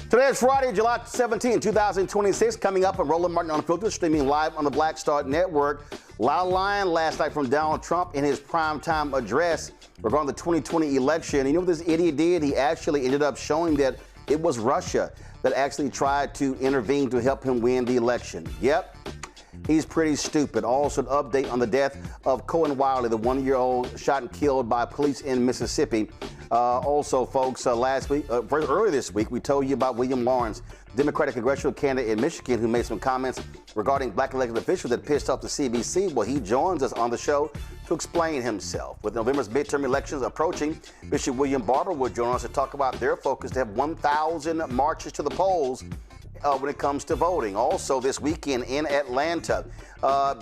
Today is Friday, July 17, 2026. Coming up on Roland Martin Unfiltered, streaming live on the Black Star Network. Loud line last night from Donald Trump in his primetime address regarding the 2020 election. You know what this idiot did? He actually ended up showing that it was Russia that actually tried to intervene to help him win the election. Yep. He's pretty stupid. Also, an update on the death of Kohen Wiley, the one-year-old shot and killed by police in Mississippi. Also, folks, earlier this week, we told you about William Lawrence, Democratic congressional candidate in Michigan, who made some comments regarding black elected officials that pissed off the CBC. Well, he joins us on the show to explain himself. With November's midterm elections approaching, Bishop William Barber will join us to talk about their focus to have 1,000 marches to the polls when it comes to voting. Also, this weekend in Atlanta,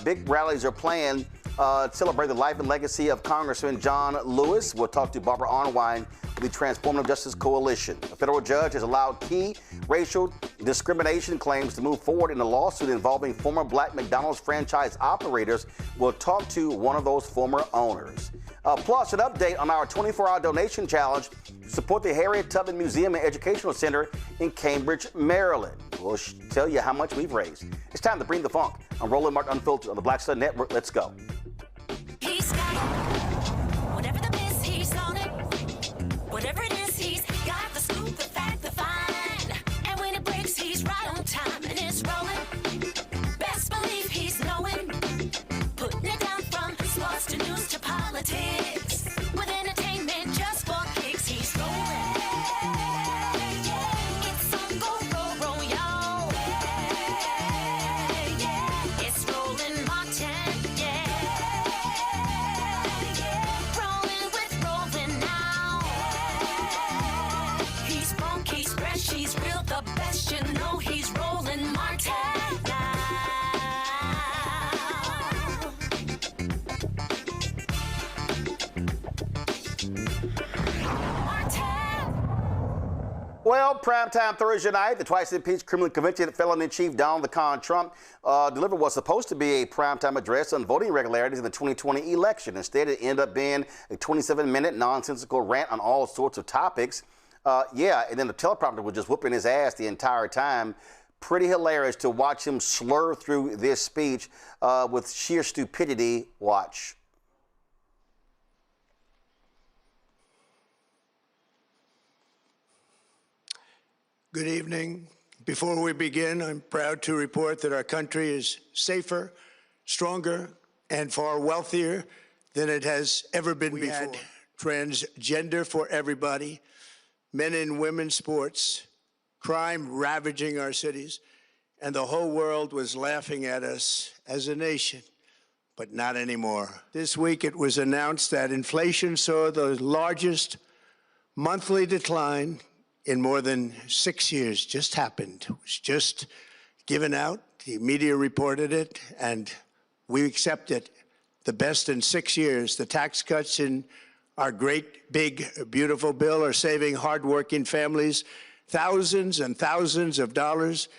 big rallies are planned to celebrate the life and legacy of Congressman John Lewis. We'll talk to Barbara Arnwine of the Transformative Justice Coalition. A federal judge has allowed key racial discrimination claims to move forward in a lawsuit involving former black McDonald's franchise operators. We'll talk to one of those former owners. Plus, an update on our 24-hour donation challenge to support the Harriet Tubman Museum and Educational Center in Cambridge, Maryland. We'll tell you how much we've raised. It's time to bring the funk. I'm Roland Martin Unfiltered on the Black Star Network. Let's go. He's got it. Whatever the miss, he's on it. Whatever it is, he's got the scoop, the fact, the find. And when it breaks, he's right on time and it's rolling. Best believe he's knowing. Putting it down from sports to news to politics. With entertainment just for kicks, he's rolling. It's on go, roll, y'all. It's Roland Martin, rolling with Roland now. He's funky, he's fresh, he's real, the best, you know he's Roland Martin now. Well, primetime Thursday night, the twice-impeached criminally convicted felon-in-chief Donald the Con Trump delivered what's supposed to be a primetime address on voting irregularities in the 2020 election. Instead, it ended up being a 27-minute nonsensical rant on all sorts of topics. And then the teleprompter was just whooping his ass the entire time. Pretty hilarious to watch him slur through this speech with sheer stupidity. Watch. Good evening. Before we begin, I'm proud to report that our country is safer, stronger, and far wealthier than it has ever been before. Had transgender for everybody, men and women sports, crime ravaging our cities, and the whole world was laughing at us as a nation, but not anymore. This week it was announced that inflation saw the largest monthly decline in more than 6 years. Just happened. It was just given out. The media reported it, and we accept it. The best in 6 years. The tax cuts in our great, big, beautiful bill are saving hardworking families thousands and thousands of dollars,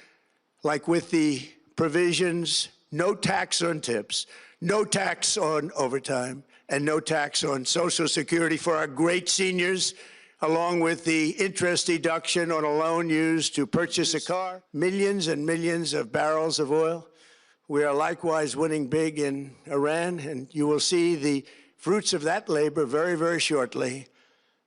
like with the provisions, no tax on tips, no tax on overtime, and no tax on Social Security for our great seniors, along with the interest deduction on a loan used to purchase a car, millions and millions of barrels of oil. We are likewise winning big in Iran, and you will see the fruits of that labor very, very shortly.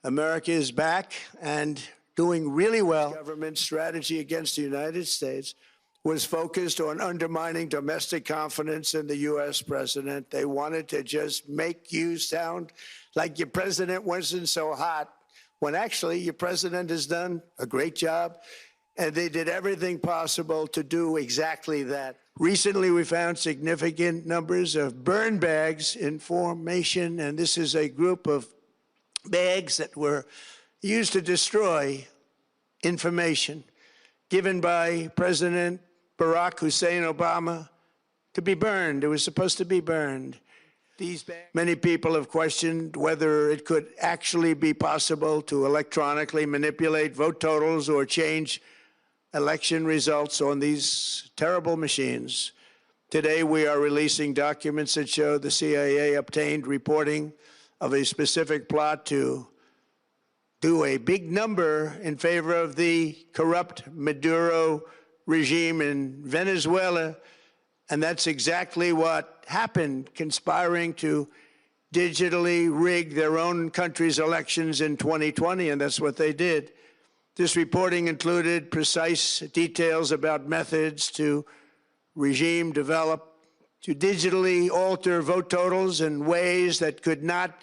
America is back and doing really well. The government strategy against the United States was focused on undermining domestic confidence in the U.S. president. They wanted to just make you sound like your president wasn't so hot, when actually your president has done a great job, and they did everything possible to do exactly that. Recently, we found significant numbers of burn bags in formation, and this is a group of bags that were used to destroy information given by President Barack Hussein Obama to be burned. It was supposed to be burned. Many people have questioned whether it could actually be possible to electronically manipulate vote totals or change election results on these terrible machines. Today, we are releasing documents that show the CIA obtained reporting of a specific plot to do a big number in favor of the corrupt Maduro regime in Venezuela, and that's exactly what happened, conspiring to digitally rig their own country's elections in 2020, and that's what they did. This reporting included precise details about methods to regime develop to digitally alter vote totals in ways that could not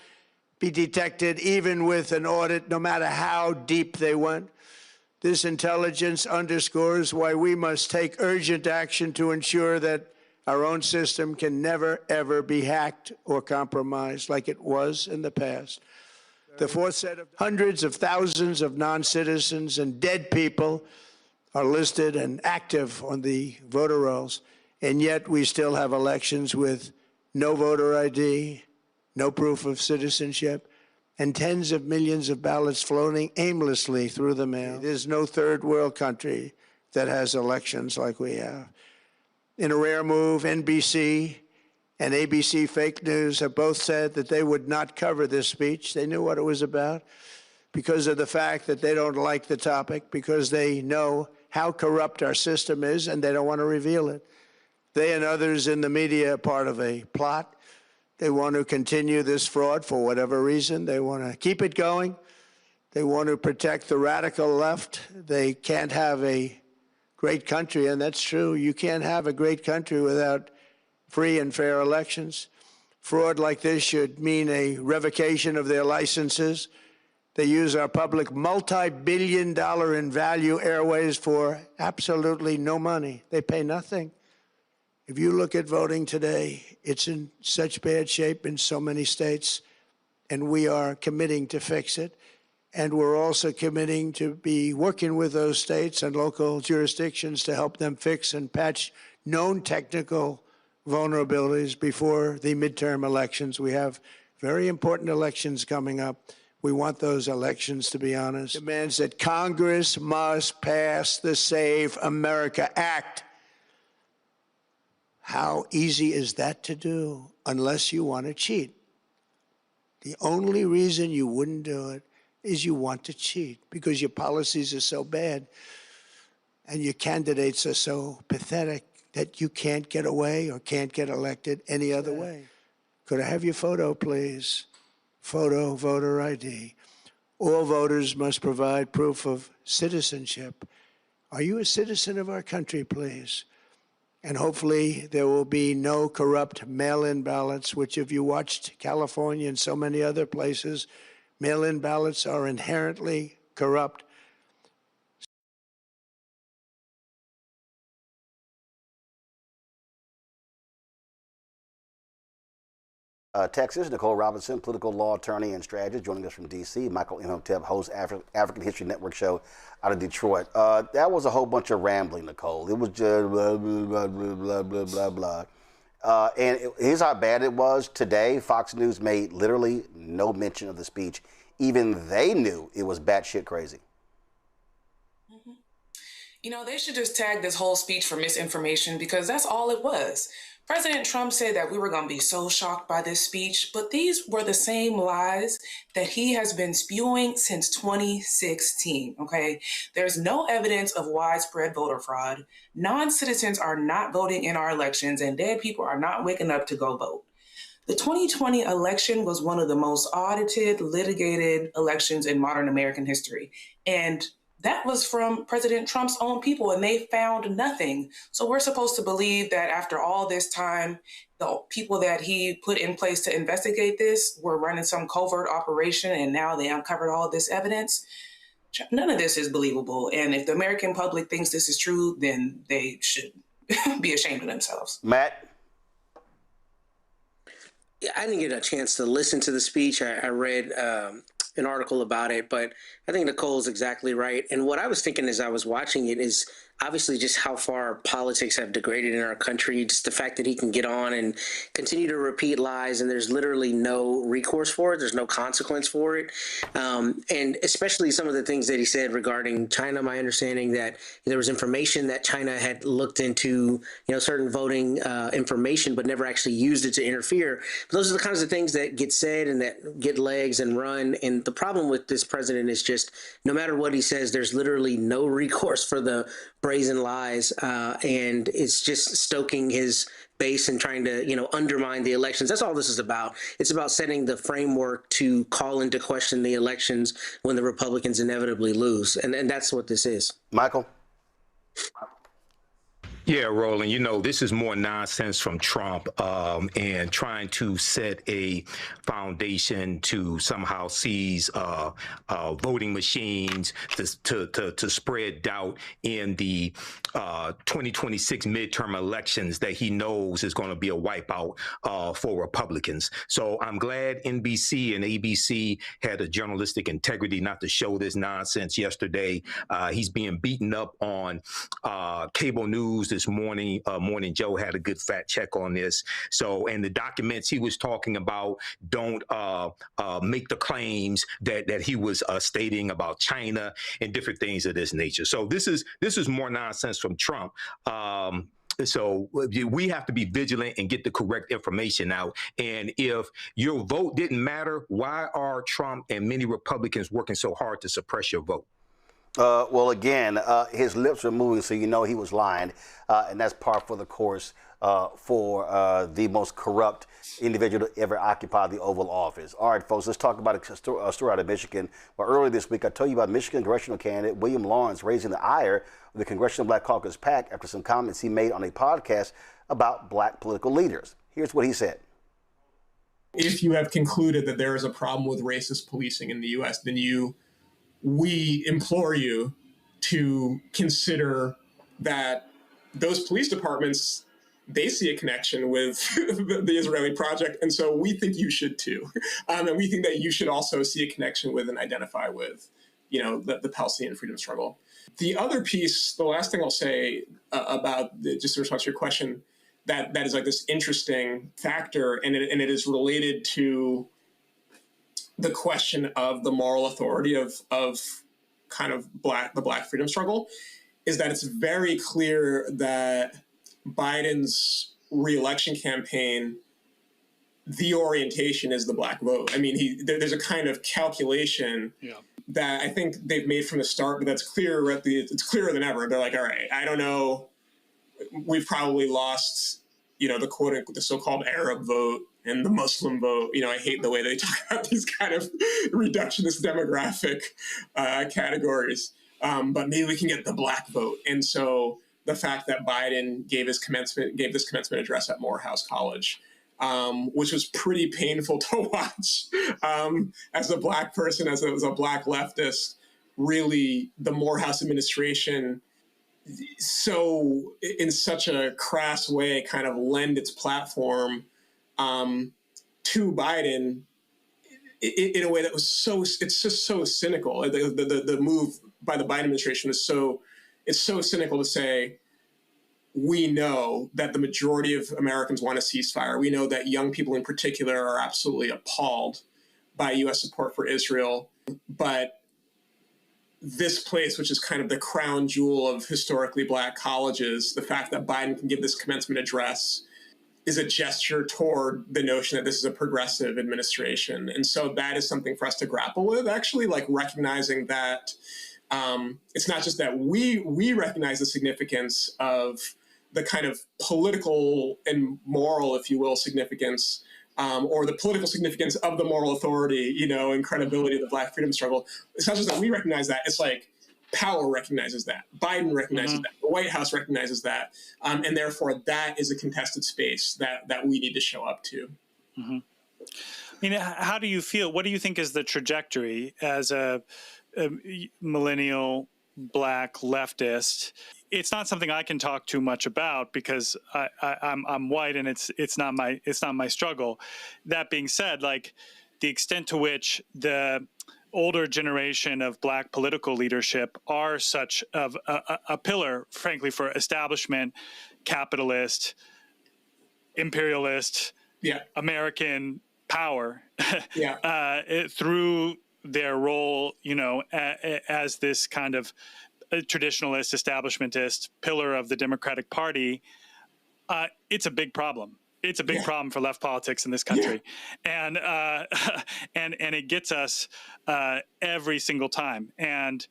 be detected even with an audit, no matter how deep they went. This intelligence underscores why we must take urgent action to ensure that our own system can never, ever be hacked or compromised like it was in the past. The fourth set of hundreds of thousands of non-citizens and dead people are listed and active on the voter rolls, and yet we still have elections with no voter ID, no proof of citizenship, and tens of millions of ballots floating aimlessly through the mail. There's no third world country that has elections like we have. In a rare move, NBC and ABC Fake News have both said that they would not cover this speech. They knew what it was about because of the fact that they don't like the topic, because they know how corrupt our system is and they don't want to reveal it. They and others in the media are part of a plot. They want to continue this fraud for whatever reason. They want to keep it going. They want to protect the radical left. They can't have a great country, and that's true. You can't have a great country without free and fair elections. Fraud like this should mean a revocation of their licenses. They use our public multi-billion-dollar in value airways for absolutely no money. They pay nothing. If you look at voting today, it's in such bad shape in so many states, and we are committing to fix it. And we're also committing to be working with those states and local jurisdictions to help them fix and patch known technical vulnerabilities before the midterm elections. We have very important elections coming up. We want those elections to be honest. Demands that Congress must pass the Save America Act. How easy is that to do unless you want to cheat? The only reason you wouldn't do it is you want to cheat because your policies are so bad and your candidates are so pathetic that you can't get away or can't get elected any other way. Could I have your photo, please? Photo, voter ID. All voters must provide proof of citizenship. Are you a citizen of our country, please? And hopefully there will be no corrupt mail-in ballots, which if you watched California and so many other places, mail-in ballots are inherently corrupt. Texas, Nicole Robinson, political law attorney and strategist, joining us from D.C. Michael Imhotep, host African History Network show out of Detroit. That was a whole bunch of rambling, Nicole. It was just blah, blah, blah, blah, blah, blah, blah. And here's how bad it was. Today, Fox News made literally no mention of the speech. Even they knew it was batshit crazy. You know, they should just tag this whole speech for misinformation because that's all it was. President Trump said that we were going to be so shocked by this speech, but these were the same lies that he has been spewing since 2016, okay? There's no evidence of widespread voter fraud. Non-citizens are not voting in our elections, and dead people are not waking up to go vote. The 2020 election was one of the most audited, litigated elections in modern American history. And that was from President Trump's own people, and they found nothing. So we're supposed to believe that after all this time, the people that he put in place to investigate this were running some covert operation, and now they uncovered all this evidence. None of this is believable. And if the American public thinks this is true, then they should be ashamed of themselves. Matt? Yeah, I didn't get a chance to listen to the speech. I read an article about it, but I think Nicole's exactly right. And what I was thinking as I was watching it is obviously just how far politics have degraded in our country. Just the fact that he can get on and continue to repeat lies, and there's literally no recourse for it. There's no consequence for it. And especially some of the things that he said regarding China. My understanding that there was information that China had looked into, certain voting information, but never actually used it to interfere. But those are the kinds of things that get said and that get legs and run. And the problem with this president is just no matter what he says, there's literally no recourse for the brazen lies, and it's just stoking his base and trying to, undermine the elections. That's all this is about. It's about setting the framework to call into question the elections when the Republicans inevitably lose, and that's what this is. Michael? Yeah, Roland, this is more nonsense from Trump and trying to set a foundation to somehow seize voting machines to spread doubt in the 2026 midterm elections that he knows is going to be a wipeout for Republicans. So I'm glad NBC and ABC had a journalistic integrity not to show this nonsense yesterday. He's being beaten up on cable news this morning. Morning Joe had a good fact check on this. So, and the documents he was talking about don't make the claims that he was stating about China and different things of this nature. So this is more nonsense from Trump. So we have to be vigilant and get the correct information out. And if your vote didn't matter, why are Trump and many Republicans working so hard to suppress your vote? Well, again, his lips are moving, so you know he was lying, and that's par for the course for the most corrupt individual to ever occupy the Oval Office. All right, folks, let's talk about a story out of Michigan. Well, earlier this week, I told you about Michigan congressional candidate William Lawrence raising the ire of the Congressional Black Caucus PAC after some comments he made on a podcast about black political leaders. Here's what he said. If you have concluded that there is a problem with racist policing in the U.S., then we implore you to consider that those police departments, they see a connection with the Israeli project. And so we think you should too. And we think that you should also see a connection with and identify with, the Palestinian freedom struggle. The other piece, the last thing I'll say about just to respond to your question, that is like this interesting factor, and it is related to the question of the moral authority of kind of the black freedom struggle, is that it's very clear that Biden's re-election campaign, the orientation is the black vote. I mean, there's a kind of calculation that I think they've made from the start, but that's clear. It's clearer than ever. They're like, all right, I don't know, we've probably lost, the so-called Arab vote and the Muslim vote. I hate the way they talk about these kind of reductionist demographic categories, but maybe we can get the black vote. And so the fact that Biden gave this commencement address at Morehouse College, which was pretty painful to watch as a black person, as a black leftist, really the Morehouse administration so in such a crass way kind of lend its platform to Biden in a way that was it's just so cynical. The move by the Biden administration it's so cynical to say, we know that the majority of Americans want a ceasefire. We know that young people in particular are absolutely appalled by U.S. support for Israel. But this place, which is kind of the crown jewel of historically black colleges, the fact that Biden can give this commencement address is a gesture toward the notion that this is a progressive administration. And so that is something for us to grapple with, actually, like recognizing that it's not just that we recognize the significance of the kind of political and moral, if you will, significance, or the political significance of the moral authority, and credibility of the Black freedom struggle. It's not just that we recognize that, it's like Powell recognizes that, Biden recognizes that, the White House recognizes that, and therefore that is a contested space that we need to show up to. I mean, how do you feel? What do you think is the trajectory as a millennial Black leftist? It's not something I can talk too much about because I'm white and it's not my struggle. That being said, like the extent to which the older generation of Black political leadership are such of a pillar, frankly, for establishment, capitalist, imperialist, American power through their role, as this kind of traditionalist, establishmentist pillar of the Democratic Party, it's a big problem. It's a big problem for left politics in this country, and it gets us every single time, and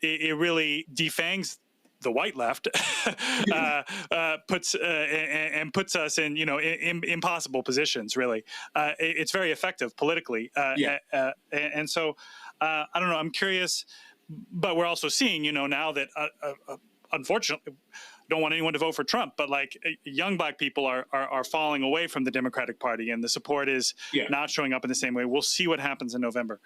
it really defangs the white left, puts us in impossible positions. Really, it's very effective politically, and so I don't know. I'm curious, but we're also seeing now that unfortunately. Don't want anyone to vote for Trump, but like young Black people are falling away from the Democratic Party, and the support is not showing up in the same way. We'll see what happens in November.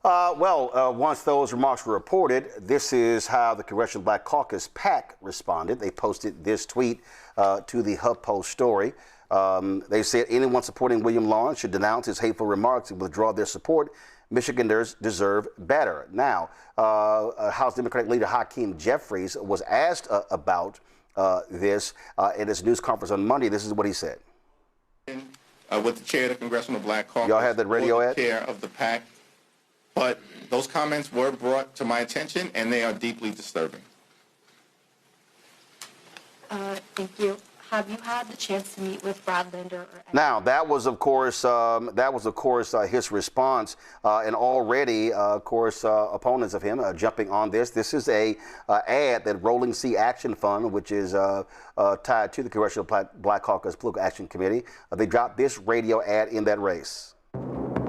Once those remarks were reported, this is how the Congressional Black Caucus PAC responded. They posted this tweet to the HuffPost story. They said anyone supporting William Lawrence should denounce his hateful remarks and withdraw their support. Michiganders deserve better. Now, House Democratic leader Hakeem Jeffries was asked about this in his news conference on Monday. This is what he said. With the chair of the Congressional Black Caucus, y'all had that radio ad? Chair of the PAC, but those comments were brought to my attention, and they are deeply disturbing. Thank you. Have you had the chance to meet with Brad Linder? Now, that was, of course, his response, and already, of course, opponents of him jumping on this. This is a ad that Rolling Sea Action Fund, which is tied to the Congressional Black Caucus Political Action Committee, they dropped this radio ad in that race.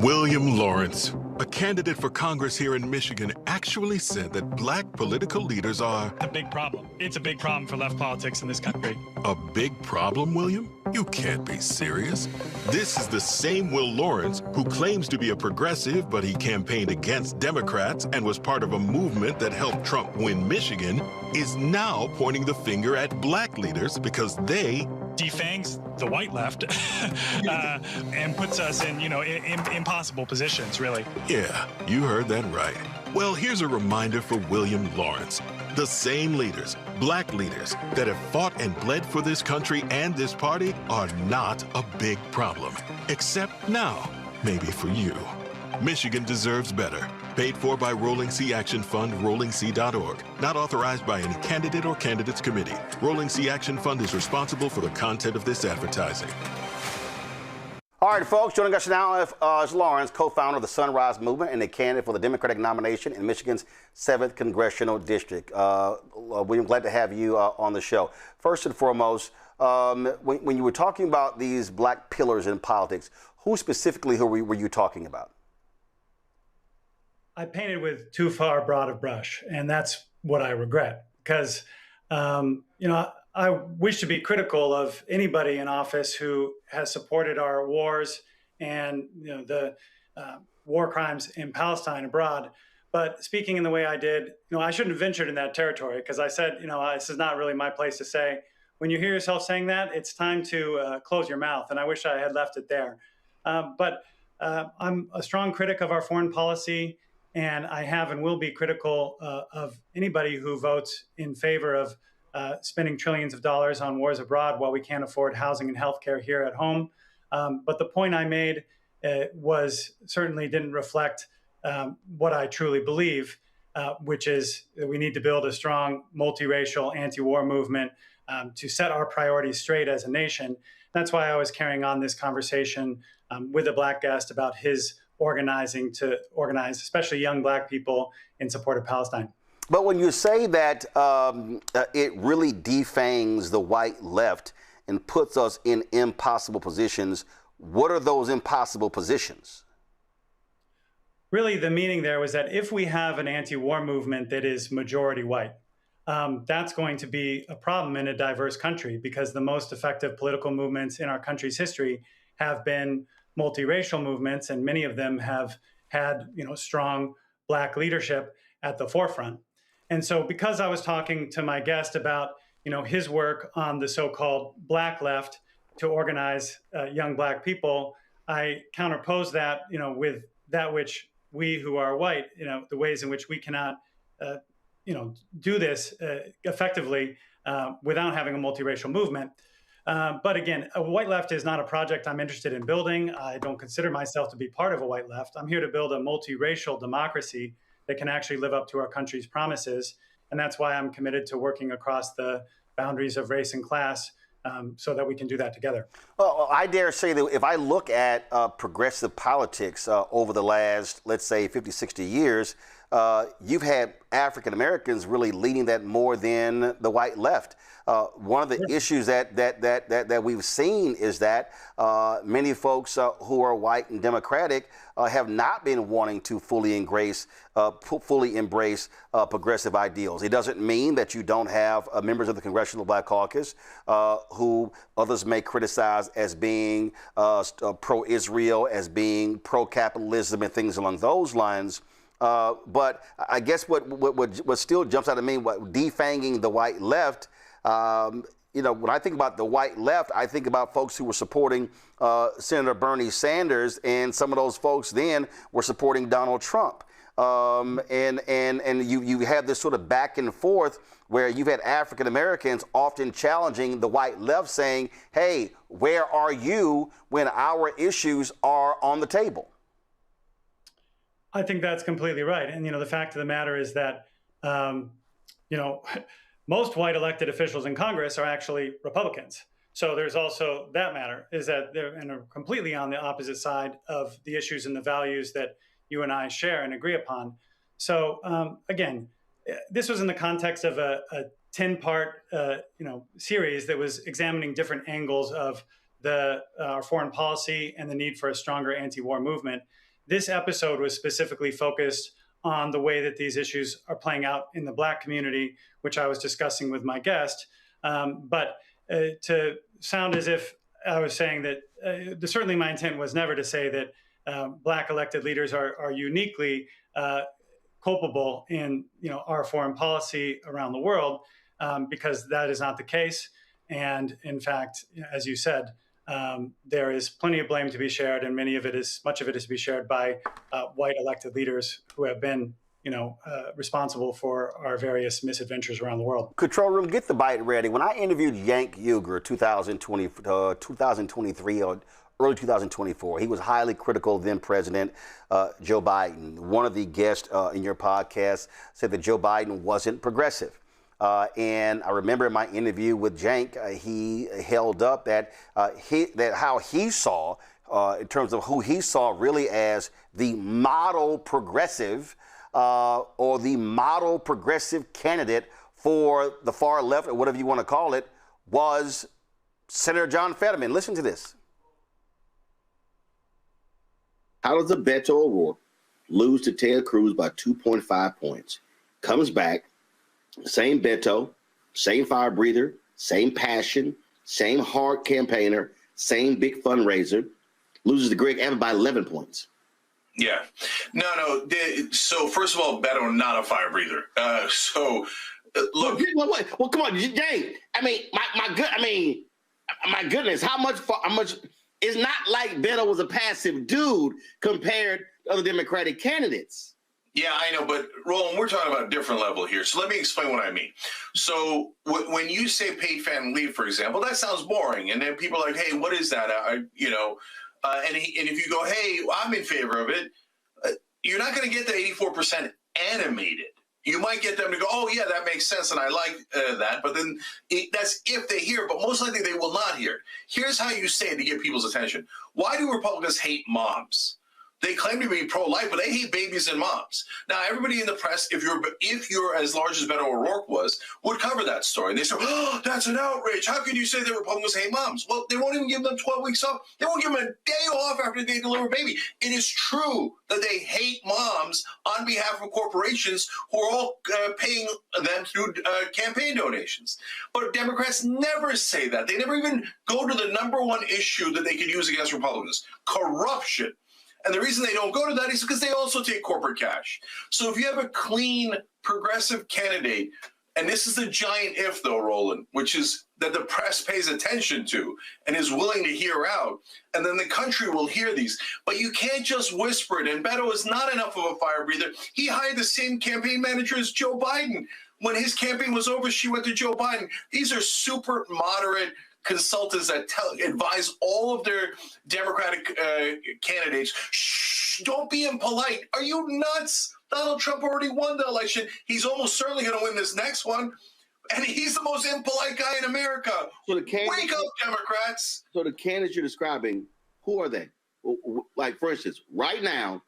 William Lawrence, a candidate for Congress here in Michigan, actually said that Black political leaders are a big problem. It's a big problem for left politics in this country. A big problem, William? You can't be serious. This is the same Will Lawrence who claims to be a progressive, but he campaigned against Democrats and was part of a movement that helped Trump win Michigan, is now pointing the finger at Black leaders because they defangs the white left and puts us in, impossible positions, really. Yeah, you heard that right. Well, here's a reminder for William Lawrence. The same leaders, Black leaders, that have fought and bled for this country and this party are not a big problem. Except now, maybe for you. Michigan deserves better. Paid for by Rolling Sea Action Fund, RollingSea.org. Not authorized by any candidate or candidates committee. Rolling Sea Action Fund is responsible for the content of this advertising. All right, folks, joining us now is Lawrence, co-founder of the Sunrise Movement and a candidate for the Democratic nomination in Michigan's 7th Congressional District. William, glad to have you on the show. First and foremost, when you were talking about these Black pillars in politics, who specifically were you talking about? I painted with too far broad a brush, and that's what I regret because, I wish to be critical of anybody in office who has supported our wars and the war crimes in Palestine abroad. But speaking in the way I did, I shouldn't have ventured in that territory because I said, this is not really my place to say. When you hear yourself saying that, it's time to close your mouth, and I wish I had left it there. But I'm a strong critic of our foreign policy. And I have and will be critical of anybody who votes in favor of spending trillions of dollars on wars abroad while we can't afford housing and healthcare here at home. But the point I made certainly didn't reflect what I truly believe, which is that we need to build a strong multiracial anti-war movement to set our priorities straight as a nation. That's why I was carrying on this conversation with a Black guest about his organizing to organize, especially young Black people, in support of Palestine. But when you say that it really defangs the white left and puts us in impossible positions, what are those impossible positions? Really, the meaning there was that if we have an anti-war movement that is majority white, that's going to be a problem in a diverse country, because the most effective political movements in our country's history have been multiracial movements, and many of them have had, strong Black leadership at the forefront. And so because I was talking to my guest about, his work on the so-called Black left to organize young Black people, I counterposed that, with that which we who are white, the ways in which we cannot, do this effectively without having a multiracial movement. But again, a white left is not a project I'm interested in building. I don't consider myself to be part of a white left. I'm here to build a multiracial democracy that can actually live up to our country's promises. And that's why I'm committed to working across the boundaries of race and class so that we can do that together. Well, I dare say that if I look at progressive politics over the last, let's say, 50, 60 years, you've had African Americans really leading that more than the white left. One of the issues that we've seen is that many folks who are white and Democratic have not been wanting to fully embrace progressive ideals. It doesn't mean that you don't have members of the Congressional Black Caucus who others may criticize as being pro-Israel, as being pro-capitalism and things along those lines. But I guess what still jumps out at me, what defanging the white left, when I think about the white left, I think about folks who were supporting Senator Bernie Sanders, and some of those folks then were supporting Donald Trump. And you have this sort of back and forth where you've had African Americans often challenging the white left, saying, hey, where are you when our issues are on the table? I think that's completely right. And, the fact of the matter is that, most white elected officials in Congress are actually Republicans. So there's also that matter, is that they're completely on the opposite side of the issues and the values that you and I share and agree upon. So again, this was in the context of a 10-part series that was examining different angles of our foreign policy and the need for a stronger anti-war movement. This episode was specifically focused on the way that these issues are playing out in the Black community, which I was discussing with my guest. But to sound as if I was saying that, certainly my intent was never to say that Black elected leaders are uniquely culpable in our foreign policy around the world, because that is not the case. And in fact, as you said, there is plenty of blame to be shared, and much of it is to be shared by white elected leaders who have been, responsible for our various misadventures around the world. Control room, get the bite ready. When I interviewed Cenk Uygur 2023 or early 2024, he was highly critical of then President Joe Biden. One of the guests in your podcast said that Joe Biden wasn't progressive. And I remember in my interview with Cenk, he held up that how he saw, in terms of who he saw really as the model progressive or the model progressive candidate for the far left, or whatever you want to call it, was Senator John Fetterman. Listen to this. How does Beto O'Rourke lose to Ted Cruz by 2.5 points? Comes back. Same Beto, same fire breather, same passion, same hard campaigner, same big fundraiser, loses to Greg Abbott by 11 points. Yeah. No. So first of all, Beto, not a fire breather. Look. Well, come on, Jay. My goodness, how much? It's not like Beto was a passive dude compared to other Democratic candidates. Yeah, I know, but Roland, we're talking about a different level here. So let me explain what I mean. So when you say paid family leave, for example, that sounds boring. And then people are like, hey, what is that? And if you go, hey, I'm in favor of it, you're not going to get the 84% animated. You might get them to go, oh, yeah, that makes sense, and I like that. But then that's if they hear, but most likely they will not hear. Here's how you say it to get people's attention. Why do Republicans hate moms? They claim to be pro-life, but they hate babies and moms. Now, everybody in the press, if you're as large as Beto O'Rourke was, would cover that story. And they say, oh, that's an outrage. How can you say that Republicans hate moms? Well, they won't even give them 12 weeks off. They won't give them a day off after they deliver a baby. It is true that they hate moms on behalf of corporations who are all paying them through campaign donations. But Democrats never say that. They never even go to the number one issue that they could use against Republicans, corruption. And the reason they don't go to that is because they also take corporate cash. So if you have a clean, progressive candidate, and this is the giant if, though, Roland, which is that the press pays attention to and is willing to hear out, and then the country will hear these. But you can't just whisper it. And Beto is not enough of a fire breather. He hired the same campaign manager as Joe Biden. When his campaign was over, she went to Joe Biden. These are super moderate consultants that advise all of their Democratic candidates, shh, don't be impolite. Are you nuts? Donald Trump already won the election. He's almost certainly going to win this next one. And he's the most impolite guy in America. So wake up, Democrats. So the candidates you're describing, who are they? Like, for instance, right now,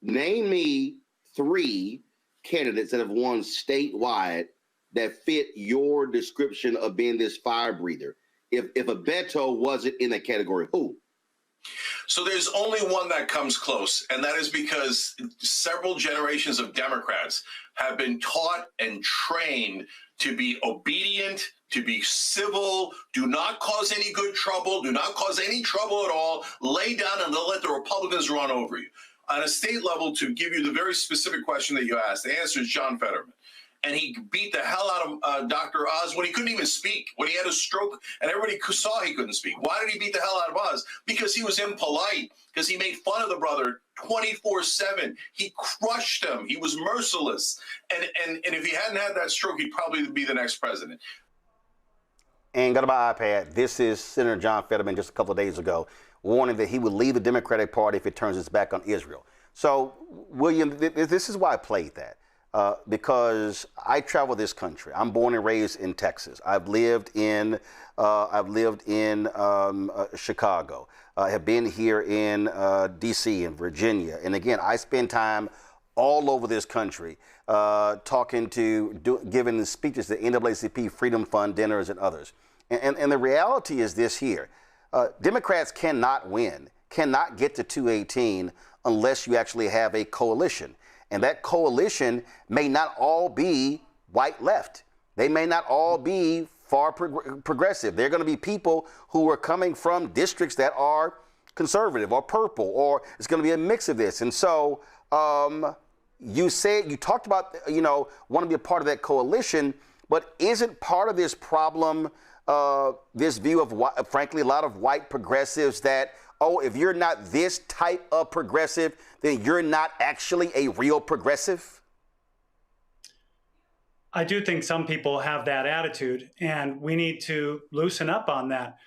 name me 3 candidates that have won statewide that fit your description of being this fire breather. If a Beto wasn't in that category, who? So there's only one that comes close, and that is because several generations of Democrats have been taught and trained to be obedient, to be civil, do not cause any good trouble, do not cause any trouble at all, lay down and they'll let the Republicans run over you. On a state level, to give you the very specific question that you asked, the answer is John Fetterman. And he beat the hell out of Dr. Oz when he couldn't even speak, when he had a stroke and everybody saw he couldn't speak. Why did he beat the hell out of Oz? Because he was impolite, because he made fun of the brother 24/7. He crushed him. He was merciless. And if he hadn't had that stroke, he'd probably be the next president. And got my iPad. This is Senator John Fetterman just a couple of days ago, warning that he would leave the Democratic Party if it turns its back on Israel. So, William, this is why I played that. Because I travel this country. I'm born and raised in Texas. I've lived in Chicago. I have been here in D.C. and Virginia. And again, I spend time all over this country talking to, giving the speeches to NAACP, Freedom Fund dinners, and others. And the reality is this here. Democrats cannot win, cannot get to 218 unless you actually have a coalition. And that coalition may not all be white left. They may not all be far progressive. They're going to be people who are coming from districts that are conservative or purple, or it's going to be a mix of this. And so you talked about, want to be a part of that coalition, but isn't part of this problem this view of, frankly, a lot of white progressives that, oh, if you're not this type of progressive, then you're not actually a real progressive? I do think some people have that attitude, and we need to loosen up on that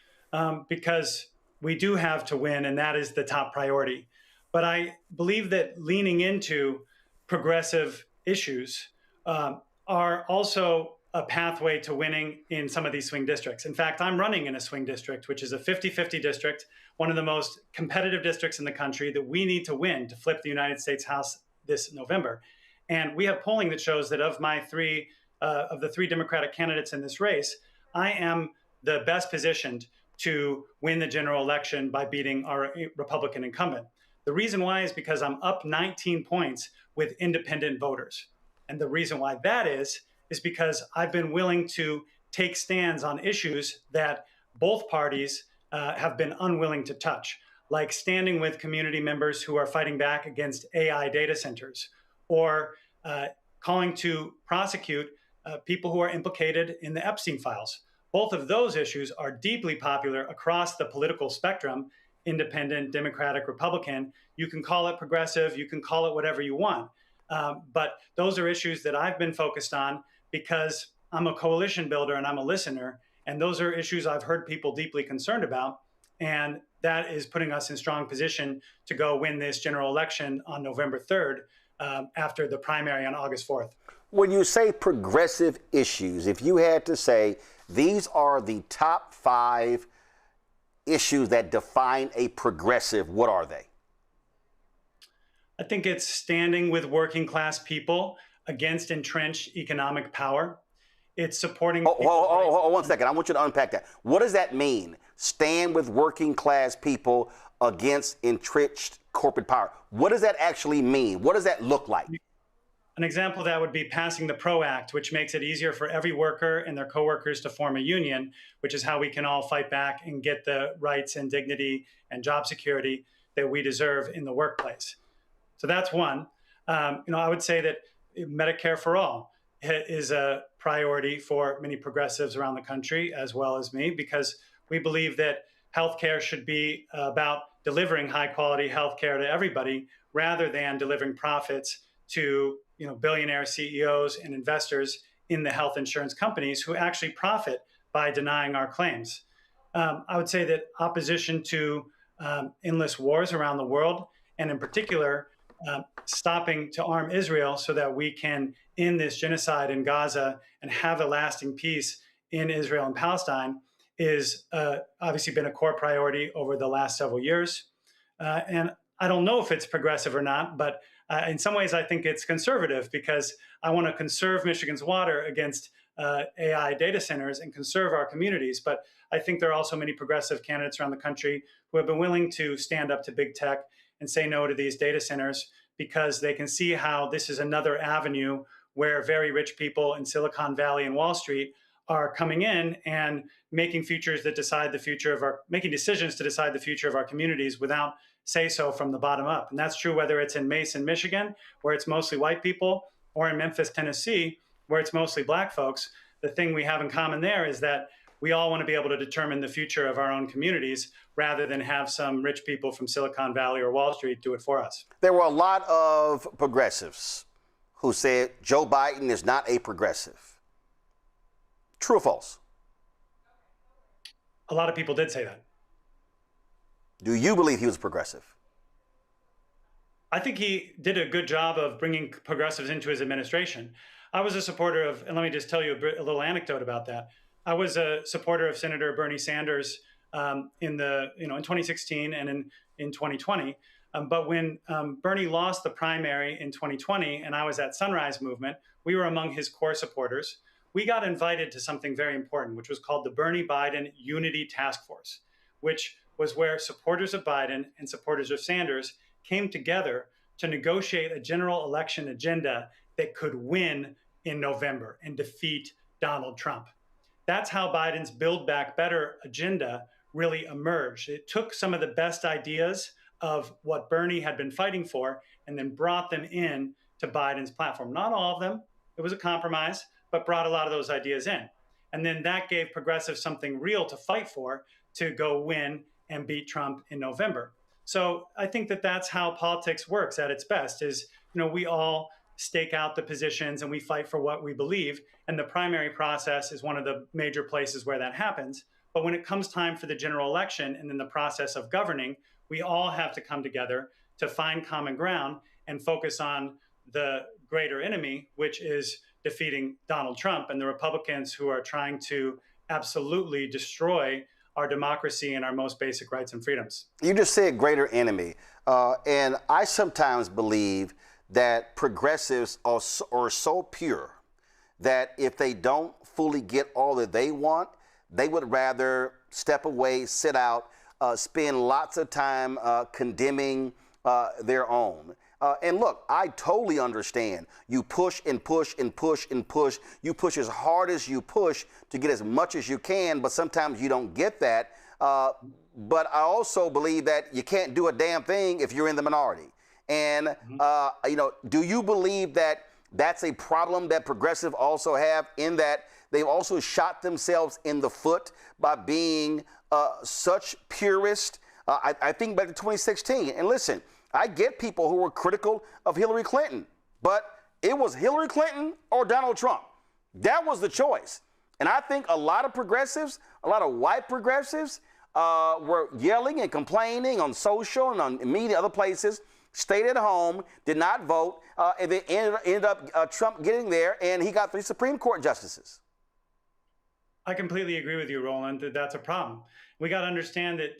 because we do have to win, and that is the top priority. But I believe that leaning into progressive issues are also a pathway to winning in some of these swing districts. In fact, I'm running in a swing district, which is a 50-50 district, one of the most competitive districts in the country that we need to win to flip the United States House this November. And we have polling that shows that of the three Democratic candidates in this race, I am the best positioned to win the general election by beating our Republican incumbent. The reason why is because I'm up 19 points with independent voters. And the reason why that is because I've been willing to take stands on issues that both parties have been unwilling to touch, like standing with community members who are fighting back against AI data centers, or calling to prosecute people who are implicated in the Epstein files. Both of those issues are deeply popular across the political spectrum, independent, Democratic, Republican. You can call it progressive, you can call it whatever you want. But those are issues that I've been focused on because I'm a coalition builder and I'm a listener. And those are issues I've heard people deeply concerned about. And that is putting us in strong position to go win this general election on November 3rd after the primary on August 4th. When you say progressive issues, if you had to say these are the top 5 issues that define a progressive, what are they? I think it's standing with working class people against entrenched economic power. It's supporting. Hold 1 second. I want you to unpack that. What does that mean? Stand with working class people against entrenched corporate power. What does that actually mean? What does that look like? An example of that would be passing the PRO Act, which makes it easier for every worker and their coworkers to form a union, which is how we can all fight back and get the rights and dignity and job security that we deserve in the workplace. So that's one. I would say that Medicare for all is a priority for many progressives around the country, as well as me, because we believe that healthcare should be about delivering high quality healthcare to everybody rather than delivering profits to billionaire CEOs and investors in the health insurance companies who actually profit by denying our claims. I would say that opposition to endless wars around the world, and in particular, stopping to arm Israel so that we can end this genocide in Gaza and have a lasting peace in Israel and Palestine is obviously been a core priority over the last several years. And I don't know if it's progressive or not, but in some ways I think it's conservative because I want to conserve Michigan's water against AI data centers and conserve our communities. But I think there are also many progressive candidates around the country who have been willing to stand up to big tech and say no to these data centers because they can see how this is another avenue where very rich people in Silicon Valley and Wall Street are coming in and making decisions to decide the future of our communities without say so from the bottom up. And that's true whether it's in Mason, Michigan, where it's mostly white people, or in Memphis, Tennessee, where it's mostly black folks. The thing we have in common there is that we all want to be able to determine the future of our own communities rather than have some rich people from Silicon Valley or Wall Street do it for us. There were a lot of progressives who said Joe Biden is not a progressive. True or false? A lot of people did say that. Do you believe he was progressive? I think he did a good job of bringing progressives into his administration. I was a supporter of, and let me just tell you a little anecdote about that. I was a supporter of Senator Bernie Sanders in 2016 and in 2020. But when Bernie lost the primary in 2020, and I was at Sunrise Movement, we were among his core supporters. We got invited to something very important, which was called the Bernie Biden Unity Task Force, which was where supporters of Biden and supporters of Sanders came together to negotiate a general election agenda that could win in November and defeat Donald Trump. That's how Biden's Build Back Better agenda really emerged. It took some of the best ideas of what Bernie had been fighting for and then brought them in to Biden's platform. Not all of them, it was a compromise, but brought a lot of those ideas in. And then that gave progressives something real to fight for to go win and beat Trump in November. So I think that that's how politics works at its best is, we all stake out the positions and we fight for what we believe. And the primary process is one of the major places where that happens. But when it comes time for the general election and then the process of governing, we all have to come together to find common ground and focus on the greater enemy, which is defeating Donald Trump and the Republicans who are trying to absolutely destroy our democracy and our most basic rights and freedoms. You just said greater enemy. And I sometimes believe that progressives are so pure that if they don't fully get all that they want, they would rather step away, sit out, spend lots of time condemning their own. And look, I totally understand. You push and push and push and push. You push as hard as you push to get as much as you can, but sometimes you don't get that. But I also believe that you can't do a damn thing if you're in the minority. And, do you believe that that's a problem that progressives also have in that they've also shot themselves in the foot by being such purists? I think back to 2016. And listen, I get people who were critical of Hillary Clinton, but it was Hillary Clinton or Donald Trump. That was the choice. And I think a lot of progressives, a lot of white progressives were yelling and complaining on social and on media, other places, stayed at home, did not vote, and then ended up Trump getting there, and he got 3 Supreme Court justices. I completely agree with you, Roland, that that's a problem. We got to understand that,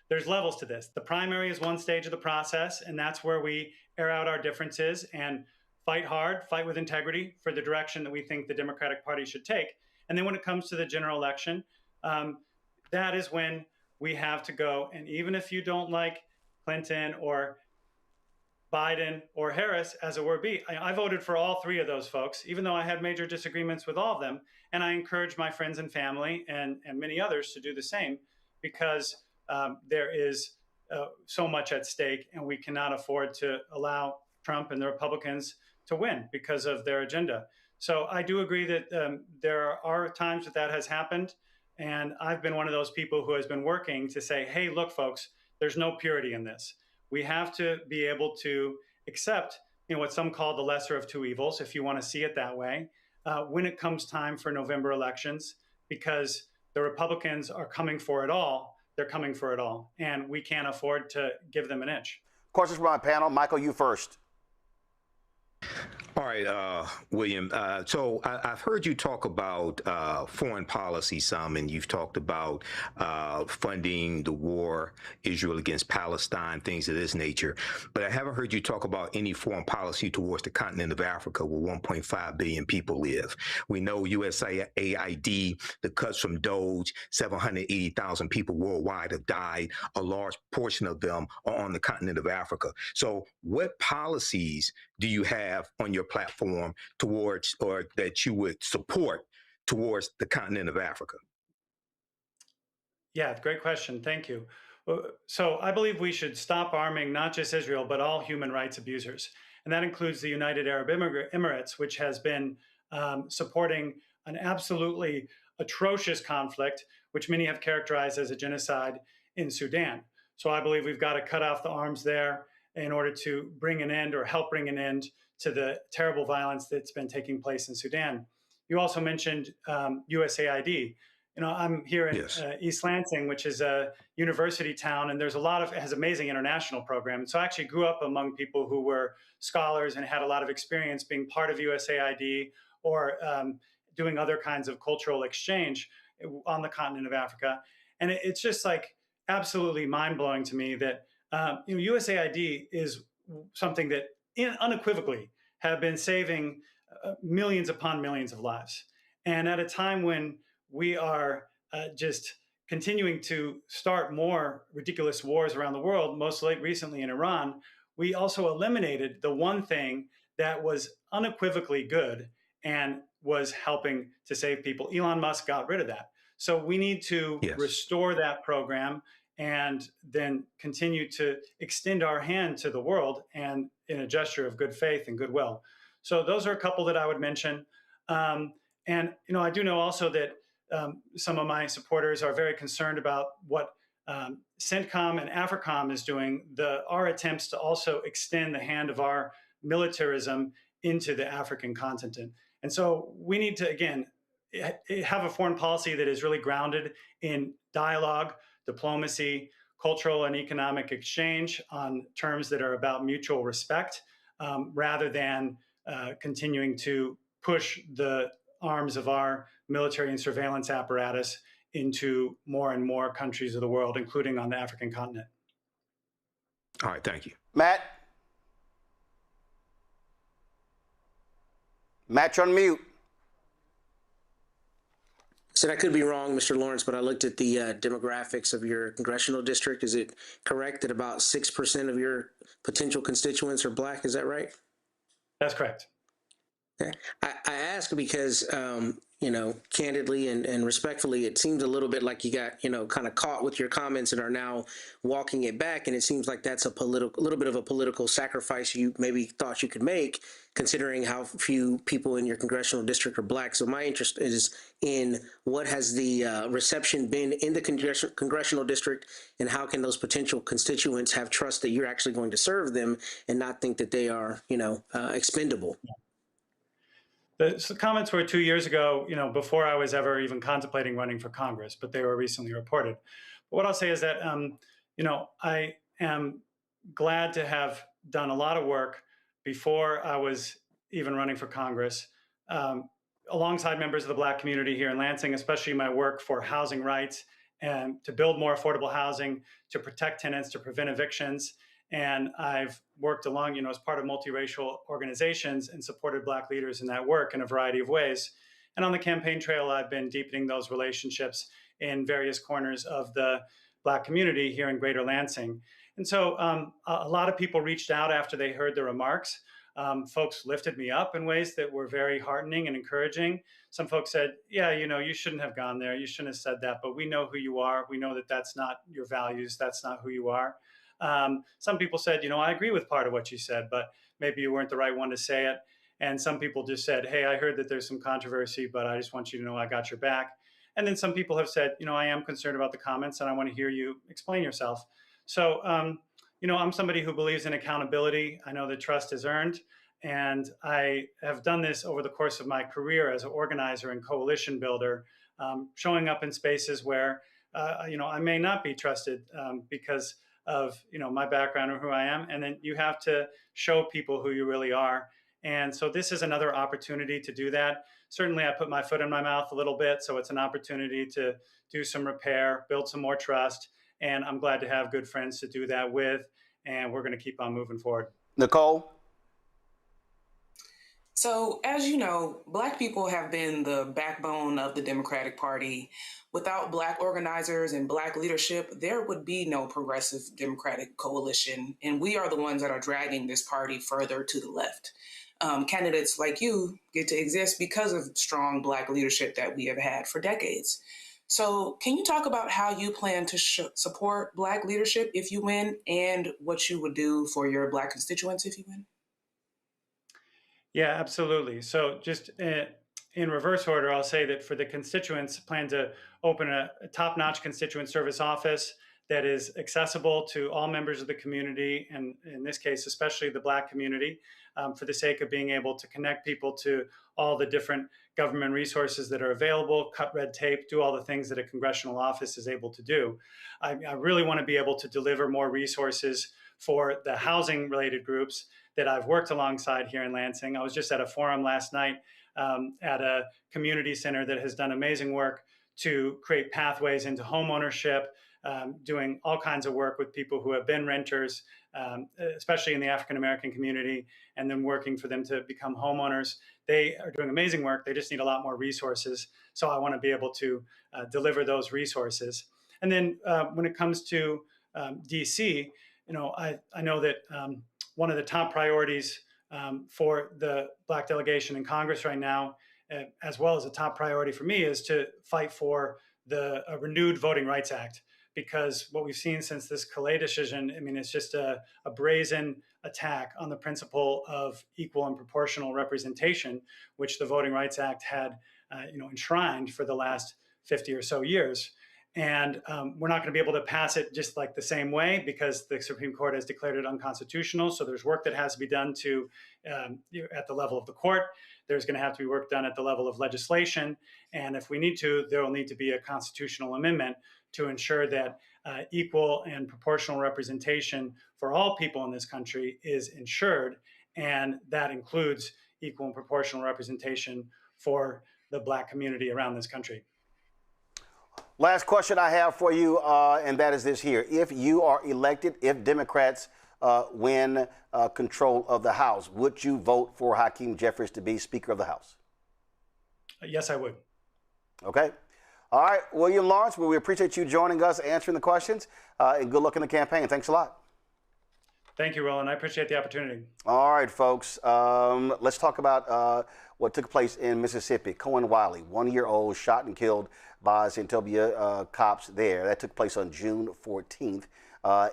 there's levels to this. The primary is one stage of the process, and that's where we air out our differences and fight hard, fight with integrity for the direction that we think the Democratic Party should take. And then when it comes to the general election, that is when we have to go. And even if you don't like Clinton or Biden or Harris, as it were be, I voted for all 3 of those folks, even though I had major disagreements with all of them. And I encourage my friends and family and many others to do the same, because there is so much at stake, and we cannot afford to allow Trump and the Republicans to win because of their agenda. So I do agree that there are times that has happened. And I've been one of those people who has been working to say, hey, look, folks, there's no purity in this. We have to be able to accept what some call the lesser of 2 evils, if you want to see it that way, when it comes time for November elections, because the Republicans are coming for it all. They're coming for it all. And we can't afford to give them an inch. Questions from my panel. Michael, you first. All right, William. So I've heard you talk about foreign policy some, and you've talked about funding the war, Israel against Palestine, things of this nature. But I haven't heard you talk about any foreign policy towards the continent of Africa, where 1.5 billion people live. We know USAID, the cuts from Doge, 780,000 people worldwide have died. A large portion of them are on the continent of Africa. So what policies do you have on your platform towards, or that you would support towards the continent of Africa? Yeah, great question. Thank you. So I believe we should stop arming not just Israel, but all human rights abusers. And that includes the United Arab Emirates, which has been supporting an absolutely atrocious conflict, which many have characterized as a genocide in Sudan. So I believe we've got to cut off the arms there in order to bring an end, or help bring an end to the terrible violence that's been taking place in Sudan. You also mentioned USAID. I'm here in East Lansing, which is a university town, and there's it has amazing international program. And so I actually grew up among people who were scholars and had a lot of experience being part of USAID or doing other kinds of cultural exchange on the continent of Africa. And it's just absolutely mind-blowing to me that USAID is something that unequivocally have been saving millions upon millions of lives. And at a time when we are just continuing to start more ridiculous wars around the world, most recently in Iran, we also eliminated the one thing that was unequivocally good and was helping to save people. Elon Musk got rid of that. So we need to restore that program and then continue to extend our hand to the world, and in a gesture of good faith and goodwill. So those are a couple that I would mention. And I do know also that some of my supporters are very concerned about what CENTCOM and AFRICOM is doing, our attempts to also extend the hand of our militarism into the African continent. And so we need to, again, have a foreign policy that is really grounded in dialogue, diplomacy, cultural and economic exchange on terms that are about mutual respect, rather than continuing to push the arms of our military and surveillance apparatus into more and more countries of the world, including on the African continent. All right, thank you. Matt, you're on mute. So I could be wrong, Mr. Lawrence, but I looked at the demographics of your congressional district. Is it correct that about 6% of your potential constituents are Black? Is that right? That's correct. Okay. I ask because, candidly and respectfully, it seems a little bit like you got, kind of caught with your comments and are now walking it back. And it seems like that's a little bit of a political sacrifice you maybe thought you could make, considering how few people in your congressional district are Black. So my interest is in what has the reception been in the congressional district, and how can those potential constituents have trust that you're actually going to serve them and not think that they are, expendable. The comments were 2 years ago, before I was ever even contemplating running for Congress, but they were recently reported. But what I'll say is that, I am glad to have done a lot of work before I was even running for Congress, alongside members of the Black community here in Lansing, especially my work for housing rights and to build more affordable housing, to protect tenants, to prevent evictions. And I've worked along, as part of multiracial organizations and supported Black leaders in that work in a variety of ways. And on the campaign trail, I've been deepening those relationships in various corners of the Black community here in Greater Lansing. And so a lot of people reached out after they heard the remarks. Folks lifted me up in ways that were very heartening and encouraging. Some folks said, yeah, you shouldn't have gone there. You shouldn't have said that, but we know who you are. We know that that's not your values. That's not who you are. Some people said, I agree with part of what you said, but maybe you weren't the right one to say it. And some people just said, hey, I heard that there's some controversy, but I just want you to know I got your back. And then some people have said, I am concerned about the comments and I want to hear you explain yourself. So, I'm somebody who believes in accountability. I know that trust is earned. And I have done this over the course of my career as an organizer and coalition builder, showing up in spaces where, I may not be trusted because of, my background or who I am. And then you have to show people who you really are. And so this is another opportunity to do that. Certainly, I put my foot in my mouth a little bit. So it's an opportunity to do some repair, build some more trust. And I'm glad to have good friends to do that with. And we're going to keep on moving forward. Nicole? So, as you know, Black people have been the backbone of the Democratic Party. Without Black organizers and Black leadership, there would be no progressive Democratic coalition. And we are the ones that are dragging this party further to the left. Candidates like you get to exist because of strong Black leadership that we have had for decades. So can you talk about how you plan to support Black leadership if you win, and what you would do for your Black constituents if you win? Yeah, absolutely. So just in reverse order, I'll say that for the constituents, plan to open a top-notch constituent service office that is accessible to all members of the community, and in this case, especially the Black community, for the sake of being able to connect people to all the different government resources that are available, cut red tape, do all the things that a congressional office is able to do. I really want to be able to deliver more resources for the housing-related groups that I've worked alongside here in Lansing. I was just at a forum last night at a community center that has done amazing work to create pathways into home ownership, doing all kinds of work with people who have been renters, especially in the African-American community, and then working for them to become homeowners. They are doing amazing work. They just need a lot more resources. So I want to be able to deliver those resources. And then when it comes to DC, I know that one of the top priorities for the Black delegation in Congress right now, as well as a top priority for me, is to fight for a renewed Voting Rights Act. Because what we've seen since this Calais decision, it's just a brazen attack on the principle of equal and proportional representation, which the Voting Rights Act had, enshrined for the last 50 or so years. And we're not going to be able to pass it just like the same way because the Supreme Court has declared it unconstitutional. So there's work that has to be done at the level of the court. There's going to have to be work done at the level of legislation. And if we need to, there will need to be a constitutional amendment to ensure that equal and proportional representation for all people in this country is ensured. And that includes equal and proportional representation for the Black community around this country. Last question I have for you, and that is this here. If you are elected, if Democrats win control of the House, would you vote for Hakeem Jeffries to be Speaker of the House? Yes, I would. Okay. All right, William Lawrence, well, we appreciate you joining us, answering the questions, and good luck in the campaign. Thanks a lot. Thank you, Roland. I appreciate the opportunity. All right, folks. Let's talk about what took place in Mississippi. Kohen Wiley, 1-year-old, shot and killed by Santobia cops there. That took place on June 14th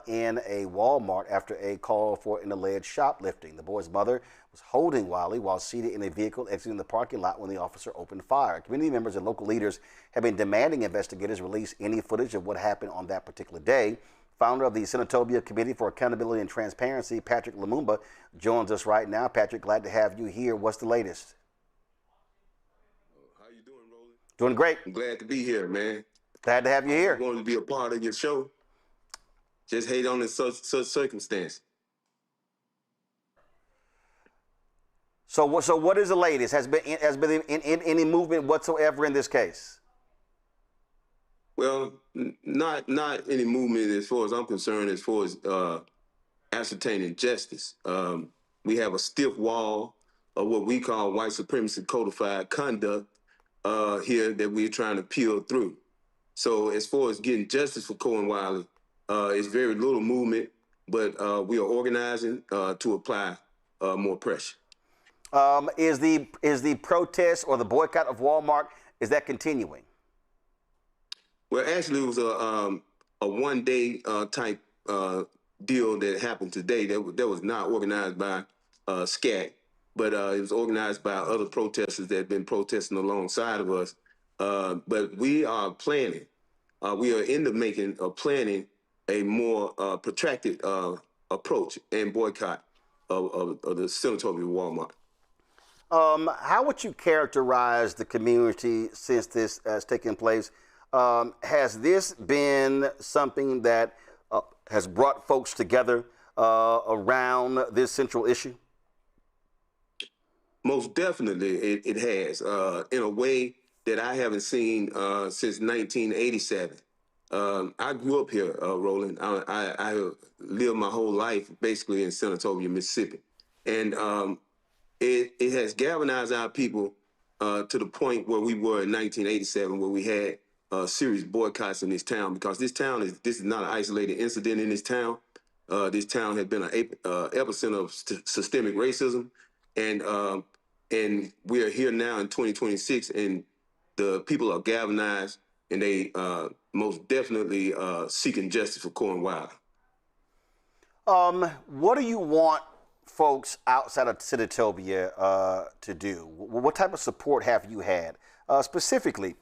in a Walmart after a call for an alleged shoplifting. The boy's mother was holding Wiley while seated in a vehicle exiting the parking lot when the officer opened fire. Community members and local leaders have been demanding investigators release any footage of what happened on that particular day. Founder of the Senatobia Committee for Accountability and Transparency, Patrick Lumumba, joins us right now. Patrick, glad to have you here. What's the latest? How you doing, Roland? Doing great. I'm glad to be here, man. Glad to have you here. I'm going to be a part of your show. Just hate on in such circumstance. So what is the latest? Has been in any movement whatsoever in this case? Well, not any movement as far as I'm concerned, as far as ascertaining justice. We have a stiff wall of what we call white supremacy codified conduct here that we're trying to peel through. So as far as getting justice for Kohen Wiley, it's very little movement, but we are organizing to apply more pressure. Is the protest or the boycott of Walmart, is that continuing? Well, actually, it was a one-day type deal that happened today. That was not organized by SCAC, but it was organized by other protesters that have been protesting alongside of us. But we are planning. We are in the making of planning a more protracted approach and boycott of the Senatorial Walmart. How would you characterize the community since this has taken place? Has this been something that has brought folks together around this central issue? Most definitely, it has, in a way that I haven't seen since 1987. I grew up here, Roland. I lived my whole life basically in Senatobia, Mississippi. And it has galvanized our people to the point where we were in 1987, where we had serious boycotts in this town, because this is not an isolated incident in this town. This town had been an epicenter of systemic racism, and we are here now in 2026, and the people are galvanized, and they most definitely seeking justice for Kohen Wiley. What do you want folks outside of Senatobia to do? What type of support have you had? Specifically,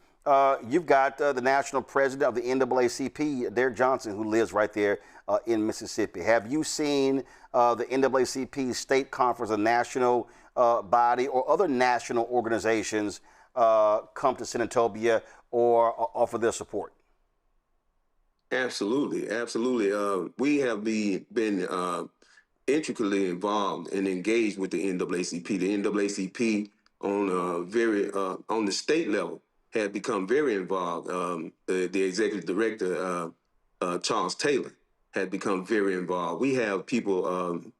you've got the national president of the NAACP, Derek Johnson, who lives right there in Mississippi. Have you seen the NAACP state conference, a national body, or other national organizations come to Senatobia or offer their support? Absolutely, absolutely. We have been intricately involved and engaged with the NAACP. The NAACP on the state level had become very involved. The executive director, Charles Taylor, had become very involved. We have people,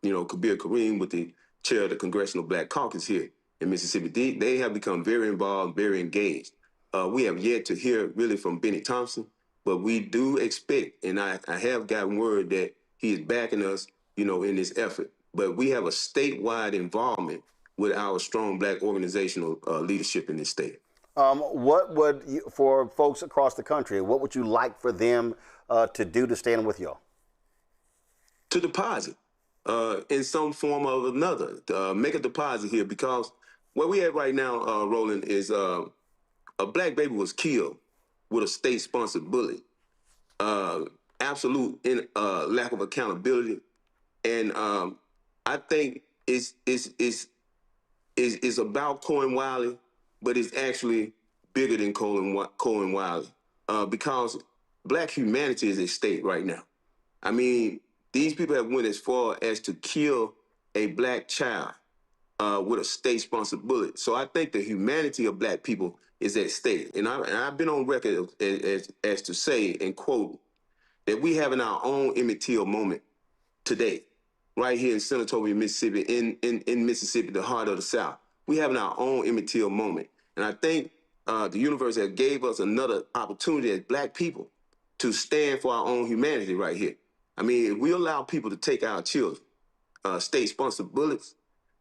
Kabir Kareem, with the chair of the Congressional Black Caucus here in Mississippi. They have become very involved, very engaged. We have yet to hear really from Benny Thompson, but we do expect, and I have gotten word that he is backing us, in this effort. But we have a statewide involvement with our strong Black organizational leadership in this state. What would you, for folks across the country, what would you like for them to do to stand with y'all? To deposit in some form or another. Make a deposit here, because where we at right now, Roland, is a Black baby was killed with a state-sponsored bullet. Absolute lack of accountability. And I think it's about Kohen Wiley, but it's actually bigger than Kohen Wiley, because Black humanity is at stake right now. I mean, these people have went as far as to kill a Black child with a state-sponsored bullet. So I think the humanity of Black people is at stake. And I've been on record as to say and quote that we having our own Emmett Till moment today, right here in Senatobia, Mississippi, in Mississippi, the heart of the South. We having our own Emmett Till moment. And I think the universe has gave us another opportunity as Black people to stand for our own humanity right here. I mean, if we allow people to take our children, state-sponsored bullets,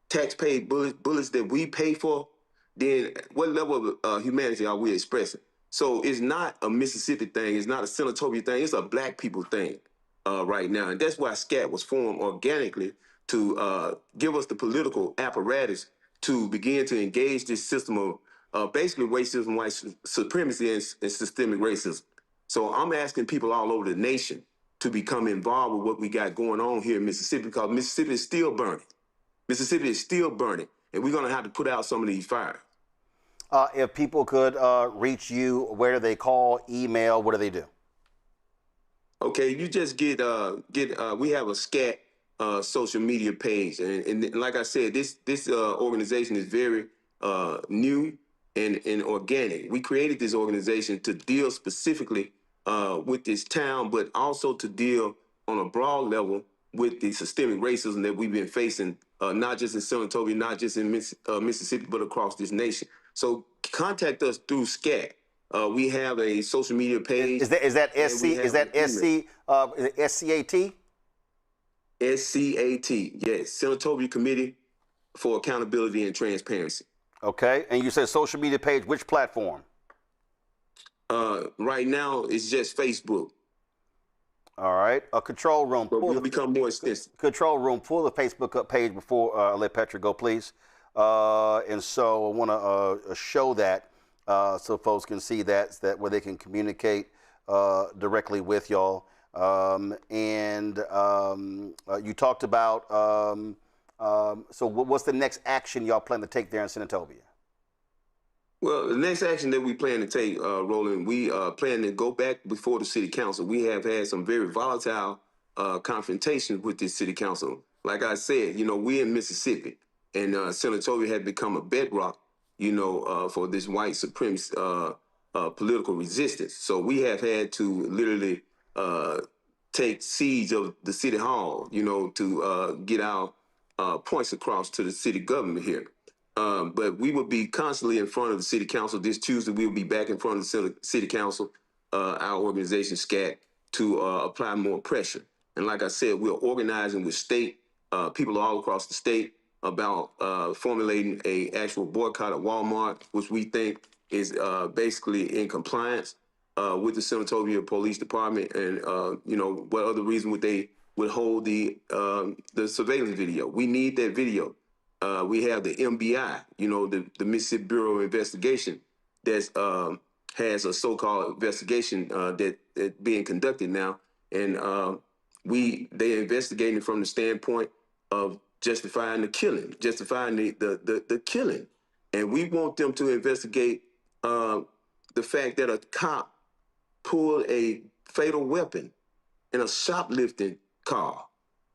tax-paid bullets that we pay for, then what level of humanity are we expressing? So it's not a Mississippi thing. It's not a Senatobia thing. It's a Black people thing right now. And that's why SCAT was formed organically, to give us the political apparatus to begin to engage this system of basically racism, white supremacy, and systemic racism. So I'm asking people all over the nation to become involved with what we got going on here in Mississippi, because Mississippi is still burning. Mississippi is still burning, and we're going to have to put out some of these fires. If people could reach you, where do they call, email, what do they do? Okay, you just get we have a SCAT social media page, and like I said, this organization is very new and organic. We created this organization to deal specifically with this town, but also to deal on a broad level with the systemic racism that we've been facing, not just in San Antonio, not just in Mississippi, but across this nation. So contact us through SCAT. We have a social media page. Is that SC? Is that SC? SCAT? SCAT, yes, San Antonio Committee for Accountability and Transparency. Okay, and you said social media page. Which platform? Right now, it's just Facebook. All right, a control room. But we'll become more extensive. Control room. Pull the Facebook up page before I let Petra go, please. And so I want to show that so folks can see that where they can communicate directly with y'all. You talked about. So what's the next action y'all plan to take there in Senatobia? Well, the next action that we plan to take, Roland, we plan to go back before the city council. We have had some very volatile confrontations with this city council. Like I said, we're in Mississippi, and Senatobia had become a bedrock, for this white supremacist political resistance. So we have had to literally take siege of the city hall, to get our points across to the city government here. But we will be constantly in front of the city council. This Tuesday, we'll be back in front of the city council, our organization, SCAT, to apply more pressure. And like I said, we're organizing with state people all across the state about formulating a actual boycott of Walmart, which we think is basically in compliance with the Senatobia Police Department. And, what other reason would they withhold the surveillance video? We need that video. We have the MBI, the Mississippi Bureau of Investigation, that has a so-called investigation that being conducted now, and they're investigating from the standpoint of justifying the killing, justifying the killing, and we want them to investigate the fact that a cop pulled a fatal weapon in a shoplifting car.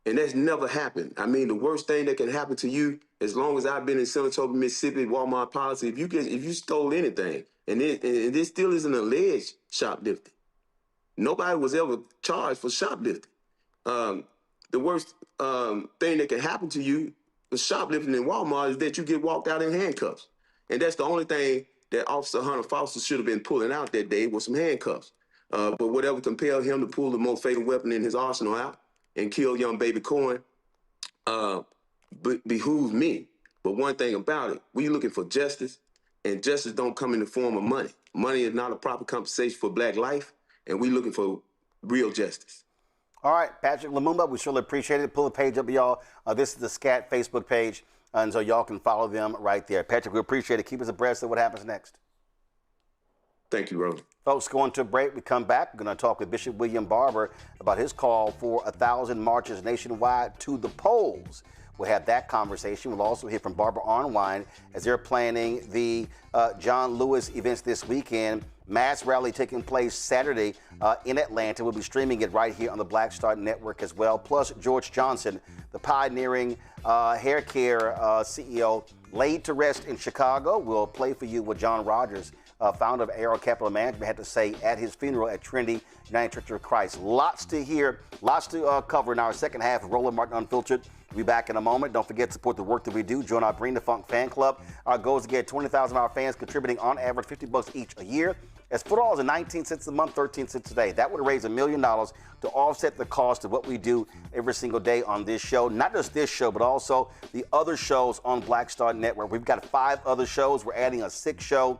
And that's never happened. I mean, the worst thing that can happen to you, as long as I've been in Senatobia, Mississippi, Walmart policy, if you stole anything, and this still is an alleged shoplifting. Nobody was ever charged for shoplifting. The worst thing that can happen to you, the shoplifting in Walmart, is that you get walked out in handcuffs. And that's the only thing that Officer Hunter Foster should have been pulling out that day was some handcuffs. But whatever compelled him to pull the most fatal weapon in his arsenal out and kill young baby Kohen behooves me. But one thing about it, we looking for justice, and justice don't come in the form of money. Money is not a proper compensation for black life, and we looking for real justice. All right, Patrick Lumumba, we surely appreciate it. Pull the page up, y'all. This is the SCAT Facebook page, and so y'all can follow them right there. Patrick, we appreciate it. Keep us abreast of what happens next. Thank you, Roland. Folks, going to a break. We come back. We're going to talk with Bishop William Barber about his call for 1,000 marches nationwide to the polls. We'll have that conversation. We'll also hear from Barbara Arnwine as they're planning the John Lewis events this weekend. Mass rally taking place Saturday in Atlanta. We'll be streaming it right here on the Black Star Network as well. Plus, George Johnson, the pioneering hair care CEO, laid to rest in Chicago. We'll play for you what John Rogers, founder of Arrow Capital Management, had to say at his funeral at Trinity United Church of Christ. Lots to hear, lots to cover in our second half of Roland Martin Unfiltered. We'll be back in a moment. Don't forget to support the work that we do. Join our Bring the Funk fan club. Our goal is to get 20,000 of our fans contributing on average $50 each a year. As $4 and 19 cents a month, 13 cents a day. That would raise $1 million to offset the cost of what we do every single day on this show. Not just this show, but also the other shows on Black Star Network. We've got 5 other shows. We're adding a 6th show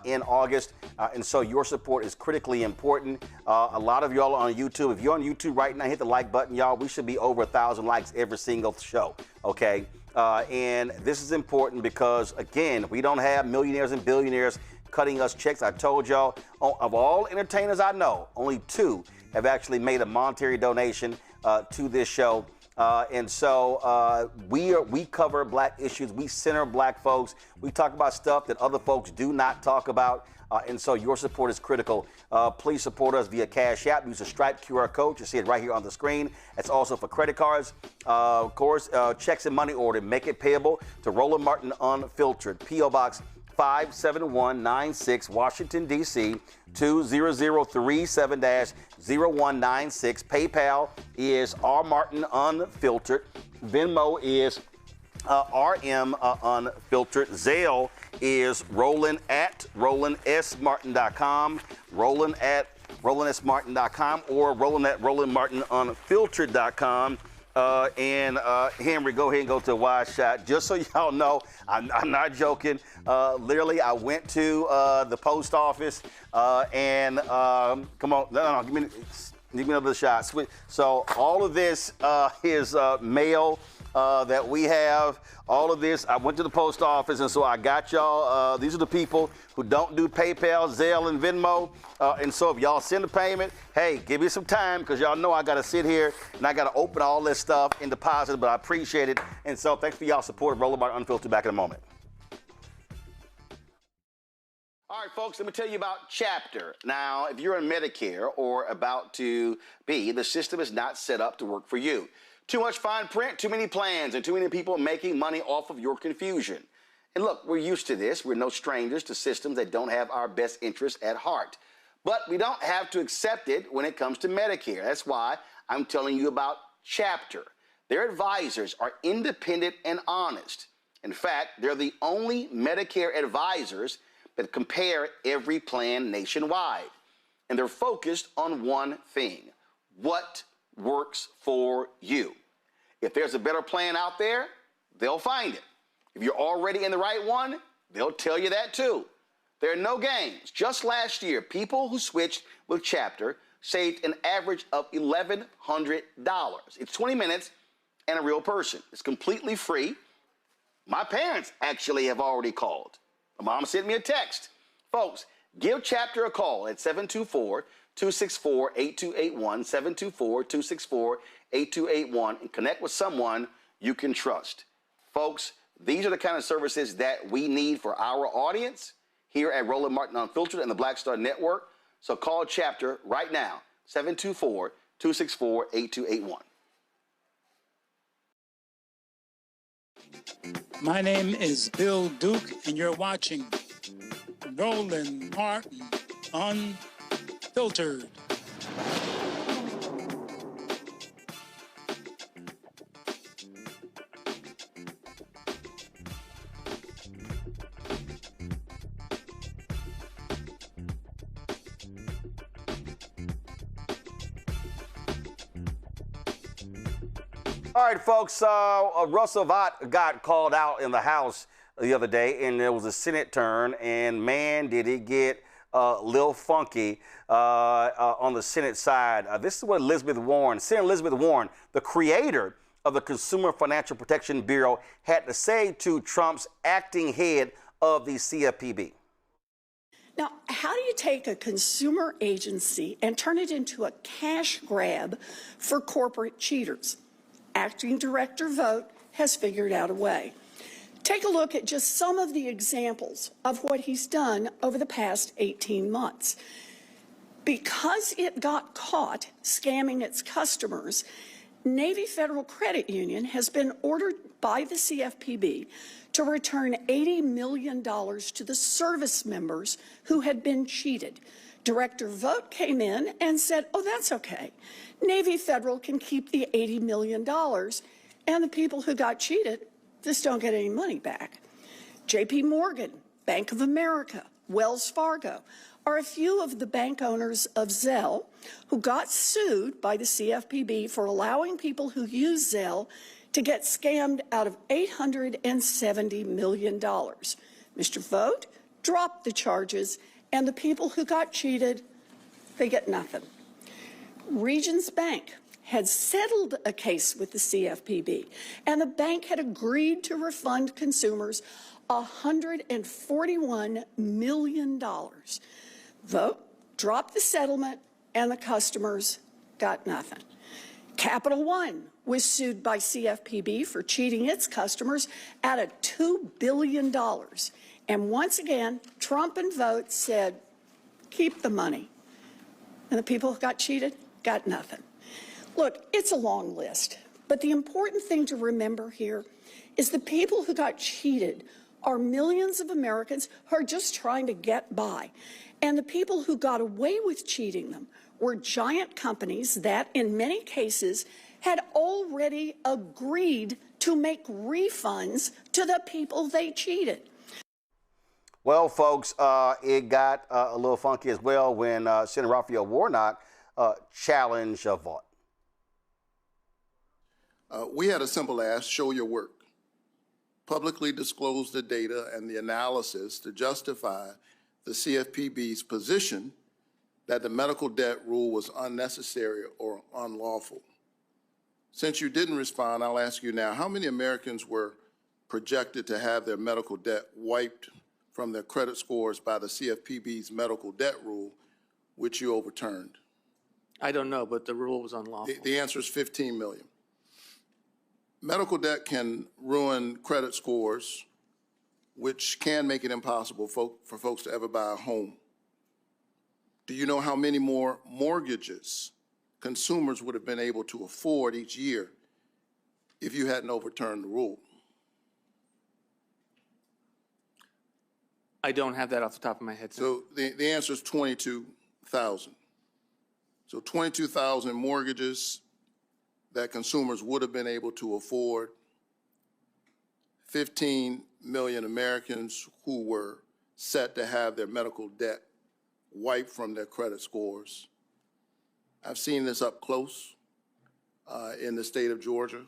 in August. And so your support is critically important. A lot of y'all are on YouTube. If you're on YouTube right now, hit the like button, y'all. We should be over 1,000 likes every single show, okay? And this is important because, again, we don't have millionaires and billionaires cutting us checks. I told y'all, of all entertainers I know, only 2 have actually made a monetary donation to this show. And so we cover black issues. We center black folks. We talk about stuff that other folks do not talk about. And so your support is critical. Please support us via Cash App. Use the Stripe QR code. You see it right here on the screen. It's also for credit cards. Of course, checks and money order. Make it payable to Roland Martin Unfiltered. P.O. Box 57196, Washington, D.C. 20037-0196. PayPal is R. Martin Unfiltered. Venmo is RM Unfiltered. Zelle is Roland at RolandSMartin.com. Roland at RolandSMartin.com or Roland at RolandMartinUnfiltered.com. Henry, go ahead and go to a wide shot. Just so y'all know, I'm not joking. Literally, I went to the post office come on, no, give me another shot. So all of this is mail that we have. All of this, I went to the post office, and so I got y'all. These are the people who don't do PayPal, Zelle, and Venmo. And so if y'all send a payment, hey, give me some time, because y'all know I got to sit here and I got to open all this stuff and deposit it, but I appreciate it. And so thanks for y'all support of Roland Martin Unfiltered. Back in a moment. All right, folks, let me tell you about Chapter. Now, if you're on Medicare or about to be, the system is not set up to work for you. Too much fine print, too many plans, and too many people making money off of your confusion. And look, we're used to this. We're no strangers to systems that don't have our best interests at heart. But we don't have to accept it when it comes to Medicare. That's why I'm telling you about Chapter. Their advisors are independent and honest. In fact, they're the only Medicare advisors that compare every plan nationwide. And they're focused on one thing: what works for you. If there's a better plan out there, they'll find it. If you're already in the right one, they'll tell you that too. There are no games. Just last year, people who switched with Chapter saved an average of $1,100. It's 20 minutes and a real person. It's completely free. My parents actually have already called. My mom sent me a text. Folks, give Chapter a call at 724-264-8281, 724-264-8281, and connect with someone you can trust. Folks, these are the kind of services that we need for our audience here at Roland Martin Unfiltered and the Black Star Network. So call Chapter right now, 724-264-8281. My name is Bill Duke, and you're watching Roland Martin Unfiltered. All right, folks, Russell Vought got called out in the House the other day, and there was a Senate turn, and man, did it get a little funky on the Senate side. This is what Senator Elizabeth Warren, the creator of the Consumer Financial Protection Bureau, had to say to Trump's acting head of the CFPB. Now, how do you take a consumer agency and turn it into a cash grab for corporate cheaters? Acting Director Vought has figured out a way. Take a look at just some of the examples of what he's done over the past 18 months. Because it got caught scamming its customers, Navy Federal Credit Union has been ordered by the CFPB to return $80 million to the service members who had been cheated. Director Vought came in and said, oh, that's okay. Navy Federal can keep the $80 million, and the people who got cheated just don't get any money back. J.P. Morgan, Bank of America, Wells Fargo are a few of the bank owners of Zelle who got sued by the CFPB for allowing people who use Zelle to get scammed out of $870 million. Mr. Vought dropped the charges, and the people who got cheated, they get nothing. Regions Bank had settled a case with the CFPB, and the bank had agreed to refund consumers $141 million. Vought dropped the settlement, and the customers got nothing. Capital One was sued by CFPB for cheating its customers out of $2 billion. And once again, Trump and Vote said, keep the money. And the people who got cheated got nothing. Look, it's a long list, but the important thing to remember here is the people who got cheated are millions of Americans who are just trying to get by. And the people who got away with cheating them were giant companies that, in many cases, had already agreed to make refunds to the people they cheated. Well, folks, it got a little funky as well when Senator Raphael Warnock challenged Vaught. We had a simple ask: show your work. Publicly disclose the data and the analysis to justify the CFPB's position that the medical debt rule was unnecessary or unlawful. Since you didn't respond, I'll ask you now, how many Americans were projected to have their medical debt wiped from their credit scores by the CFPB's medical debt rule, which you overturned? I don't know, but the rule was unlawful. The answer is 15 million. Medical debt can ruin credit scores, which can make it impossible for folks to ever buy a home. Do you know how many more mortgages consumers would have been able to afford each year if you hadn't overturned the rule? I don't have that off the top of my head. So the answer is 22,000. So 22,000 mortgages that consumers would have been able to afford, 15 million Americans who were set to have their medical debt wiped from their credit scores. I've seen this up close in the state of Georgia,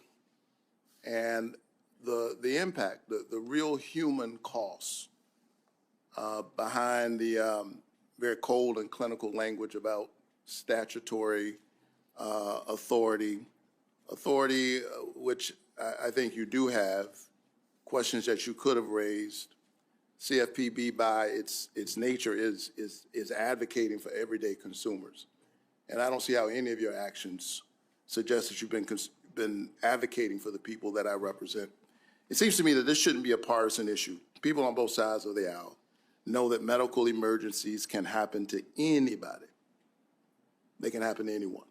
and the impact, the real human costs behind the very cold and clinical language about statutory authority, which I think you do have, questions that you could have raised. CFPB, by its nature, is advocating for everyday consumers, and I don't see how any of your actions suggest that you've been advocating for the people that I represent. It seems to me that this shouldn't be a partisan issue. People on both sides of the aisle know that medical emergencies can happen to anybody. They can happen to anyone.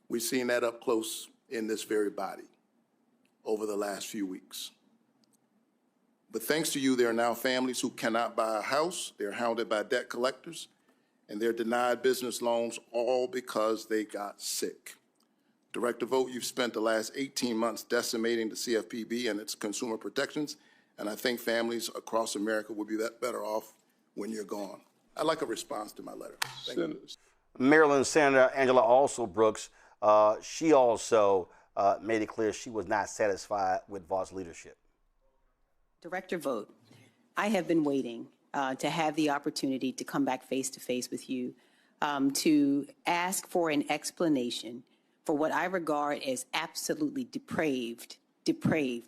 We've seen that up close in this very body over the last few weeks. But thanks to you, there are now families who cannot buy a house, they're hounded by debt collectors, and they're denied business loans, all because they got sick. Director Vogt, you've spent the last 18 months decimating the CFPB and its consumer protections, and I think families across America will be better off when you're gone. I'd like a response to my letter. Thank you. Maryland Senator Angela Brooks, she also made it clear she was not satisfied with Vaught's leadership. Director Vogt, I have been waiting to have the opportunity to come back face to face with you to ask for an explanation for what I regard as absolutely depraved,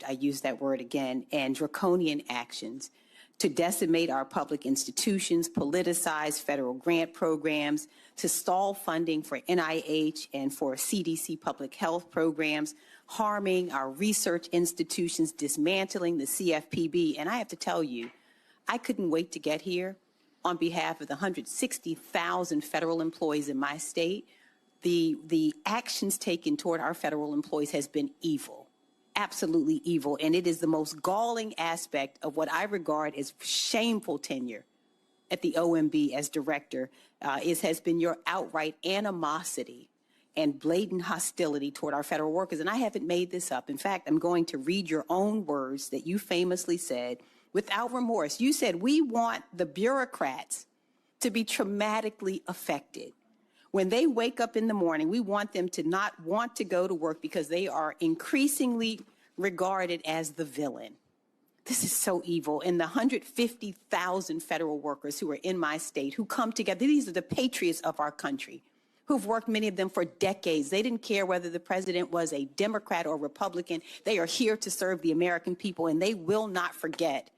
I use that word again, and draconian actions to decimate our public institutions, politicize federal grant programs, to stall funding for NIH and for CDC public health programs, harming our research institutions, dismantling the CFPB. And I have to tell you, I couldn't wait to get here on behalf of the 160,000 federal employees in my state. The actions taken toward our federal employees has been evil, absolutely evil. And it is the most galling aspect of what I regard as shameful tenure at the OMB as director has been your outright animosity and blatant hostility toward our federal workers. And I haven't made this up. In fact, I'm going to read your own words that you famously said without remorse. You said, we want the bureaucrats to be traumatically affected. When they wake up in the morning, we want them to not want to go to work because they are increasingly regarded as the villain. This is so evil. And the 150,000 federal workers who are in my state who come together, these are the patriots of our country, who've worked, many of them, for decades. They didn't care whether the president was a Democrat or Republican. They are here to serve the American people, and they will not forget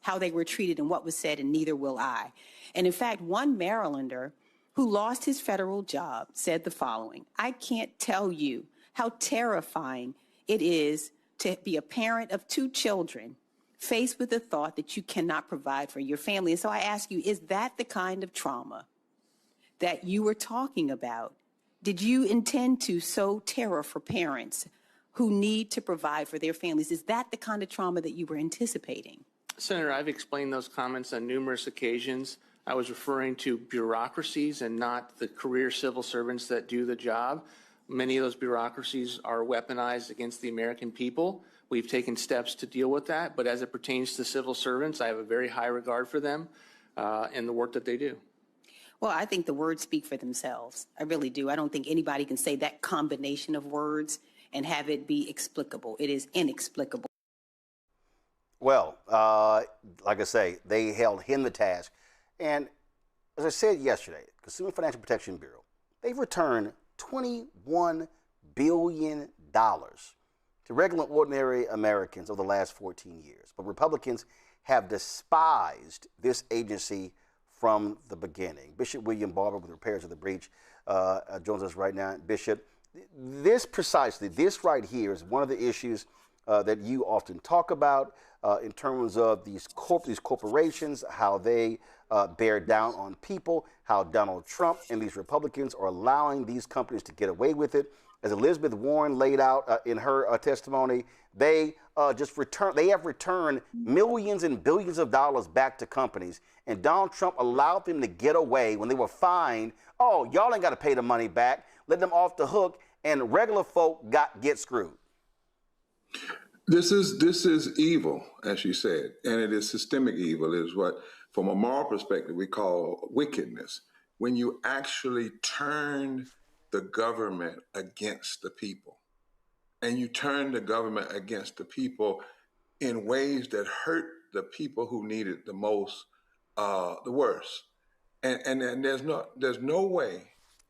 how they were treated and what was said, and neither will I. And in fact, one Marylander who lost his federal job said the following: I can't tell you how terrifying it is to be a parent of 2 children faced with the thought that you cannot provide for your family. And so I ask you, is that the kind of trauma that you were talking about? Did you intend to sow terror for parents who need to provide for their families? Is that the kind of trauma that you were anticipating? Senator, I've explained those comments on numerous occasions. I was referring to bureaucracies and not the career civil servants that do the job. Many of those bureaucracies are weaponized against the American people. We've taken steps to deal with that, but as it pertains to civil servants, I have a very high regard for them and the work that they do. Well, I think the words speak for themselves. I really do. I don't think anybody can say that combination of words and have it be explicable. It is inexplicable. Well, like I say, they held him the task. And as I said yesterday, Consumer Financial Protection Bureau, they've returned $21 billion to regular ordinary Americans over the last 14 years. But Republicans have despised this agency from the beginning. Bishop William Barber with Repairs of the Breach joins us right now. Bishop, this right here is one of the issues that you often talk about in terms of these corporations, how they bear down on people, how Donald Trump and these Republicans are allowing these companies to get away with it. As Elizabeth Warren laid out in her testimony, they have returned millions and billions of dollars back to companies, and Donald Trump allowed them to get away when they were fined. Oh, y'all ain't got to pay the money back. Let them off the hook, and regular folk get screwed. This is evil, as you said, and it is systemic evil. It is what, from a moral perspective, we call wickedness. When you actually turn the government against the people, and you turn the government against the people in ways that hurt the people who need it the most, the worst. And there's no way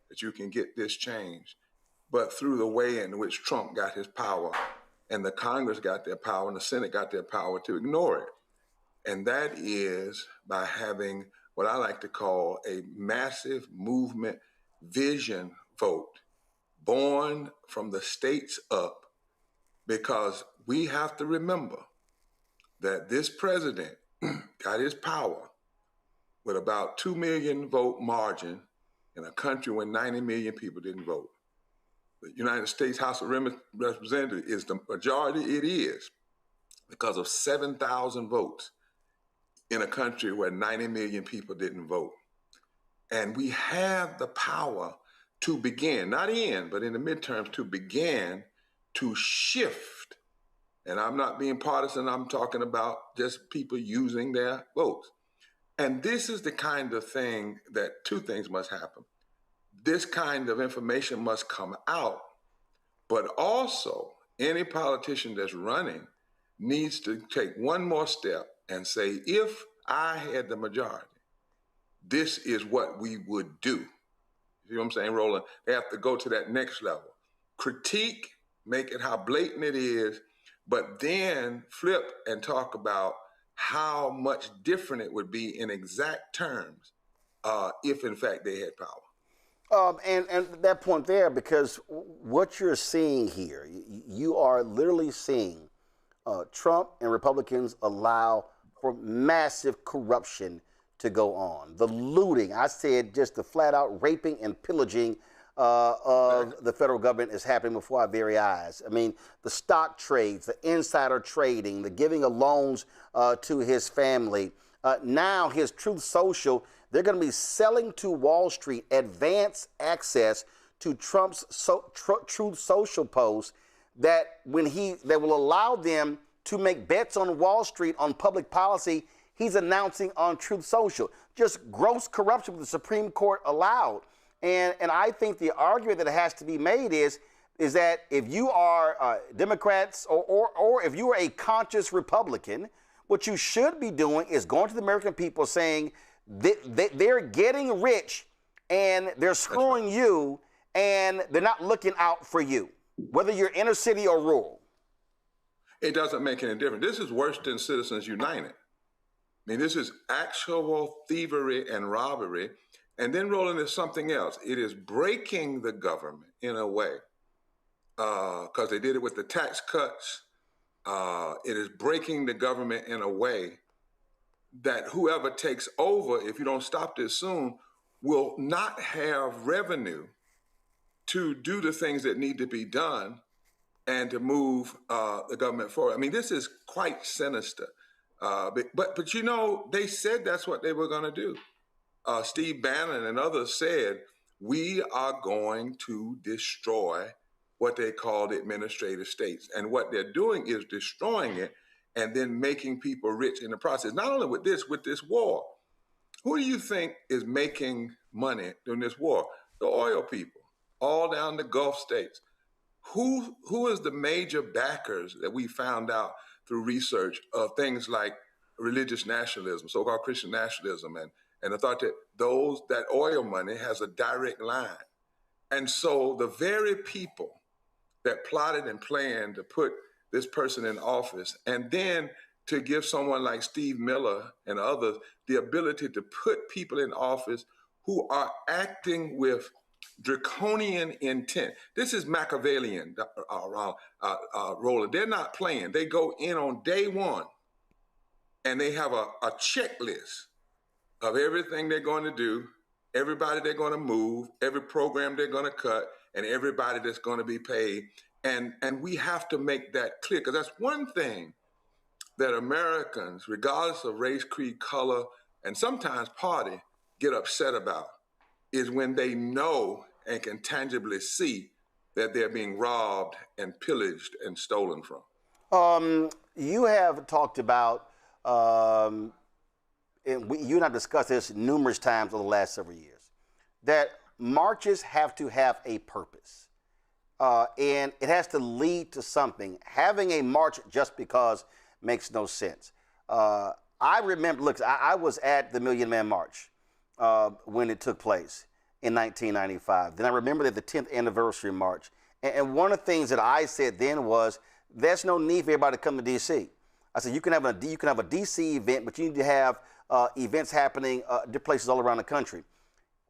that you can get this change but through the way in which Trump got his power, and the Congress got their power, and the Senate got their power to ignore it. And that is by having what I like to call a massive movement vision vote born from the states up, because we have to remember that this president got his power with about 2 million vote margin in a country where 90 million people didn't vote. The United States House of Representatives is the majority it is because of 7,000 votes in a country where 90 million people didn't vote. And we have the power to begin, not in, but in the midterms, to begin to shift. And I'm not being partisan, I'm talking about just people using their votes. And this is the kind of thing that 2 things must happen. This kind of information must come out, but also any politician that's running needs to take one more step and say, if I had the majority, this is what we would do. You know what I'm saying, Roland? They have to go to that next level. Critique, make it how blatant it is, but then flip and talk about how much different it would be in exact terms if, in fact, they had power. And that point there, because what you're seeing here, you are literally seeing Trump and Republicans allow for massive corruption to go on. The looting, I said just the flat out raping and pillaging of the federal government is happening before our very eyes. I mean, the stock trades, the insider trading, the giving of loans to his family. Now his Truth Social, they're going to be selling to Wall Street advanced access to Trump's Truth Social posts that will allow them to make bets on Wall Street on public policy. He's announcing on Truth Social. Just gross corruption the Supreme Court allowed. And I think the argument that has to be made is that if you are Democrats or if you are a conscious Republican, what you should be doing is going to the American people saying they're getting rich and they're screwing you and they're not looking out for you, whether you're inner city or rural. It doesn't make any difference. This is worse than Citizens United. I mean, this is actual thievery and robbery. And then, Roland, is something else. It is breaking the government in a way because they did it with the tax cuts. It is breaking the government in a way that whoever takes over, if you don't stop this soon, will not have revenue to do the things that need to be done and to move the government forward. I mean, this is quite sinister. But you know, they said that's what they were going to do. Steve Bannon and others said, we are going to destroy what they call the administrative states. And what they're doing is destroying it and then making people rich in the process. Not only with this war. Who do you think is making money during this war? The oil people, all down the Gulf states. Who is the major backers that we found out through research of things like religious nationalism, so-called Christian nationalism, and the thought that that oil money has a direct line. And so the very people that plotted and planned to put this person in office and then to give someone like Steve Miller and others the ability to put people in office who are acting with draconian intent. This is Machiavellian, Roland. They're not playing. They go in on day one and they have a checklist of everything they're going to do, everybody they're going to move, every program they're going to cut, and everybody that's going to be paid. And we have to make that clear, because that's one thing that Americans, regardless of race, creed, color, and sometimes party, get upset about, is when they know and can tangibly see that they're being robbed and pillaged and stolen from. You have talked about, and you and I discussed this numerous times over the last several years, that marches have to have a purpose. And it has to lead to something. Having a march just because makes no sense. I remember, look, I was at the Million Man March when it took place in 1995. Then I remember that the 10th anniversary march. And one of the things that I said then was, there's no need for everybody to come to D.C. I said, you can have a D.C. event, but you need to have events happening different places all around the country.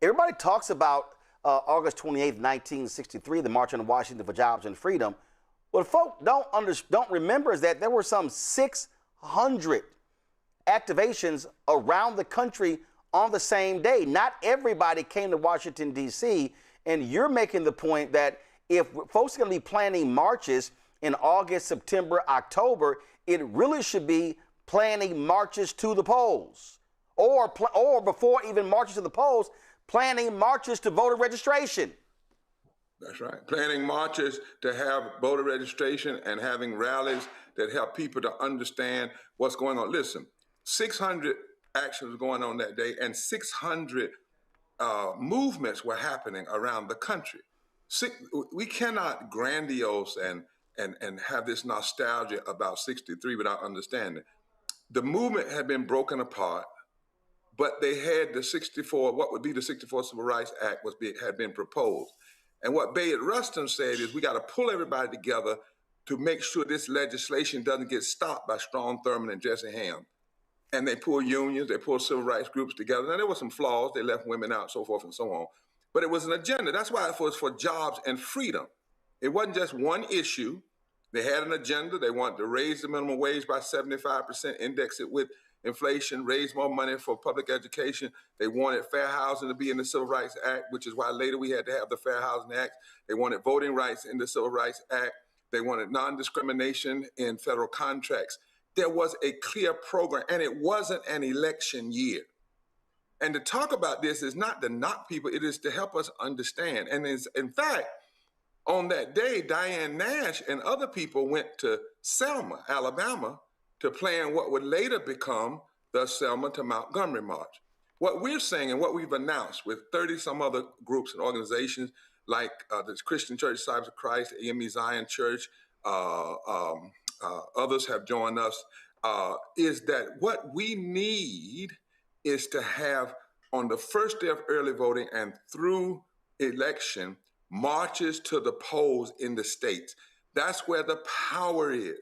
Everybody talks about August 28th, 1963, the March on Washington for Jobs and Freedom. What folk don't remember is that there were some 600 activations around the country on the same day. Not everybody came to Washington, D.C., and you're making the point that if folks are going to be planning marches in August, September, October, it really should be planning marches to the polls, or before even marches to the polls, planning marches to voter registration. That's right. Planning marches to have voter registration and having rallies that help people to understand what's going on. Listen, 600 actions going on that day, and 600 movements were happening around the country. We cannot grandiose and have this nostalgia about 63 without understanding. The movement had been broken apart, but they had what would be the 64 Civil Rights Act had been proposed. And what Bayard Rustin said is, we got to pull everybody together to make sure this legislation doesn't get stopped by Strom Thurmond and Jesse Ham. And they pulled unions, they pulled civil rights groups together. Now, there were some flaws. They left women out, so forth and so on. But it was an agenda. That's why it was for jobs and freedom. It wasn't just one issue. They had an agenda. They wanted to raise the minimum wage by 75%, index it with inflation, raise more money for public education. They wanted fair housing to be in the Civil Rights Act, which is why later we had to have the Fair Housing Act. They wanted voting rights in the Civil Rights Act. They wanted non-discrimination in federal contracts. There was a clear program, and it wasn't an election year. And to talk about this is not to knock people, it is to help us understand. And in fact, on that day, Diane Nash and other people went to Selma, Alabama, to plan what would later become the Selma to Montgomery March. What we're saying and what we've announced with 30 some other groups and organizations like the Christian Church Disciples of Christ, AME Zion Church, others have joined us, is that what we need is to have, on the first day of early voting and through election, marches to the polls in the states. That's where the power is.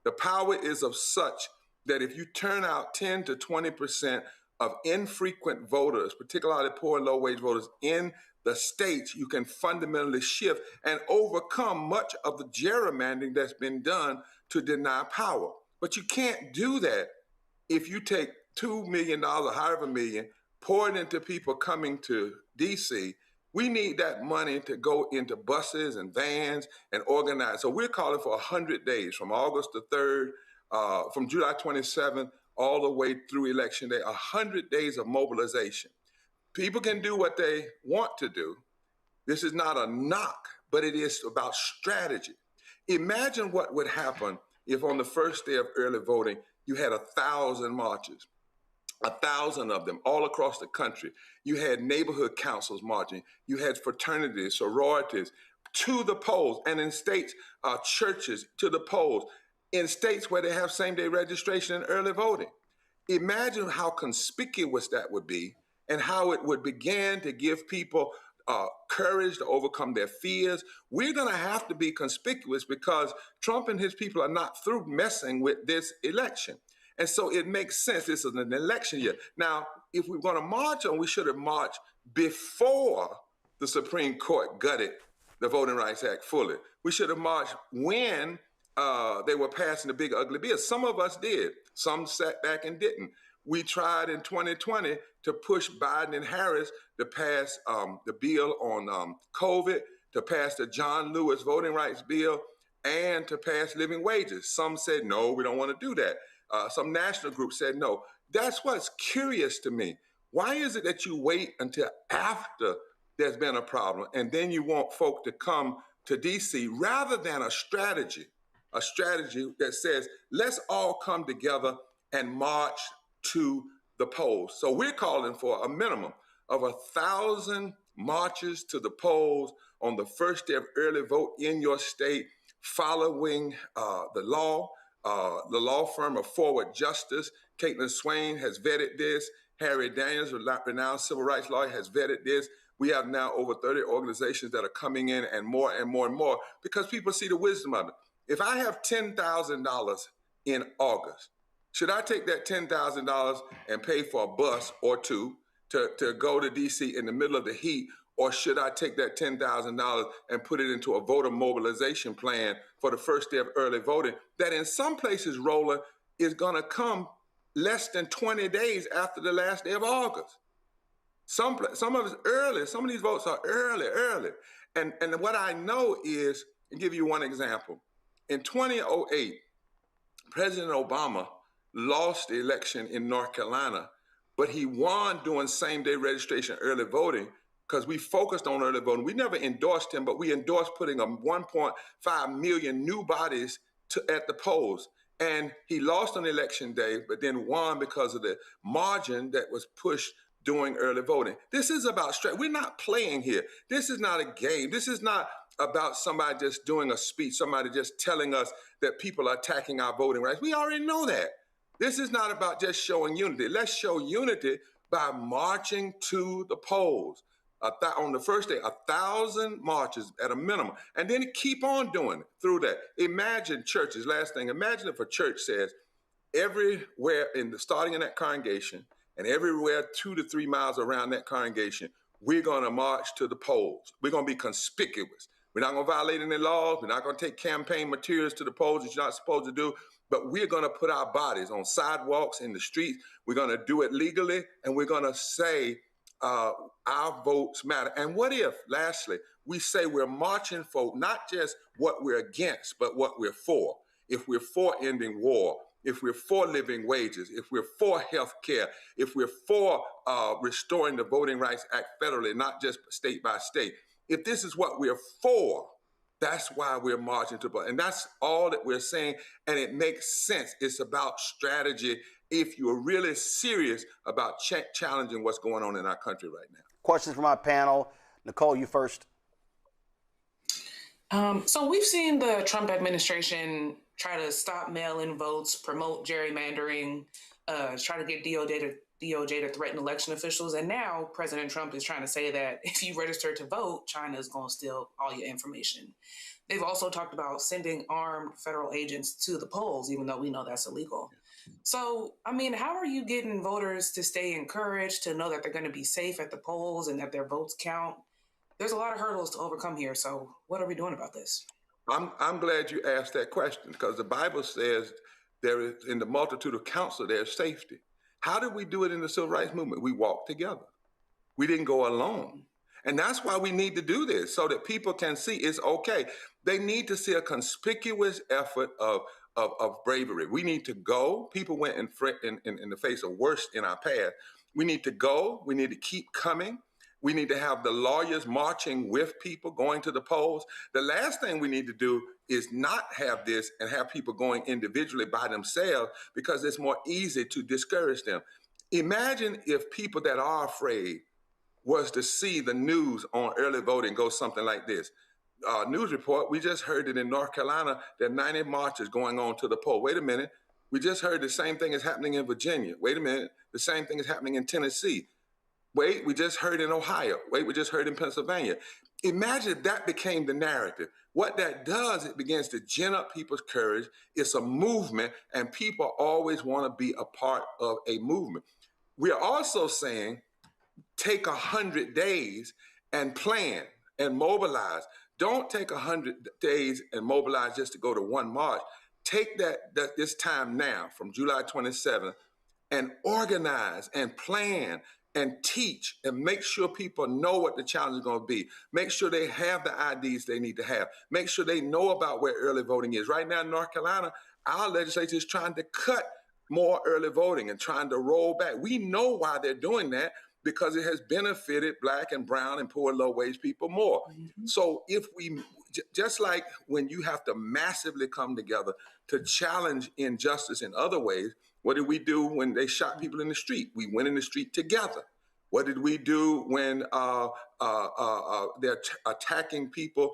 The power is of such that if you turn out 10 to 20% of infrequent voters, particularly poor and low-wage voters, in the states, you can fundamentally shift and overcome much of the gerrymandering that's been done to deny power. But you can't do that if you take $2 million or however million, pour it into people coming to DC. We need that money to go into buses and vans and organize. So we're calling for 100 days from August the 3rd, from July 27th, all the way through Election Day, 100 days of mobilization. People can do what they want to do. This is not a knock, but it is about strategy. Imagine what would happen if on the first day of early voting, you had 1,000 marches, 1,000 of them all across the country. You had neighborhood councils marching. You had fraternities, sororities to the polls, and in states, churches to the polls, in states where they have same-day registration and early voting. Imagine how conspicuous that would be and how it would begin to give people courage to overcome their fears. We're going to have to be conspicuous because Trump and his people are not through messing with this election. And so it makes sense. This is an election year. Now, if we're going to march on, we should have marched before the Supreme Court gutted the Voting Rights Act fully. We should have marched when they were passing the big ugly bill. Some of us did. Some sat back and didn't. We tried in 2020 to push Biden and Harris to pass the bill on COVID, to pass the John Lewis voting rights bill, and to pass living wages. Some said, no, we don't want to do that. Some national groups said no. That's what's curious to me. Why is it that you wait until after there's been a problem and then you want folk to come to DC rather than a strategy that says, let's all come together and march to the polls? So we're calling for a minimum of 1,000 marches to the polls on the first day of early vote in your state, following the law. The law firm of Forward Justice, Caitlin Swain, has vetted this. Harry Daniels, a renowned civil rights lawyer, has vetted this. We have now over 30 organizations that are coming in, and more and more and more, because people see the wisdom of it. If I have $10,000 in August, should I take that $10,000 and pay for a bus or two to go to DC in the middle of the heat? Or should I take that $10,000 and put it into a voter mobilization plan for the first day of early voting that in some places, Roland, is going to come less than 20 days after the last day of August? Some of it's early. Some of these votes are early. And what I know is, I'll give you one example. In 2008, President Obama lost the election in North Carolina, but he won doing same-day registration early voting because we focused on early voting. We never endorsed him, but we endorsed putting 1.5 million new bodies at the polls. And he lost on election day, but then won because of the margin that was pushed during early voting. This is about strategy. We're not playing here. This is not a game. This is not about somebody just doing a speech, somebody just telling us that people are attacking our voting rights. We already know that. This is not about just showing unity. Let's show unity by marching to the polls. On the first day, 1,000 marches at a minimum, and then keep on doing it through that. Imagine churches, last thing, imagine if a church says everywhere starting in that congregation and everywhere 2 to 3 miles around that congregation, we're going to march to the polls. We're going to be conspicuous. We're not going to violate any laws. We're not going to take campaign materials to the polls that you're not supposed to do, but we're going to put our bodies on sidewalks, in the streets. We're going to do it legally, and we're going to say, our votes matter. And what if, lastly, we say we're marching for not just what we're against, but what we're for? If we're for ending war, if we're for living wages, if we're for health care, if we're for restoring the Voting Rights Act federally, not just state by state, if this is what we're for, that's why we're marching to vote. And that's all that we're saying. And it makes sense. It's about strategy if you're really serious about challenging what's going on in our country right now. Questions from our panel. Nicole, you first. So we've seen the Trump administration try to stop mail-in votes, promote gerrymandering, try to get DOJ to threaten election officials. And now President Trump is trying to say that if you register to vote, China is going to steal all your information. They've also talked about sending armed federal agents to the polls, even though we know that's illegal. So, I mean, how are you getting voters to stay encouraged, to know that they're going to be safe at the polls and that their votes count? there's a lot of hurdles to overcome here. So what are we doing about this? I'm glad you asked that question, because the Bible says there is, in the multitude of counsel, there's safety. How did we do it in the civil rights movement? We walked together. We didn't go alone. And that's why we need to do this, so that people can see it's okay. They need to see a conspicuous effort of bravery. We need to go. People went in the face of worse in our past. We need to go. We need to keep coming. We need to have the lawyers marching with people, going to the polls. The last thing we need to do is not have this and have people going individually by themselves, because it's more easy to discourage them. Imagine if people that are afraid was to see the news on early voting go something like this. News report, we just heard it in North Carolina, there are 90 marches going on to the poll. Wait a minute. We just heard the same thing is happening in Virginia. Wait a minute. The same thing is happening in Tennessee. Wait, we just heard in Ohio. Wait, we just heard in Pennsylvania. Imagine if that became the narrative. What that does, it begins to gin up people's courage. It's a movement, and people always want to be a part of a movement. We are also saying, take 100 days and plan and mobilize. Don't take 100 days and mobilize just to go to one march. Take this time now from July 27th and organize and plan and teach and make sure people know what the challenge is going to be. Make sure they have the IDs they need to have. Make sure they know about where early voting is. Right now in North Carolina, our legislature is trying to cut more early voting and trying to roll back. We know why they're doing that, because it has benefited Black and brown and poor and low-wage people more. Mm-hmm. So if we, just like when you have to massively come together to challenge injustice in other ways, what did we do when they shot people in the street? We went in the street together. What did we do when they're attacking people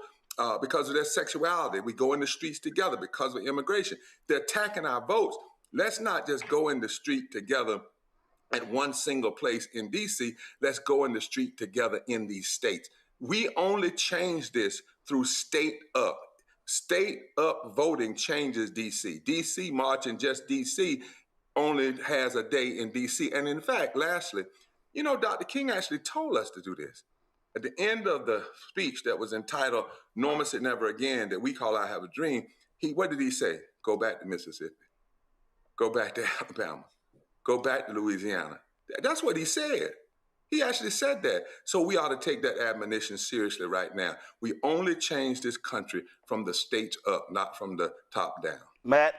because of their sexuality? We go in the streets together because of immigration. They're attacking our votes. Let's not just go in the street together at one single place in D.C. Let's go in the street together in these states. We only change this through state up. State up voting changes D.C. D.C. marching just D.C. only has a day in D.C. And in fact, lastly, you know, Dr. King actually told us to do this. At the end of the speech that was entitled "Norma Said Never Again," that we call "I Have a Dream," what did he say? Go back to Mississippi. Go back to Alabama. Go back to Louisiana. That's what he said. He actually said that. So we ought to take that admonition seriously right now. We only change this country from the states up, not from the top down. Matt?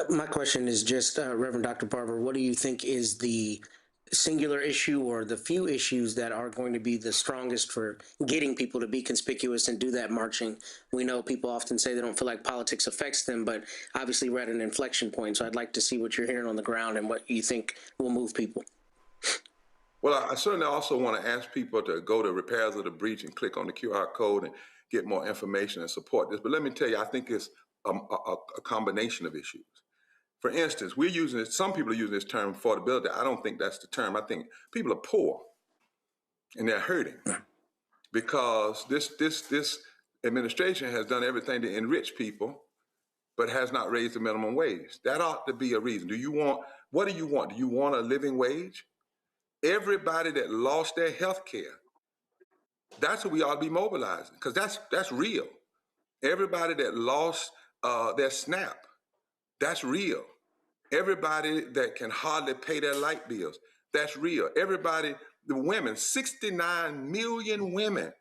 My question is just, Reverend Dr. Barber, what do you think is the singular issue or the few issues that are going to be the strongest for getting people to be conspicuous and do that marching? We know people often say they don't feel like politics affects them, but obviously we're at an inflection point. So I'd like to see what you're hearing on the ground and what you think will move people. Well, I certainly also want to ask people to go to Repairs of the Breach and click on the QR code and get more information and support this. But let me tell you, I think it's a combination of issues. For instance, we're using this, some people are using this term affordability. I don't think that's the term. I think people are poor and they're hurting because this administration has done everything to enrich people, but has not raised the minimum wage. That ought to be a reason. What do you want? Do you want a living wage? Everybody that lost their health care, that's what we ought to be mobilizing, because that's real. Everybody that lost their SNAP, that's real. Everybody that can hardly pay their light bills, that's real. Everybody, the women, 69 million women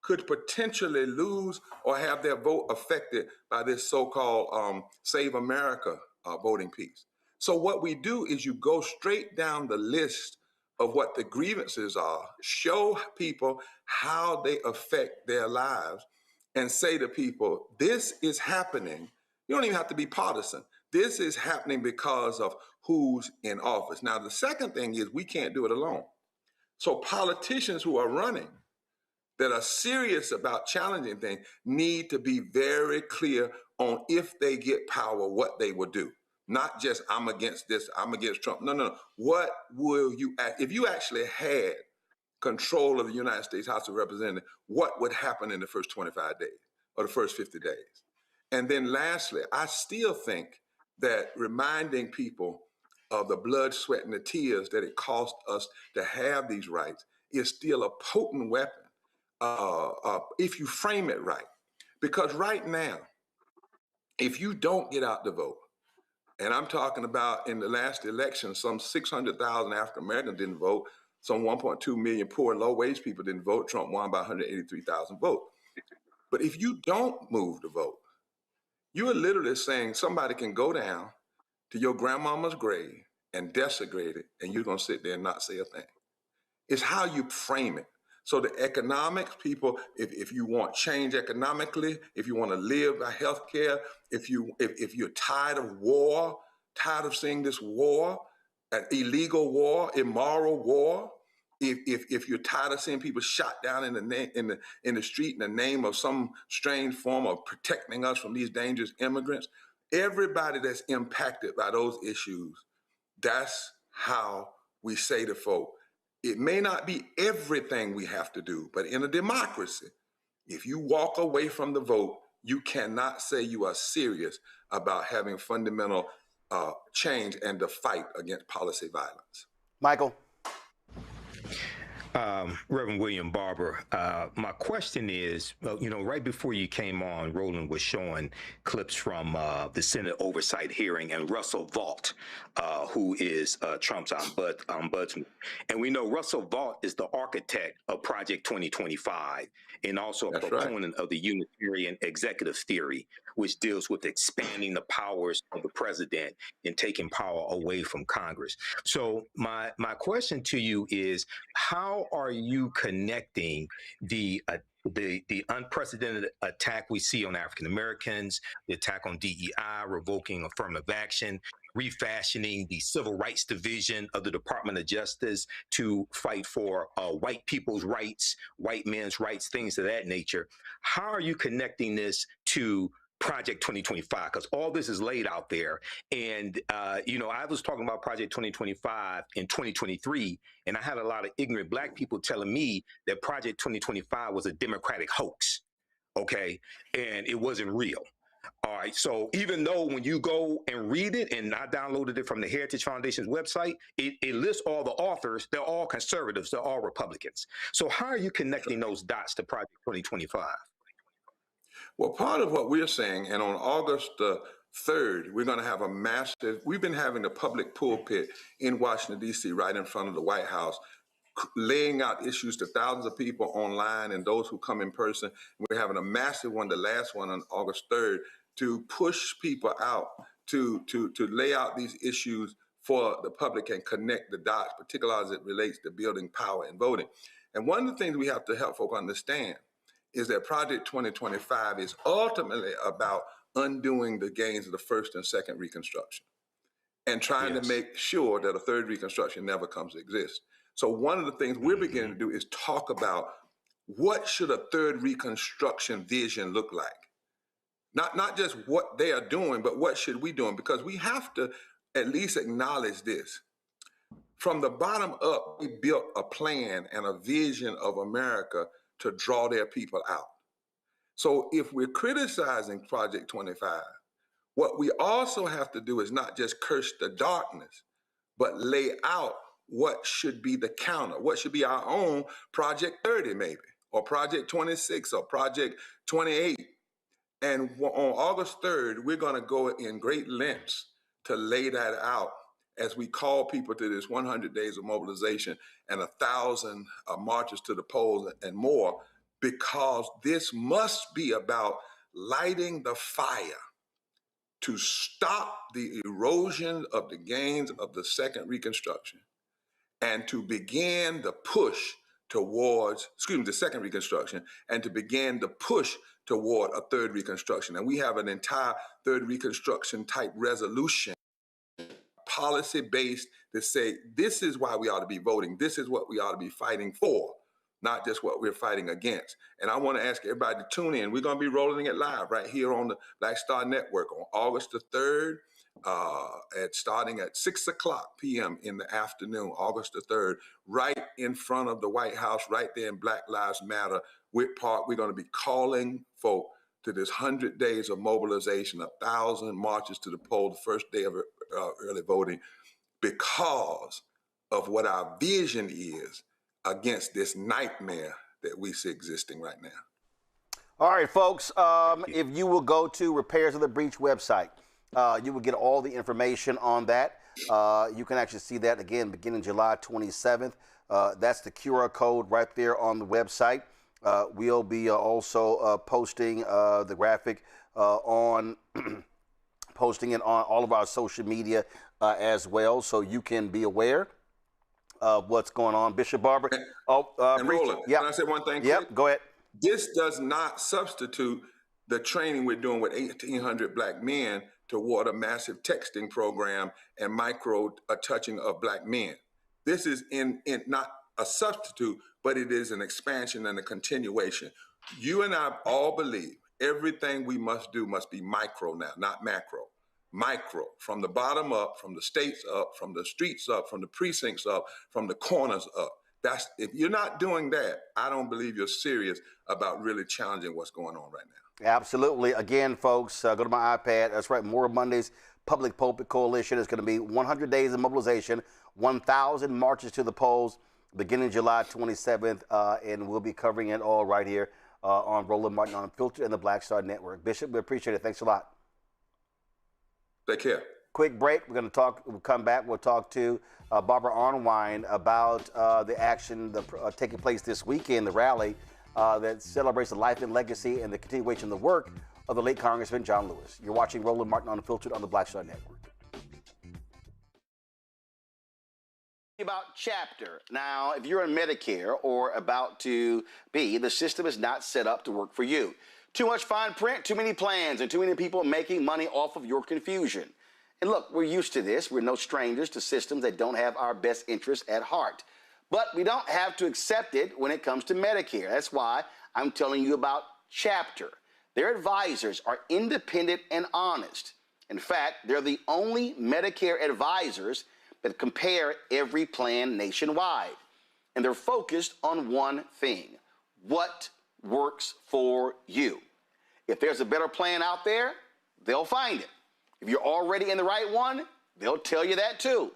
could potentially lose or have their vote affected by this so-called Save America voting piece. So what we do is you go straight down the list of what the grievances are, show people how they affect their lives, and say to people, this is happening. You don't even have to be partisan. This is happening because of who's in office. Now, the second thing is we can't do it alone. So politicians who are running that are serious about challenging things need to be very clear on, if they get power, what they will do. Not just, I'm against this, I'm against Trump. No. What will you, if you actually had control of the United States House of Representatives, what would happen in the first 25 days or the first 50 days? And then lastly, I still think that reminding people of the blood, sweat, and the tears that it cost us to have these rights is still a potent weapon if you frame it right. Because right now, if you don't get out to vote, and I'm talking about in the last election, some 600,000 African Americans didn't vote, some 1.2 million poor and low wage people didn't vote. Trump won by 183,000 votes. But if you don't move to vote, you are literally saying somebody can go down to your grandmama's grave and desecrate it, and you're going to sit there and not say a thing. It's how you frame it. So the economics, people, if you want change economically, if you want to live by healthcare, if you're tired of war, tired of seeing this war, an illegal war, immoral war, if you're tired of seeing people shot down in the street in the name of some strange form of protecting us from these dangerous immigrants, everybody that's impacted by those issues, that's how we say to folk, it may not be everything we have to do, but in a democracy, if you walk away from the vote, you cannot say you are serious about having fundamental change and the fight against policy violence. Michael. Reverend William Barber, my question is, right before you came on, Roland was showing clips from the Senate oversight hearing and Russell Vought, who is Trump's ombudsman. And we know Russell Vought is the architect of Project 2025 and also a proponent of the Unitarian executive theory, which deals with expanding the powers of the president and taking power away from Congress. So my question to you is, how are you connecting the unprecedented attack we see on African Americans, the attack on DEI, revoking affirmative action, refashioning the Civil Rights Division of the Department of Justice to fight for white people's rights, white men's rights, things of that nature? How are you connecting this to Project 2025? Because all this is laid out there. And, I was talking about Project 2025 in 2023, and I had a lot of ignorant Black people telling me that Project 2025 was a Democratic hoax, okay? And it wasn't real. All right, so even though when you go and read it, and I downloaded it from the Heritage Foundation's website, it lists all the authors. They're all conservatives. They're all Republicans. So how are you connecting those dots to Project 2025? Well, part of what we're saying, and on August 3rd, we're going to have we've been having a public pulpit in Washington, D.C., right in front of the White House, laying out issues to thousands of people online and those who come in person. We're having a massive one, the last one on August 3rd, to push people out, to lay out these issues for the public and connect the dots, particularly as it relates to building power and voting. And one of the things we have to help folk understand is that Project 2025 is ultimately about undoing the gains of the first and second Reconstruction and trying to make sure that a third Reconstruction never comes to exist. So one of the things we're beginning to do is talk about what should a third Reconstruction vision look like? Not just what they are doing, but what should we doing? Because we have to at least acknowledge this. From the bottom up, we built a plan and a vision of America to draw their people out. So if we're criticizing Project 25, what we also have to do is not just curse the darkness, but lay out what should be the counter, what should be our own Project 30 maybe, or Project 26 or Project 28. And on August 3rd, we're going to go in great lengths to lay that out as we call people to this 100 days of mobilization and 1,000 marches to the polls and more, because this must be about lighting the fire to stop the erosion of the gains of the second Reconstruction and to begin the push towards, the second Reconstruction, and to begin the push toward a third Reconstruction. And we have an entire third Reconstruction type resolution, policy-based, to say this is why we ought to be voting. This is what we ought to be fighting for, not just what we're fighting against. And I want to ask everybody to tune in. We're going to be rolling it live right here on the Black Star Network on August the 3rd, starting at 6:00 p.m. in the afternoon, August the 3rd, right in front of the White House, right there in Black Lives Matter, Witt Park. We're going to be calling folk to this 100 days of mobilization, 1,000 marches to the poll, the first day of early voting, because of what our vision is against this nightmare that we see existing right now. All right, folks, if you will go to Repairs of the Breach website, you will get all the information on that. You can actually see that, again, beginning July 27th. That's the QR code right there on the website. We'll be also posting the graphic on posting it on all of our social media as well, so you can be aware of what's going on. Bishop Barber. And Roland, yep. can I say one thing? Yep, quick? go ahead. This does not substitute the training we're doing with 1,800 black men toward a massive texting program and micro touching of black men. This is in not a substitute, but it is an expansion and a continuation. You and I all believe everything we must do must be micro now, not macro. Micro, from the bottom up, from the states up, from the streets up, from the precincts up, from the corners up. If you're not doing that, I don't believe you're serious about really challenging what's going on right now. Absolutely. Again, folks, go to my iPad. That's right. More Mondays Public Pulpit Coalition is going to be 100 days of mobilization, 1,000 marches to the polls beginning July 27th, and we'll be covering it all right here on Roland Martin Unfiltered and the Black Star Network. Bishop, we appreciate it. Thanks a lot. Take care. Quick break. We're going to talk. We'll come back. We'll talk to Barbara Arnwine about the action taking place this weekend, the rally that celebrates the life and legacy and the continuation of the work of the late Congressman John Lewis. You're watching Roland Martin Unfiltered on the Black Star Network. About chapter. Now, if you're in Medicare or about to be, the system is not set up to work for you. Too much fine print, too many plans, and too many people making money off of your confusion. And look, we're used to this. We're no strangers to systems that don't have our best interests at heart. But we don't have to accept it when it comes to Medicare. That's why I'm telling you about Chapter. Their advisors are independent and honest. In fact, they're the only Medicare advisors that compare every plan nationwide. And they're focused on one thing: what works for you. If there's a better plan out there, they'll find it. If you're already in the right one, they'll tell you that too.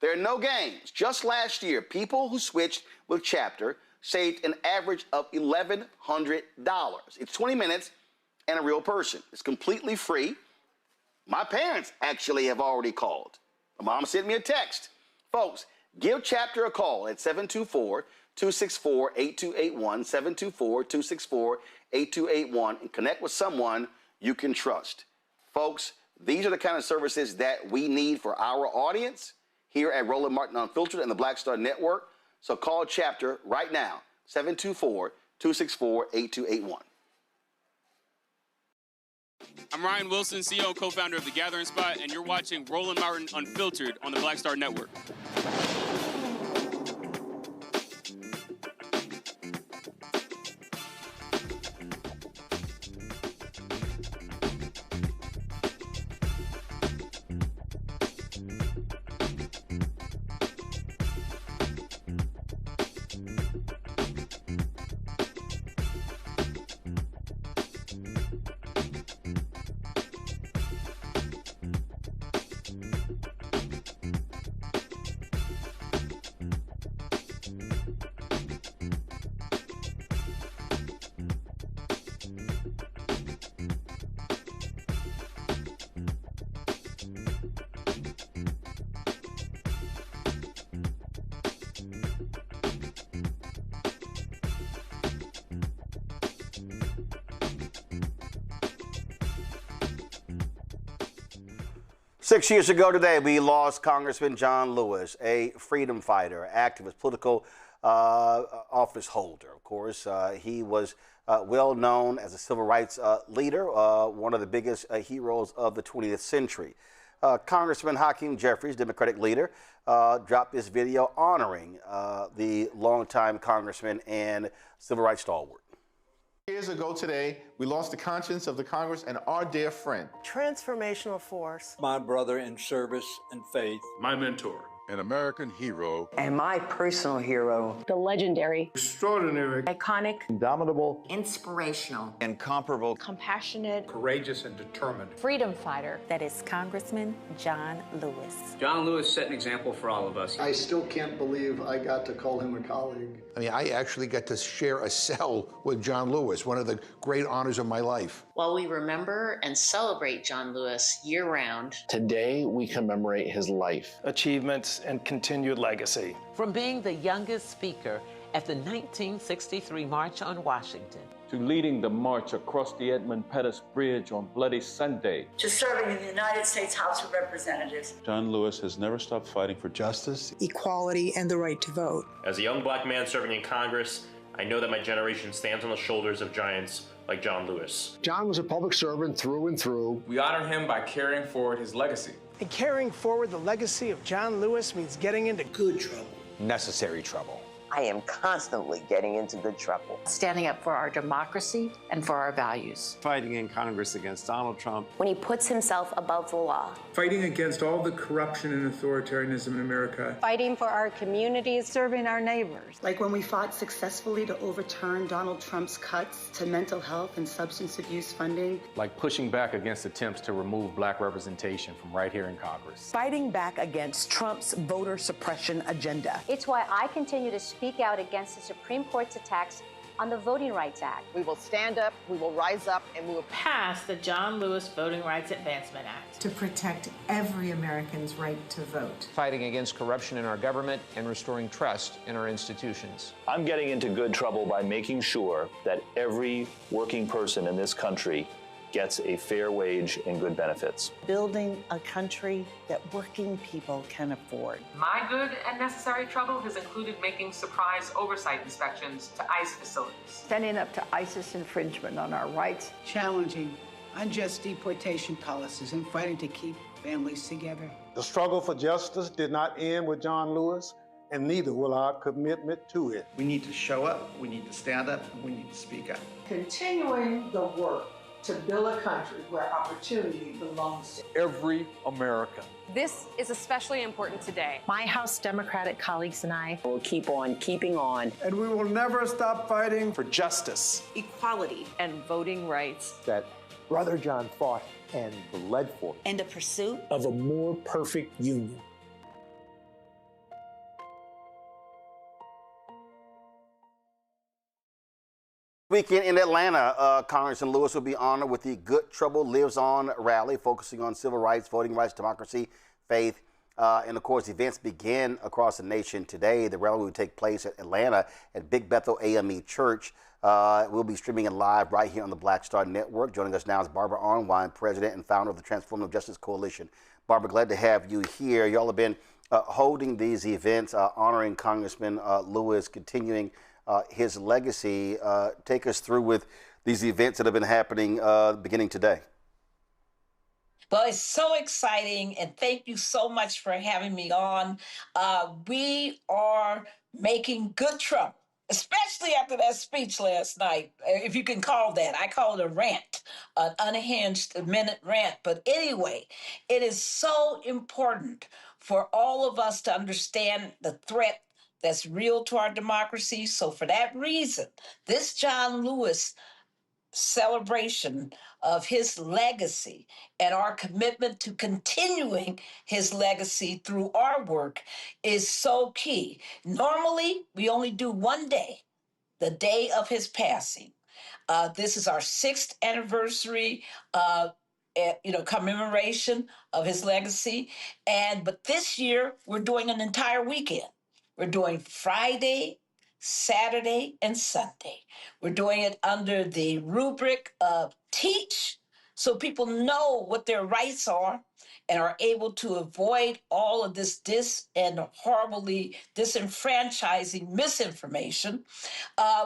There are no games. Just last year, people who switched with Chapter saved an average of $1,100. It's 20 minutes and a real person. It's completely free. My parents actually have already called. My mom sent me a text. Folks, give Chapter a call at 724-264-8281, 724-264-8281, and connect with someone you can trust. Folks, these are the kind of services that we need for our audience here at Roland Martin Unfiltered and the Black Star Network. So call Chapter right now, 724-264-8281. I'm Ryan Wilson, CEO and co-founder of The Gathering Spot, and you're watching Roland Martin Unfiltered on the Black Star Network. 6 years ago today, we lost Congressman John Lewis, a freedom fighter, activist, political office holder. Of course, he was well known as a civil rights leader, one of the biggest heroes of the 20th century. Congressman Hakeem Jeffries, Democratic leader, dropped this video honoring the longtime congressman and civil rights stalwart. Years ago today, we lost the conscience of the Congress and our dear friend. Transformational force. My brother in service and faith. My mentor. an American hero, and my personal hero, The legendary, extraordinary, iconic, indomitable, inspirational, incomparable, compassionate, courageous, and determined freedom fighter. That is Congressman John Lewis. John Lewis set an example for all of us. I still can't believe I got to call him a colleague. I mean, I actually got to share a cell with John Lewis, one of the great honors of my life. While we remember and celebrate John Lewis year-round, today we commemorate his life, achievements, and continued legacy. From being the youngest speaker at the 1963 March on Washington, to leading the march across the Edmund Pettus Bridge on Bloody Sunday, to serving in the United States House of Representatives. John Lewis has never stopped fighting for justice, equality, and the right to vote. As a young black man serving in Congress, I know that my generation stands on the shoulders of giants like John Lewis. John was a public servant through and through. We honor him by carrying forward his legacy. And carrying forward the legacy of John Lewis means getting into good trouble. Necessary trouble. I am constantly getting into good trouble. standing up for our democracy and for our values. Fighting in Congress against Donald Trump. When he puts himself above the law. Fighting against all the corruption and authoritarianism in America. Fighting for our communities, serving our neighbors. Like when we fought successfully to overturn Donald Trump's cuts to mental health and substance abuse funding. Like pushing back against attempts to remove black representation from right here in Congress. Fighting back against Trump's voter suppression agenda. It's why I continue to speak out against the Supreme Court's attacks on the Voting Rights Act. We will stand up, we will rise up, and we will pass the John Lewis Voting Rights Advancement Act to protect every American's right to vote. Fighting against corruption in our government and restoring trust in our institutions. I'm getting into good trouble by making sure that every working person in this country gets a fair wage and good benefits. Building a country that working people can afford. My good and necessary trouble has included making surprise oversight inspections to ICE facilities. Standing up to ISIS infringement on our rights. Challenging unjust deportation policies and fighting to keep families together. The struggle for justice did not end with John Lewis, and neither will our commitment to it. We need to show up, we need to stand up, and we need to speak up. Continuing the work to build a country where opportunity belongs to every American. This is especially important today. My House Democratic colleagues and I will keep on keeping on. And we will never stop fighting for justice, equality, and voting rights that Brother John fought and bled for. In the pursuit of a more perfect union. Weekend in Atlanta, Congressman Lewis will be honored with the Good Trouble Lives On rally, focusing on civil rights, voting rights, democracy, faith, and of course, events begin across the nation today. The rally will take place at Atlanta at Big Bethel AME Church. We'll be streaming it live right here on the Black Star Network. Joining us now is Barbara Arnwine, President and founder of the Transformative Justice Coalition. Barbara, glad to have you here. Y'all have been holding these events, honoring Congressman Lewis, continuing his legacy. Take us through with these events that have been happening beginning today. Well, it's so exciting, and thank you so much for having me on. We are making good trouble, especially after that speech last night, if you can call that. I call it a rant, an unhinged minute rant. But anyway, it is so important for all of us to understand the threat that's real to our democracy. So for that reason, this John Lewis celebration of his legacy and our commitment to continuing his legacy through our work is so key. Normally, we only do one day, the day of his passing. This is our 6th anniversary commemoration of his legacy. But this year, we're doing an entire weekend. We're doing Friday, Saturday, and Sunday. We're doing it under the rubric of teach, so people know what their rights are and are able to avoid all of this and horribly disenfranchising misinformation.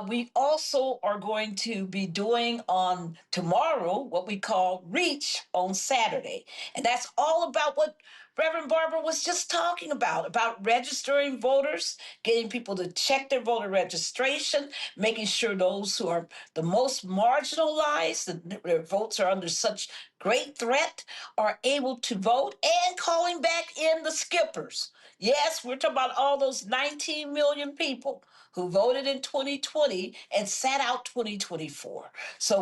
We also are going to be doing on tomorrow what we call Reach on Saturday. And that's all about what Reverend Barbara was just talking about registering voters, getting people to check their voter registration, making sure those who are the most marginalized, their votes are under such great threat, are able to vote, and calling back in the skippers. Yes, we're talking about all those 19 million people who voted in 2020 and sat out 2024. So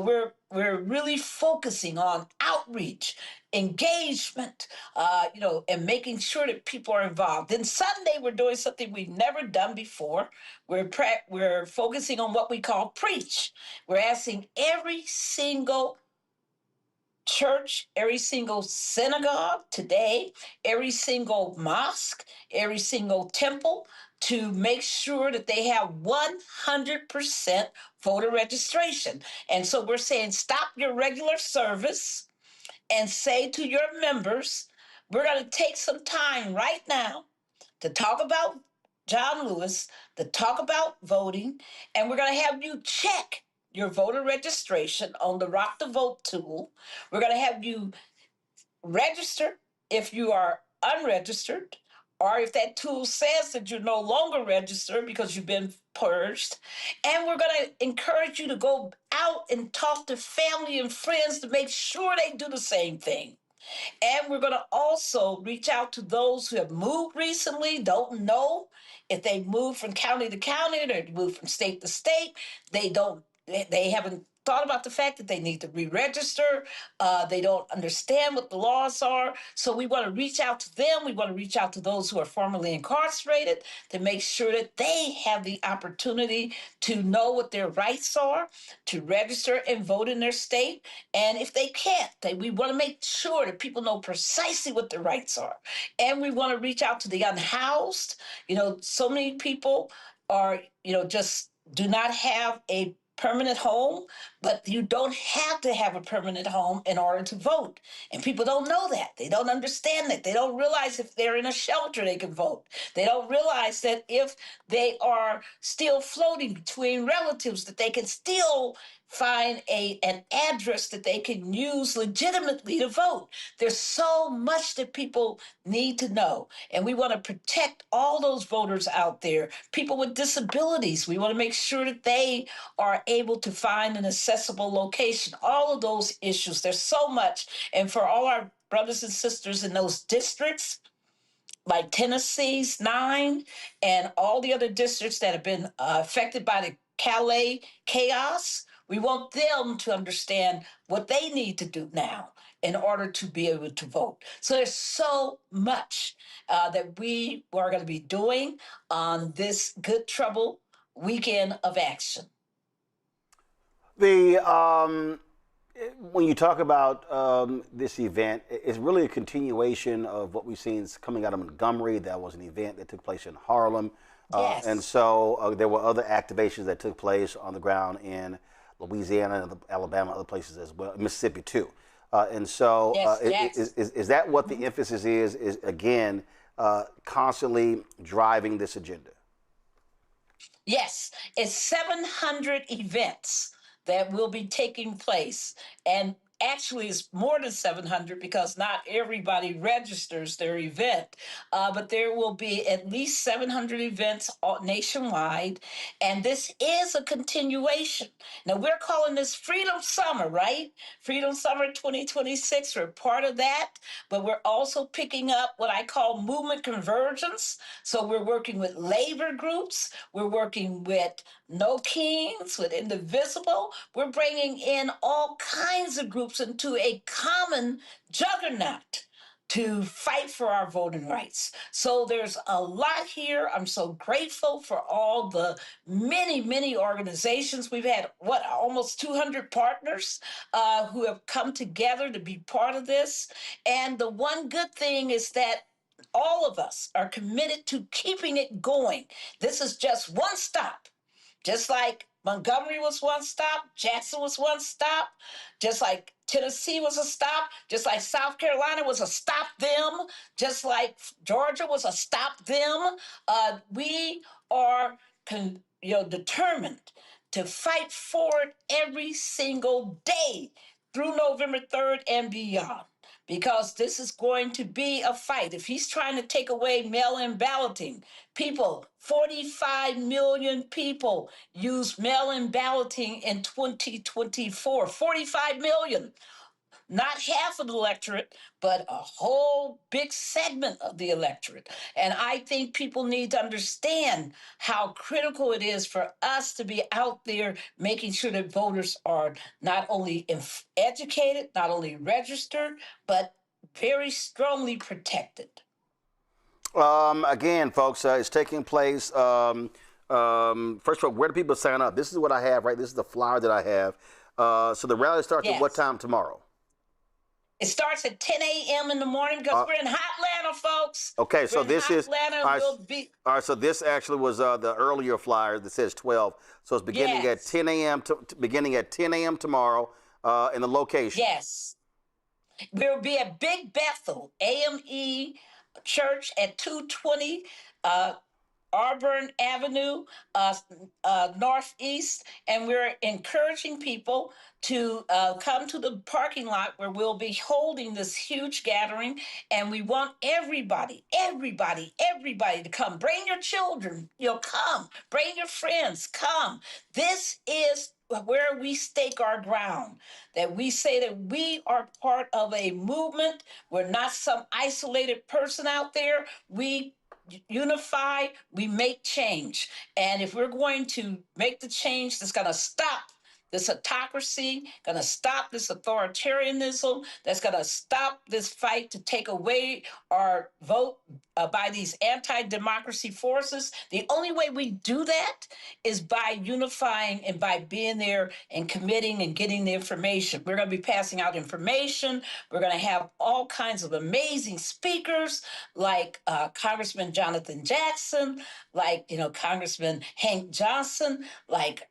we're really focusing on outreach, engagement, and making sure that people are involved. Then Sunday we're doing something we've never done before. We're focusing on what we call preach. We're asking every single church, every single synagogue today, every single mosque, every single temple to make sure that they have 100% voter registration. And so we're saying stop your regular service and say to your members, we're going to take some time right now to talk about John Lewis, to talk about voting, and we're going to have you check your voter registration on the Rock the Vote tool. We're going to have you register if you are unregistered, or if that tool says that you're no longer registered because you've been purged. And we're going to encourage you to go out and talk to family and friends to make sure they do the same thing. And we're going to also reach out to those who have moved recently, don't know if they moved from county to county or they moved from state to state. They haven't thought about the fact that they need to re-register. They don't understand what the laws are. So we want to reach out to them. We want to reach out to those who are formerly incarcerated to make sure that they have the opportunity to know what their rights are, to register and vote in their state. And if they can't, we want to make sure that people know precisely what their rights are. And we want to reach out to the unhoused. So many people are, just do not have a permanent home, but you don't have to have a permanent home in order to vote. And people don't know that. They don't understand that. They don't realize if they're in a shelter, they can vote. They don't realize that if they are still floating between relatives, that they can still find an address that they can use legitimately to vote. There's so much that people need to know. And we want to protect all those voters out there. People with disabilities, we want to make sure that they are able to find an accessible location. All of those issues, there's so much. And for all our brothers and sisters in those districts, like Tennessee's 9 and all the other districts that have been affected by the Calais chaos, we want them to understand what they need to do now in order to be able to vote. So there's so much that we are going to be doing on this Good Trouble weekend of action. When you talk about this event, it's really a continuation of what we've seen coming out of Montgomery. That was an event that took place in Harlem. Yes. And so there were other activations that took place on the ground in Louisiana, Alabama, other places as well, Mississippi too. And so is that what the emphasis is again, constantly driving this agenda? Yes, it's 700 events that will be taking place. And actually, it's more than 700 because not everybody registers their event. But there will be at least 700 events nationwide. And this is a continuation. Now, we're calling this Freedom Summer, right? Freedom Summer 2026. We're part of that. But we're also picking up what I call movement convergence. So we're working with labor groups. We're working with No Kings, with Indivisible. We're bringing in all kinds of groups into a common juggernaut to fight for our voting rights. So there's a lot here. I'm so grateful for all the many, many organizations. We've had, almost 200 partners who have come together to be part of this. And the one good thing is that all of us are committed to keeping it going. This is just one stop. Just like Montgomery was one stop, Jackson was one stop, just like Tennessee was a stop, just like South Carolina was a stop them, just like Georgia was a stop them. We are determined to fight for it every single day through November 3rd and beyond. Because this is going to be a fight. If he's trying to take away mail-in balloting, 45 million people used mail-in balloting in 2024. 45 million. not half of the electorate, but a whole big segment of the electorate. And I think people need to understand how critical it is for us to be out there making sure that voters are not only educated, not only registered, but very strongly protected. Again, folks, it's taking place. First of all, where do people sign up? This is what I have, right? This is the flyer that I have. So the rally starts at what time tomorrow? It starts at 10 a.m. in the morning because we're in hot Atlanta, folks. Okay, so this is Atlanta. all right. So this actually was the earlier flyer that says 12. So it's beginning at 10 a.m. beginning at 10 a.m. tomorrow, and the location. Yes, we'll be at Big Bethel AME Church at 220 Auburn Avenue, Northeast, and we're encouraging people to come to the parking lot where we'll be holding this huge gathering, and we want everybody to come. Bring your children, come. Bring your friends, come. This is where we stake our ground, that we say that we are part of a movement. We're not some isolated person out there. We unify, we make change. And if we're going to make the change that's going to stop this autocracy, going to stop this authoritarianism, that's going to stop this fight to take away our vote by these anti-democracy forces, the only way we do that is by unifying and by being there and committing and getting the information. We're going to be passing out information. We're going to have all kinds of amazing speakers like Congressman Jonathan Jackson, like Congressman Hank Johnson, like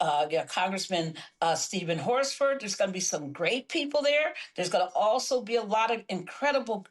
Congressman Stephen Horsford. There's going to be some great people there. There's going to also be a lot of incredible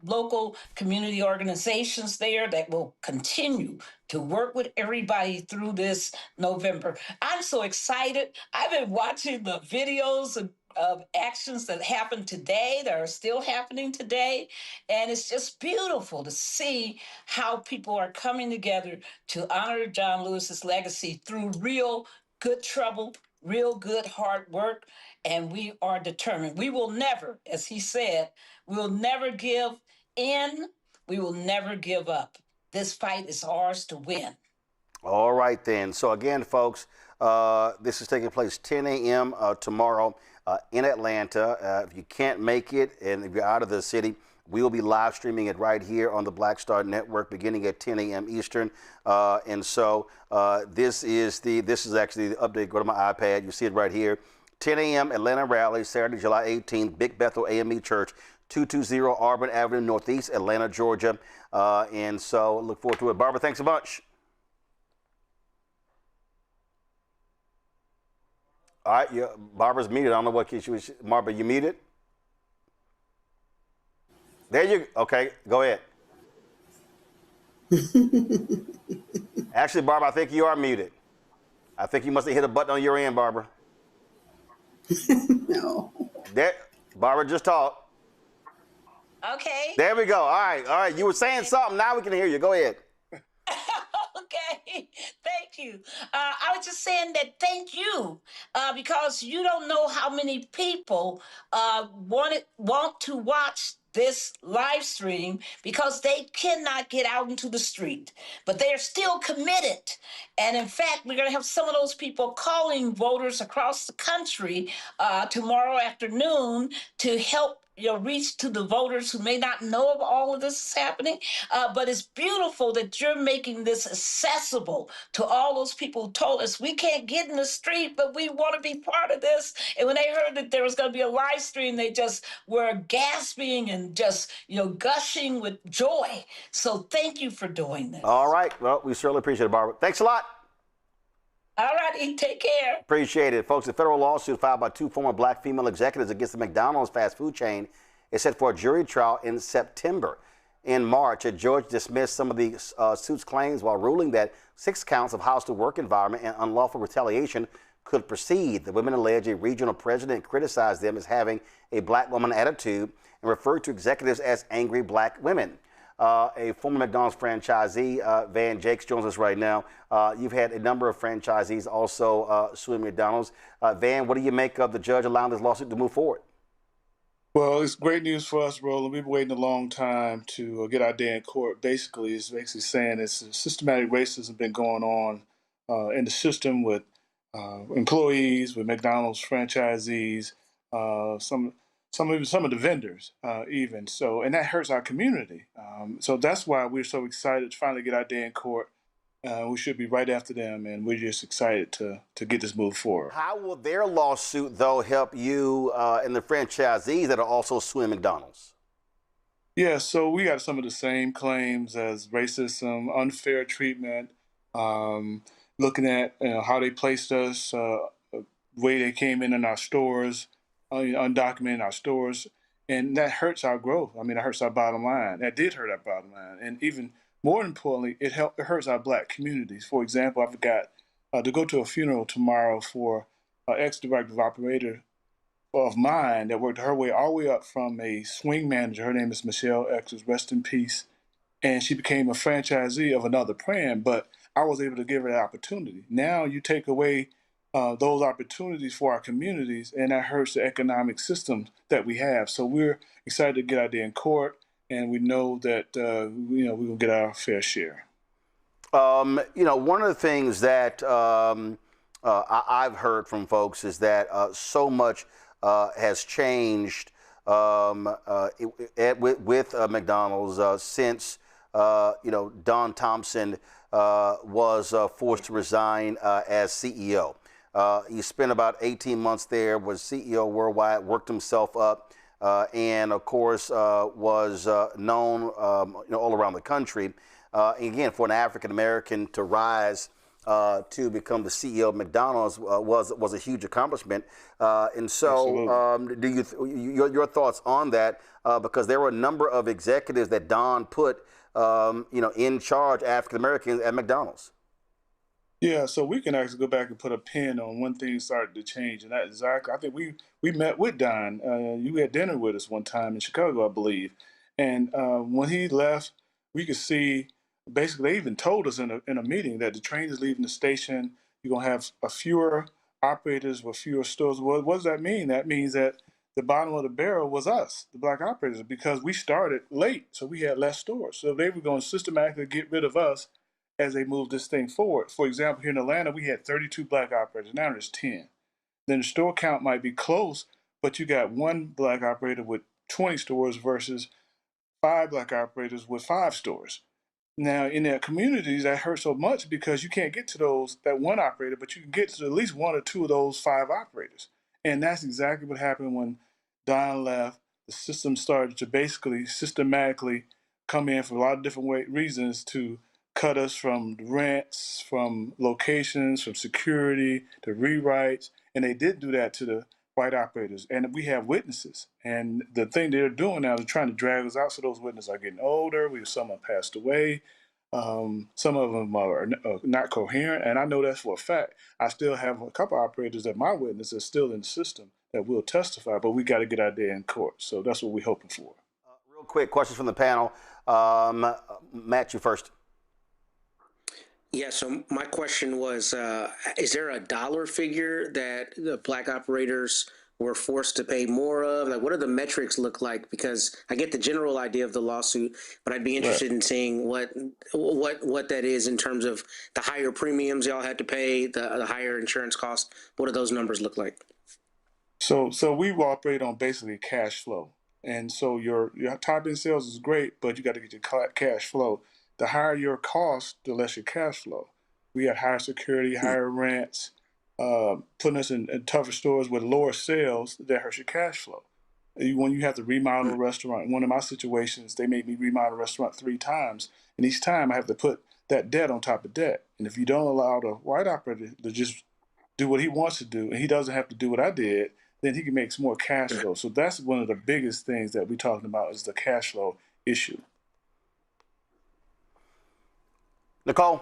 local community organizations there that will continue to work with everybody through this November. I'm so excited. I've been watching the videos of actions that happened today, that are still happening today. And it's just beautiful to see how people are coming together to honor John Lewis's legacy through real good trouble, real good hard work. And we are determined. We will never, as he said, we will never give in. We will never give up. This fight is ours to win. All right, then. So again, folks, this is taking place 10 a.m. Tomorrow in Atlanta. If you can't make it and if you're out of the city, we will be live streaming it right here on the Black Star Network beginning at 10 a.m. Eastern. And so this is actually the update. Go to my iPad. You see it right here. 10 a.m. Atlanta rally, Saturday, July 18th, Big Bethel AME Church, 220 Auburn Avenue, Northeast, Atlanta, Georgia. And so look forward to it. Barbara, thanks a bunch. All right, Barbara's muted. I don't know what she was. Barbara, you muted? There you go. Okay, go ahead. Actually, Barbara, I think you are muted. I think you must have hit a button on your end, Barbara. No. There, Barbara, just talk. Okay. There we go. All right. You were saying something. Now we can hear you. Go ahead. Okay. Thank you. I was just saying that thank you because you don't know how many people want to watch this live stream because they cannot get out into the street, but they are still committed. And in fact, we're going to have some of those people calling voters across the country tomorrow afternoon to help reach to the voters who may not know of all of this is happening. But it's beautiful that you're making this accessible to all those people who told us we can't get in the street, but we want to be part of this. And when they heard that there was going to be a live stream, they just were gasping and just, gushing with joy. So thank you for doing this. All right. Well, we certainly appreciate it, Barbara. Thanks a lot. All righty, take care. Appreciate it. Folks, a federal lawsuit filed by 2 former black female executives against the McDonald's fast food chain is set for a jury trial in September. In March, a judge dismissed some of the suit's claims while ruling that 6 counts of hostile work environment and unlawful retaliation could proceed. The women allege a regional president criticized them as having a black woman attitude and referred to executives as angry black women. A former McDonald's franchisee, Van Jakes, joins us right now. You've had a number of franchisees also suing McDonald's. Van, what do you make of the judge allowing this lawsuit to move forward? Well, it's great news for us, Roland. We've been waiting a long time to get our day in court. Basically, it's basically saying it's systematic racism been going on in the system with employees, with McDonald's franchisees, some of the vendors, even so, and that hurts our community. So that's why we're so excited to finally get our day in court. We should be right after them, and we're just excited to get this move forward. How will their lawsuit, though, help you and the franchisees that are also suing McDonald's? Yeah, so we got some of the same claims as racism, unfair treatment, looking at how they placed us, way they came in our stores, undocumented in our stores, and that hurts our growth. I mean, it hurts our bottom line. That did hurt our bottom line, and even more importantly, it hurts our Black communities. For example, I've got to go to a funeral tomorrow for an ex-director of operator of mine that worked her way all the way up from a swing manager. Her name is Michelle X, rest in peace. And she became a franchisee of another brand, but I was able to give her that opportunity. Now you take away those opportunities for our communities, and that hurts the economic system that we have. So we're excited to get out there in court, and we know that we will get our fair share. One of the things that I've heard from folks is that so much has changed with McDonald's since Don Thompson was forced to resign as CEO. He spent about 18 months there, was CEO worldwide, worked himself up, and of course was known all around the country. Again, for an African American to rise to become the CEO of McDonald's was a huge accomplishment. And so, your thoughts on that? Because there were a number of executives that Don put, in charge, African Americans at McDonald's. Yeah, so we can actually go back and put a pin on when things started to change, and that exactly. I think we met with Don. You had dinner with us one time in Chicago, I believe, and when he left, we could see. Basically, they even told us in a meeting that the train is leaving the station. You're gonna have fewer operators with fewer stores. What does that mean? That means that the bottom of the barrel was us, the Black operators, because we started late, so we had less stores. So they were going to systematically get rid of us as they moved this thing forward. For example, here in Atlanta, we had 32 Black operators. Now there's 10. Then the store count might be close, but you got one Black operator with 20 stores versus 5 Black operators with 5 stores. Now, in their communities, that hurts so much because you can't get to that one operator, but you can get to at least 1 or 2 of those 5 operators. And that's exactly what happened when Don left. The system started to basically systematically come in for a lot of different reasons to cut us from rents, from locations, from security, to rewrites. And they did do that to the white operators. And we have witnesses. And the thing they're doing now is trying to drag us out. So those witnesses are getting older. Some have passed away. Some of them are not coherent. And I know that's for a fact. I still have a couple operators that my witnesses are still in the system that will testify, but we got to get out there in court. So that's what we're hoping for. Real quick, questions from the panel. Matt, you first. Yeah, so my question was, is there a dollar figure that the Black operators were forced to pay more of? Like, what do the metrics look like? Because I get the general idea of the lawsuit, but I'd be interested in seeing what that is in terms of the higher premiums y'all had to pay, the higher insurance costs. What do those numbers look like? So we operate on basically cash flow. And so your top end sales is great, but you got to get your cash flow. The higher your cost, the less your cash flow. We had higher security, higher rents, putting us in tougher stores with lower sales, that hurts your cash flow. When you have to remodel a restaurant, one of my situations, they made me remodel a restaurant 3 times. And each time I have to put that debt on top of debt. And if you don't allow the white operator to just do what he wants to do, and he doesn't have to do what I did, then he can make some more cash flow. So that's one of the biggest things that we're talking about is the cash flow issue. Nicole?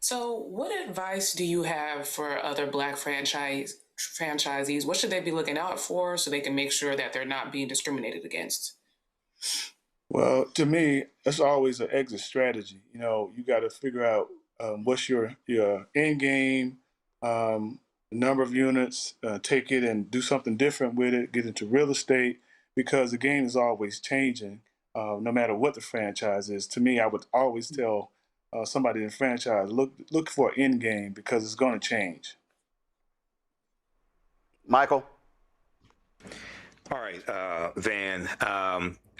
So what advice do you have for other Black franchisees? What should they be looking out for so they can make sure that they're not being discriminated against? Well, to me, that's always an exit strategy. You got to figure out what's your end game, the number of units, take it and do something different with it, get into real estate, because the game is always changing, no matter what the franchise is. To me, I would always tell somebody in the franchise, look for an end game, because it's going to change. Michael? All right, Van.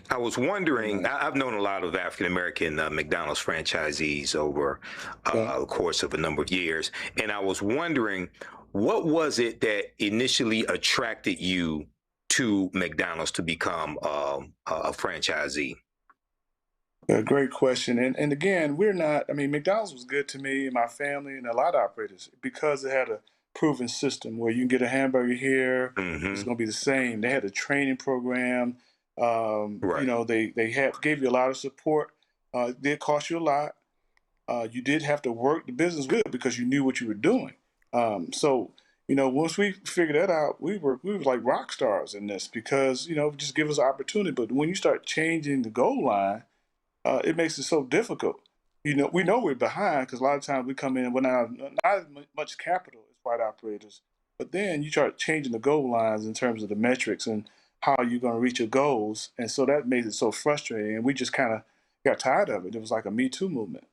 I was wondering, I've known a lot of African-American McDonald's franchisees over the course of a number of years, and I was wondering, what was it that initially attracted you to McDonald's to become a franchisee? Yeah, great question. And again, McDonald's was good to me and my family and a lot of operators because it had a proven system where you can get a hamburger here, it's going to be the same. They had a training program. Right. You know, they gave you a lot of support. It did cost you a lot. You did have to work the business good because you knew what you were doing. So, you know, once we figured that out, we were like rock stars in this because, you know, just give us opportunity. But when you start changing the goal line, it makes it so difficult. You know, we know we're behind because a lot of times we come in without not as much capital as white operators. But then you start changing the goal lines in terms of the metrics and how you're going to reach your goals. And so that made it so frustrating. And we just kind of got tired of it. It was like a Me Too movement.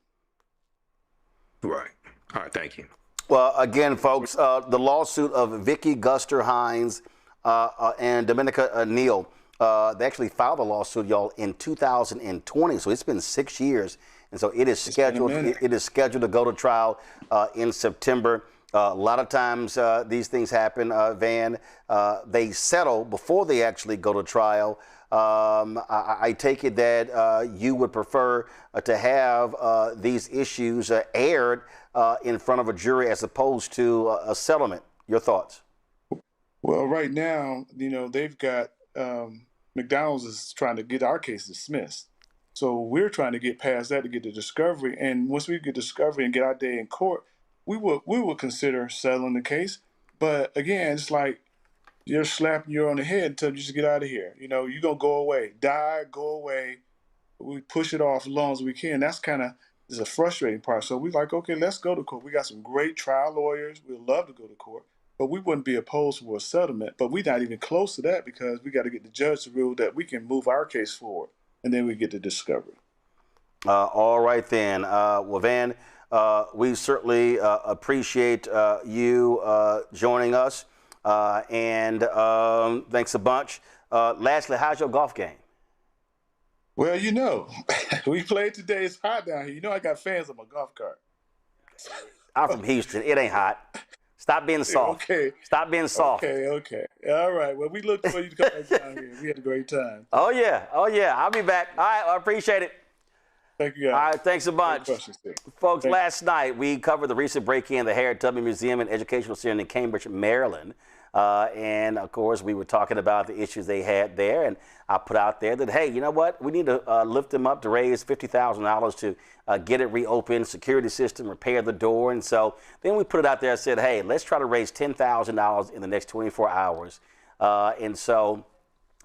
Right. All right. Thank you. Well, again, folks, the lawsuit of Vicky Guster-Hines and Dominica Neal, they actually filed a lawsuit, y'all, in 2020. So it's been 6 years. And so it is scheduled. It is scheduled to go to trial in September. A lot of times these things happen, Van. They settle before they actually go to trial. I take it that you would prefer to have these issues aired in front of a jury as opposed to a settlement. Your thoughts? Well, right now, you know, they've got McDonald's is trying to get our case dismissed. So we're trying to get past that to get the discovery. And once we get discovery and get our day in court, we will consider settling the case. But again, it's like you're slapping you on the head until you just get out of here. You know, you're going to go away, die, go away. We push it off as long as we can. That's kind of is a frustrating part. So we're like, okay, let's go to court. We got some great trial lawyers. We'd love to go to court. But we wouldn't be opposed for a settlement. But we're not even close to that because we got to get the judge to rule that we can move our case forward. And then we get the discovery. All right, then. Well, Van, we certainly appreciate you joining us. And thanks a bunch. Lastly, how's your golf game? Well, you know, we played today. It's hot down here. You know, I got fans on my golf cart. I'm from Houston. It ain't hot. Stop being soft. Okay. Stop being soft. Okay. All right. Well, we look for you to come back down here. We had a great time. Oh, yeah. I'll be back. All right. I appreciate it. Thank you, guys. All right. Thanks a bunch. Folks, last night we covered the recent break-in at the Harriet Tubman Museum and Educational Center in Cambridge, Maryland. And, of course, we were talking about the issues they had there. And I put out there that, hey, you know what? We need to lift them up to raise $50,000 to get it reopened, security system, repair the door. And so then we put it out there and said, hey, let's try to raise $10,000 in the next 24 hours. And so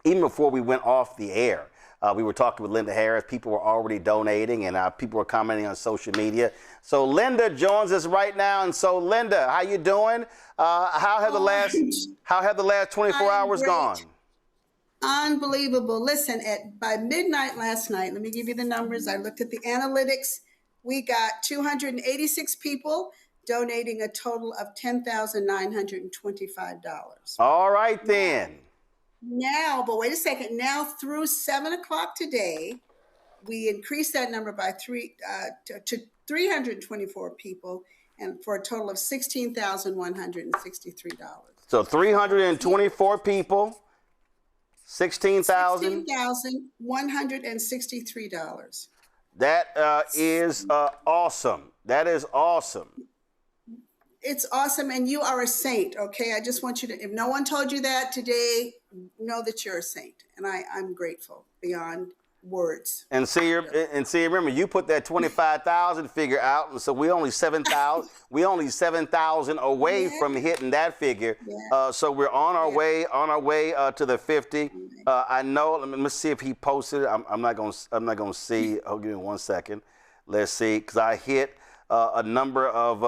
even before we went off the air, we were talking with Linda Harris. People were already donating, and people were commenting on social media. So Linda joins us right now. And so, Linda, how you doing? How have the last 24 hours gone? Unbelievable. Listen, by midnight last night, let me give you the numbers. I looked at the analytics. We got 286 people donating a total of $10,925. All right, then. Now, but wait a second. Now through 7 o'clock today, we increased that number by to 324 people, and for a total of $16,163. So 324 people, $16,163. That is awesome. That is awesome. It's awesome, and you are a saint, okay? I just want you to, if no one told you that today, know that you're a saint, and I'm grateful beyond words. And see, remember, you put that 25,000 figure out, and so we only 7,000. We only 7,000 away from hitting that figure. So we're on our way to the 50. I know. Let me see if he posted it. I'm not gonna see. Oh, give me 1 second. Let's see, because I hit a number of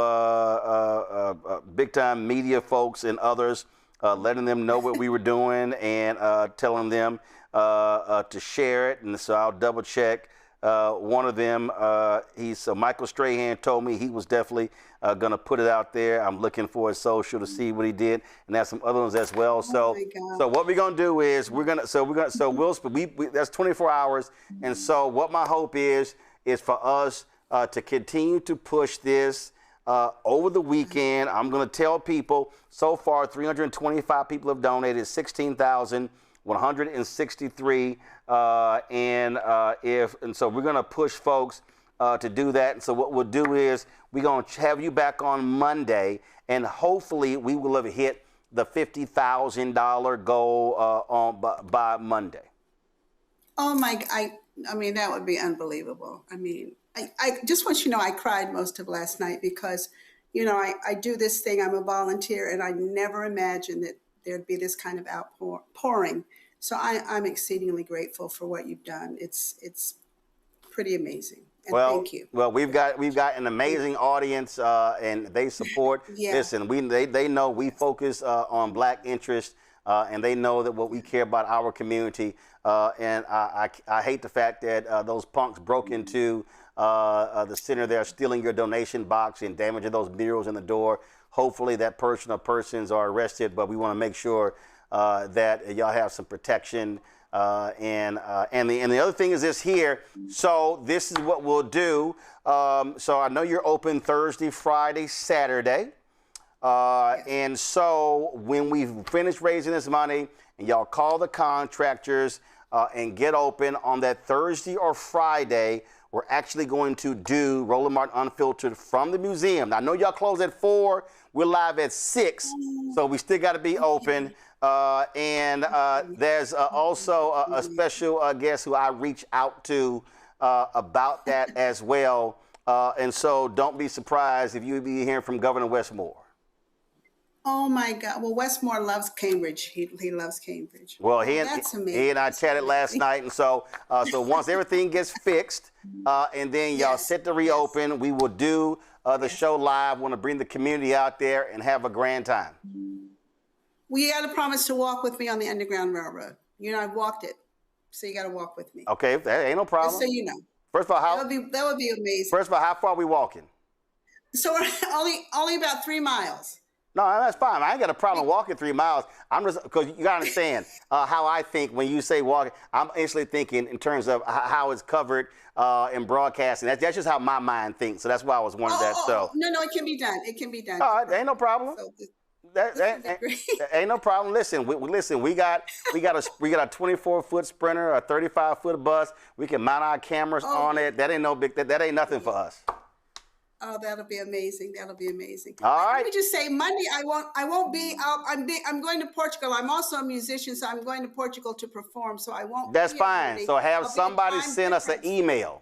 big-time media folks and others, letting them know what we were doing and telling them to share it. And so I'll double check. One of them, Michael Strahan told me he was definitely going to put it out there. I'm looking for his social to see what he did, and there's some other ones as well. So what we're going to do is that's 24 hours. And so what my hope is for us to continue to push this over the weekend. I'm going to tell people so far 325 people have donated, 16,163, and so we're going to push folks to do that. And so what we'll do is we're going to have you back on Monday, and hopefully we will have hit the $50,000 goal by Monday. Oh my! I mean, that would be unbelievable. I mean, I just want you to know I cried most of last night because, you know, I do this thing. I'm a volunteer, and I never imagined that there'd be this kind of outpouring. So I'm exceedingly grateful for what you've done. It's pretty amazing. And thank you. Well, we've got an amazing audience, and they support. Yeah. Listen, they know we focus on Black interest, and they know that what we care about our community. And I hate the fact that those punks broke into the center there, stealing your donation box and damaging those murals in the door. Hopefully that person or persons are arrested, but we want to make sure that y'all have some protection. And the other thing is this here. So this is what we'll do. So I know you're open Thursday, Friday, Saturday. And so when we finish raising this money and y'all call the contractors and get open on that Thursday or Friday, we're actually going to do Roland Martin Unfiltered from the museum. Now, I know y'all close at 4. We're live at 6, so we still got to be open. And there's also a special guest who I reach out to about that as well. And so don't be surprised if you be hearing from Governor Westmore. Oh my God! Well, Westmore loves Cambridge. He loves Cambridge. Well, That's amazing. He and I chatted last night, and so once everything gets fixed, and then y'all set to reopen, we will do the show live. Want to bring the community out there and have a grand time. Well, you got to promise to walk with me on the Underground Railroad. You know, I've walked it, so you got to walk with me. Okay, that ain't no problem. Just so you know. First of all, that would be amazing. First of all, how far are we walking? So only about 3 miles. No, that's fine. I ain't got a problem walking 3 miles. I'm just, because you got to understand how I think when you say walking. I'm instantly thinking in terms of how it's covered in broadcasting. That's just how my mind thinks. So that's why I was wondering that. So no, it can be done. It can be done. All right, ain't no problem. So that ain't no problem. Listen, we got a 24-foot Sprinter, a 35-foot bus. We can mount our cameras on it. That ain't no big. That ain't nothing for us. Oh, that'll be amazing. That'll be amazing. All right. Let me just say, Monday I won't be out. I'm going to Portugal. I'm also a musician, so I'm going to Portugal to perform. So I won't. That's fine. Monday. So have somebody send us an email.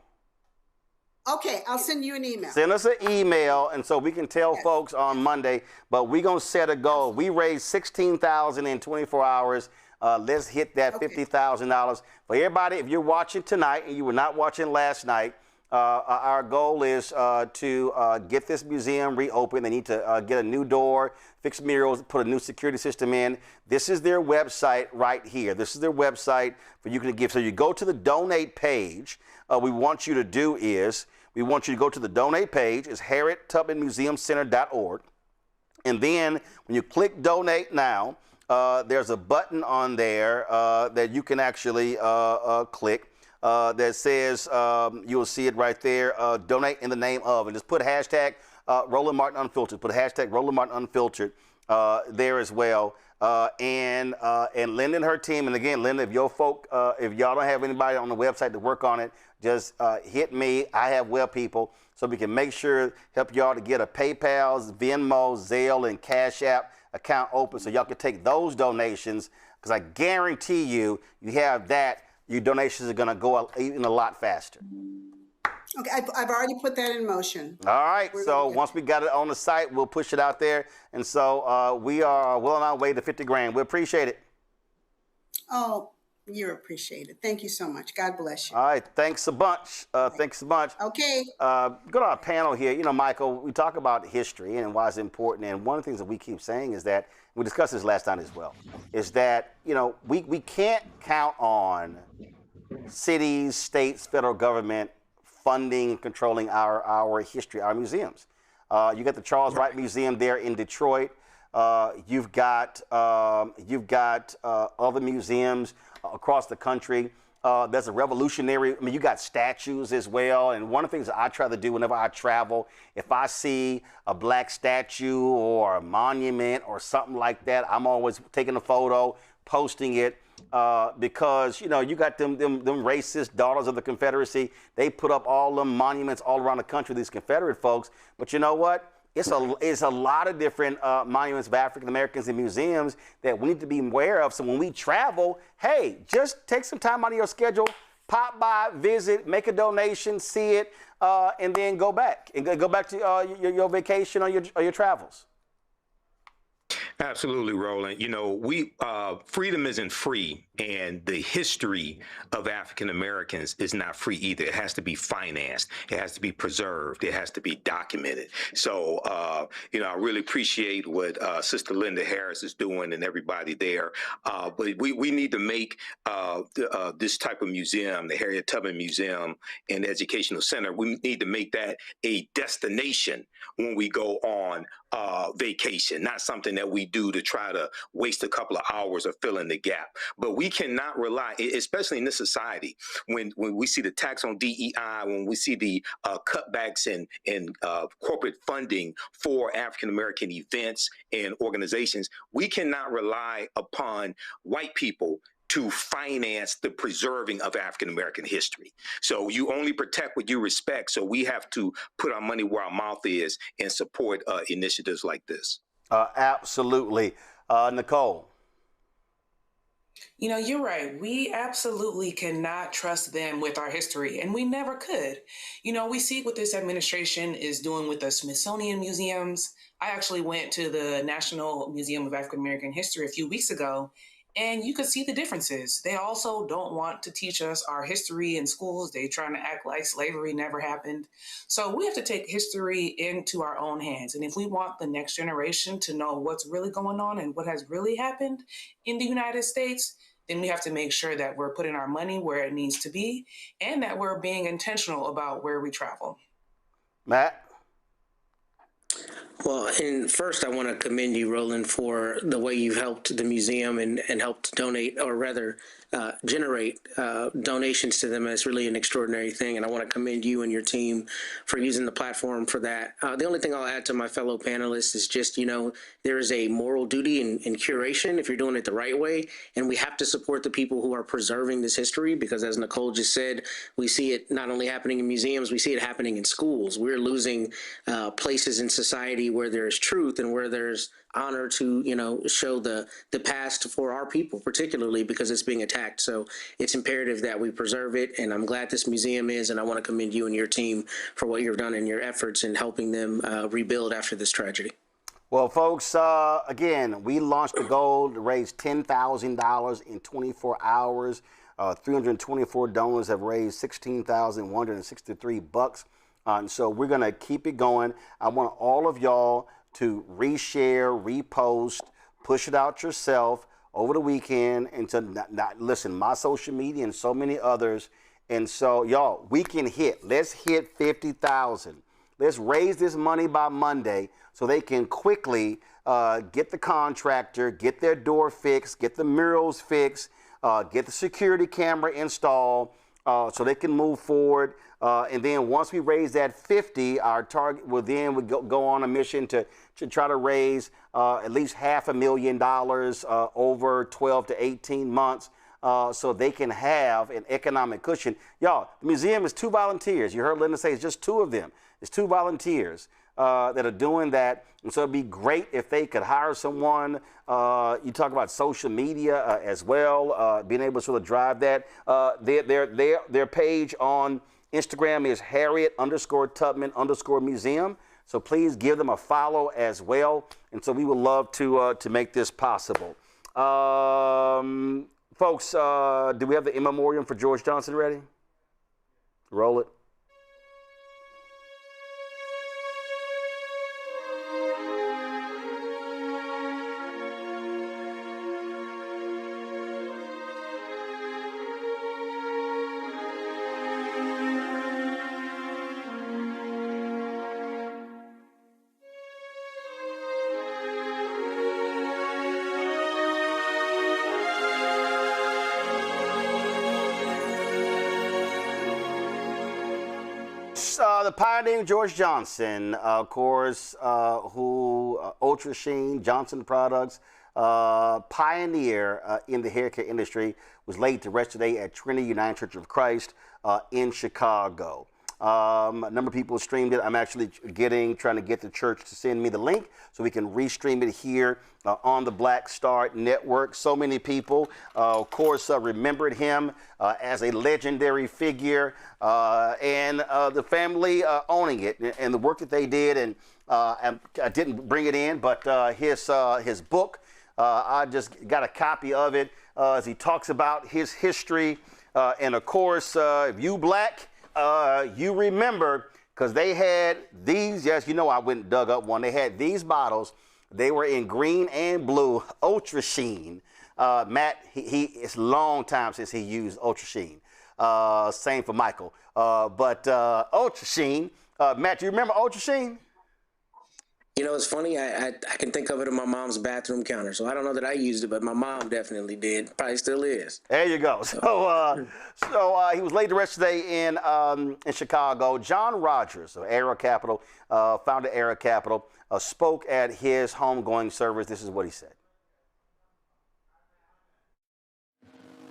Okay, I'll send you an email. Send us an email, and so we can tell folks on Monday. But we're gonna set a goal. We raised $16,000 in 24 hours. Let's hit that $50,000 for everybody. If you're watching tonight and you were not watching last night. Our goal is to get this museum reopened. They need to get a new door, fix murals, put a new security system in. This is their website right here. This is their website for you to give. So you go to the donate page. We want you to go to the donate page. It's HarrietTubmanMuseumCenter.org. And then when you click donate now, there's a button on there that you can actually click. That says, you'll see it right there, donate in the name of, and just put hashtag Roland Martin Unfiltered. Put hashtag Roland Martin Unfiltered there as well. And Linda and her team, and again, Linda, if y'all don't have anybody on the website to work on it, just hit me. I have web people, so we can make sure, help y'all to get a PayPal, Venmo, Zelle, and Cash App account open so y'all can take those donations, because I guarantee you have that, your donations are going to go even a lot faster. Okay, I've already put that in motion. All right, so once we got it on the site, we'll push it out there. And so we are well on our way to 50 grand. We appreciate it. Oh, You're appreciated. Thank you so much. God bless you. All right, thanks a bunch. Thanks a bunch. Okay. Go to our panel here. You know, Michael, we talk about history and why it's important. And one of the things that we keep saying is that, we discussed this last time as well, is that, you know, we can't count on cities, states, federal government funding, controlling our history, our museums. You got the Charles Wright Museum there in Detroit. You've got other museums across the country. There's a revolutionary, I mean, you got statues as well. And one of the things that I try to do whenever I travel, if I see a black statue or a monument or something like that, I'm always taking a photo, posting it, because, you know, you got them racist daughters of the Confederacy. They put up all them monuments all around the country, these Confederate folks. But you know what? It's a lot of different monuments of African Americans in museums that we need to be aware of. So when we travel, hey, just take some time out of your schedule, pop by, visit, make a donation, see it, and then go back to your vacation or your travels. Absolutely, Roland. You know, freedom isn't free, and the history of African Americans is not free either. It has to be financed. It has to be preserved. It has to be documented. So, you know, I really appreciate what Sister Linda Harris is doing and everybody there. But we need to make this type of museum, the Harriet Tubman Museum and Educational Center, we need to make that a destination when we go on vacation, not something that we do to try to waste a couple of hours of filling the gap. But we cannot rely, especially in this society, when we see the tax on DEI, when we see the cutbacks in corporate funding for African-American events and organizations, we cannot rely upon white people to finance the preserving of African-American history. So you only protect what you respect. So we have to put our money where our mouth is and support initiatives like this. Absolutely. Nicole. You know, you're right. We absolutely cannot trust them with our history, and we never could. You know, we see what this administration is doing with the Smithsonian museums. I actually went to the National Museum of African American History a few weeks ago, and you could see the differences. They also don't want to teach us our history in schools. They're trying to act like slavery never happened. So we have to take history into our own hands. And if we want the next generation to know what's really going on and what has really happened in the United States, then we have to make sure that we're putting our money where it needs to be and that we're being intentional about where we travel. Matt? Well, and first I want to commend you, Roland, for the way you've helped the museum and helped donate, or rather generate donations to them. It's really an extraordinary thing, and I want to commend you and your team for using the platform for that. The only thing I'll add to my fellow panelists is just, you know, there is a moral duty in curation if you're doing it the right way, and we have to support the people who are preserving this history, because as Nicole just said, we see it not only happening in museums, we see it happening in schools. We're losing places in society where there's truth and where there's honor to, you know, show the past for our people, particularly because it's being attacked. So it's imperative that we preserve it, and I'm glad this museum is, and I want to commend you and your team for what you've done in your efforts in helping them rebuild after this tragedy. Well, folks, again, we launched the goal to raise $10,000 in 24 hours. 324 donors have raised $16,163. And so we're going to keep it going. I want all of y'all to reshare, repost, push it out yourself over the weekend, and to not listen, my social media and so many others. And so, y'all, we can let's hit 50,000. Let's raise this money by Monday so they can quickly get the contractor, get their door fixed, get the murals fixed, get the security camera installed, so they can move forward. And then once we raise that 50, our target will then go on a mission to try to raise at least $500,000 over 12 to 18 months, so they can have an economic cushion. Y'all, the museum is 2 volunteers. You heard Linda say it's just 2 of them. It's 2 volunteers that are doing that. And so it'd be great if they could hire someone. You talk about social media as well, being able to sort of drive that. Their page on Instagram is Harriet_Tubman_museum. So please give them a follow as well. And so we would love to make this possible. Folks, do we have the in memoriam for George Johnson ready? Roll it. The pioneering George Johnson, of course, who Ultra Sheen, Johnson Products, pioneer in the hair care industry, was laid to rest today at Trinity United Church of Christ in Chicago. A number of people streamed it. I'm actually trying to get the church to send me the link so we can restream it here on the Black Star Network. So many people, of course, remembered him as a legendary figure, and the family owning it and the work that they did. And I didn't bring it in, but his book, I just got a copy of it as he talks about his history. And of course, if you black, you remember, because they had these, yes, you know I went and dug up one. They had these bottles. They were in green and blue, Ultra Sheen. Matt, it's a long time since he used Ultra Sheen. Same for Michael. But Ultra Sheen, Matt, do you remember Ultra Sheen? You know, it's funny. I can think of it on my mom's bathroom counter. So I don't know that I used it, but my mom definitely did. Probably still is. There you go. So he was laid to rest today in Chicago. John Rogers of Era Capital, founder of Era Capital, spoke at his homegoing service. This is what he said.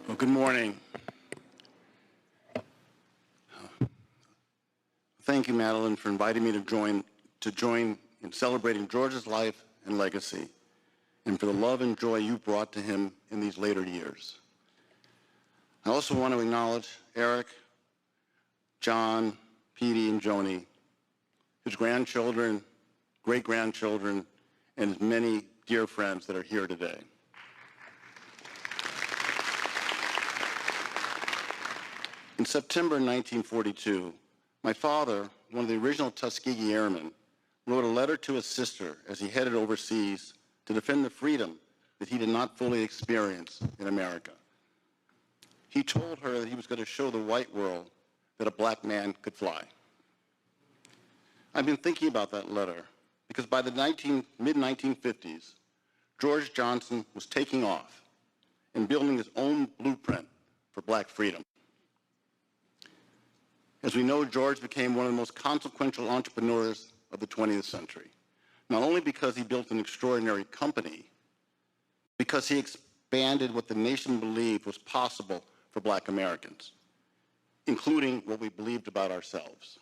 Well, good morning. Thank you, Madeline, for inviting me to join in celebrating George's life and legacy, and for the love and joy you brought to him in these later years. I also want to acknowledge Eric, John, Petey, and Joni, his grandchildren, great-grandchildren, and his many dear friends that are here today. In September 1942, my father, one of the original Tuskegee Airmen, wrote a letter to his sister as he headed overseas to defend the freedom that he did not fully experience in America. He told her that he was going to show the white world that a black man could fly. I've been thinking about that letter because by the mid-1950s, George Johnson was taking off and building his own blueprint for black freedom. As we know, George became one of the most consequential entrepreneurs of the 20th century, not only because he built an extraordinary company, because he expanded what the nation believed was possible for black Americans, including what we believed about ourselves.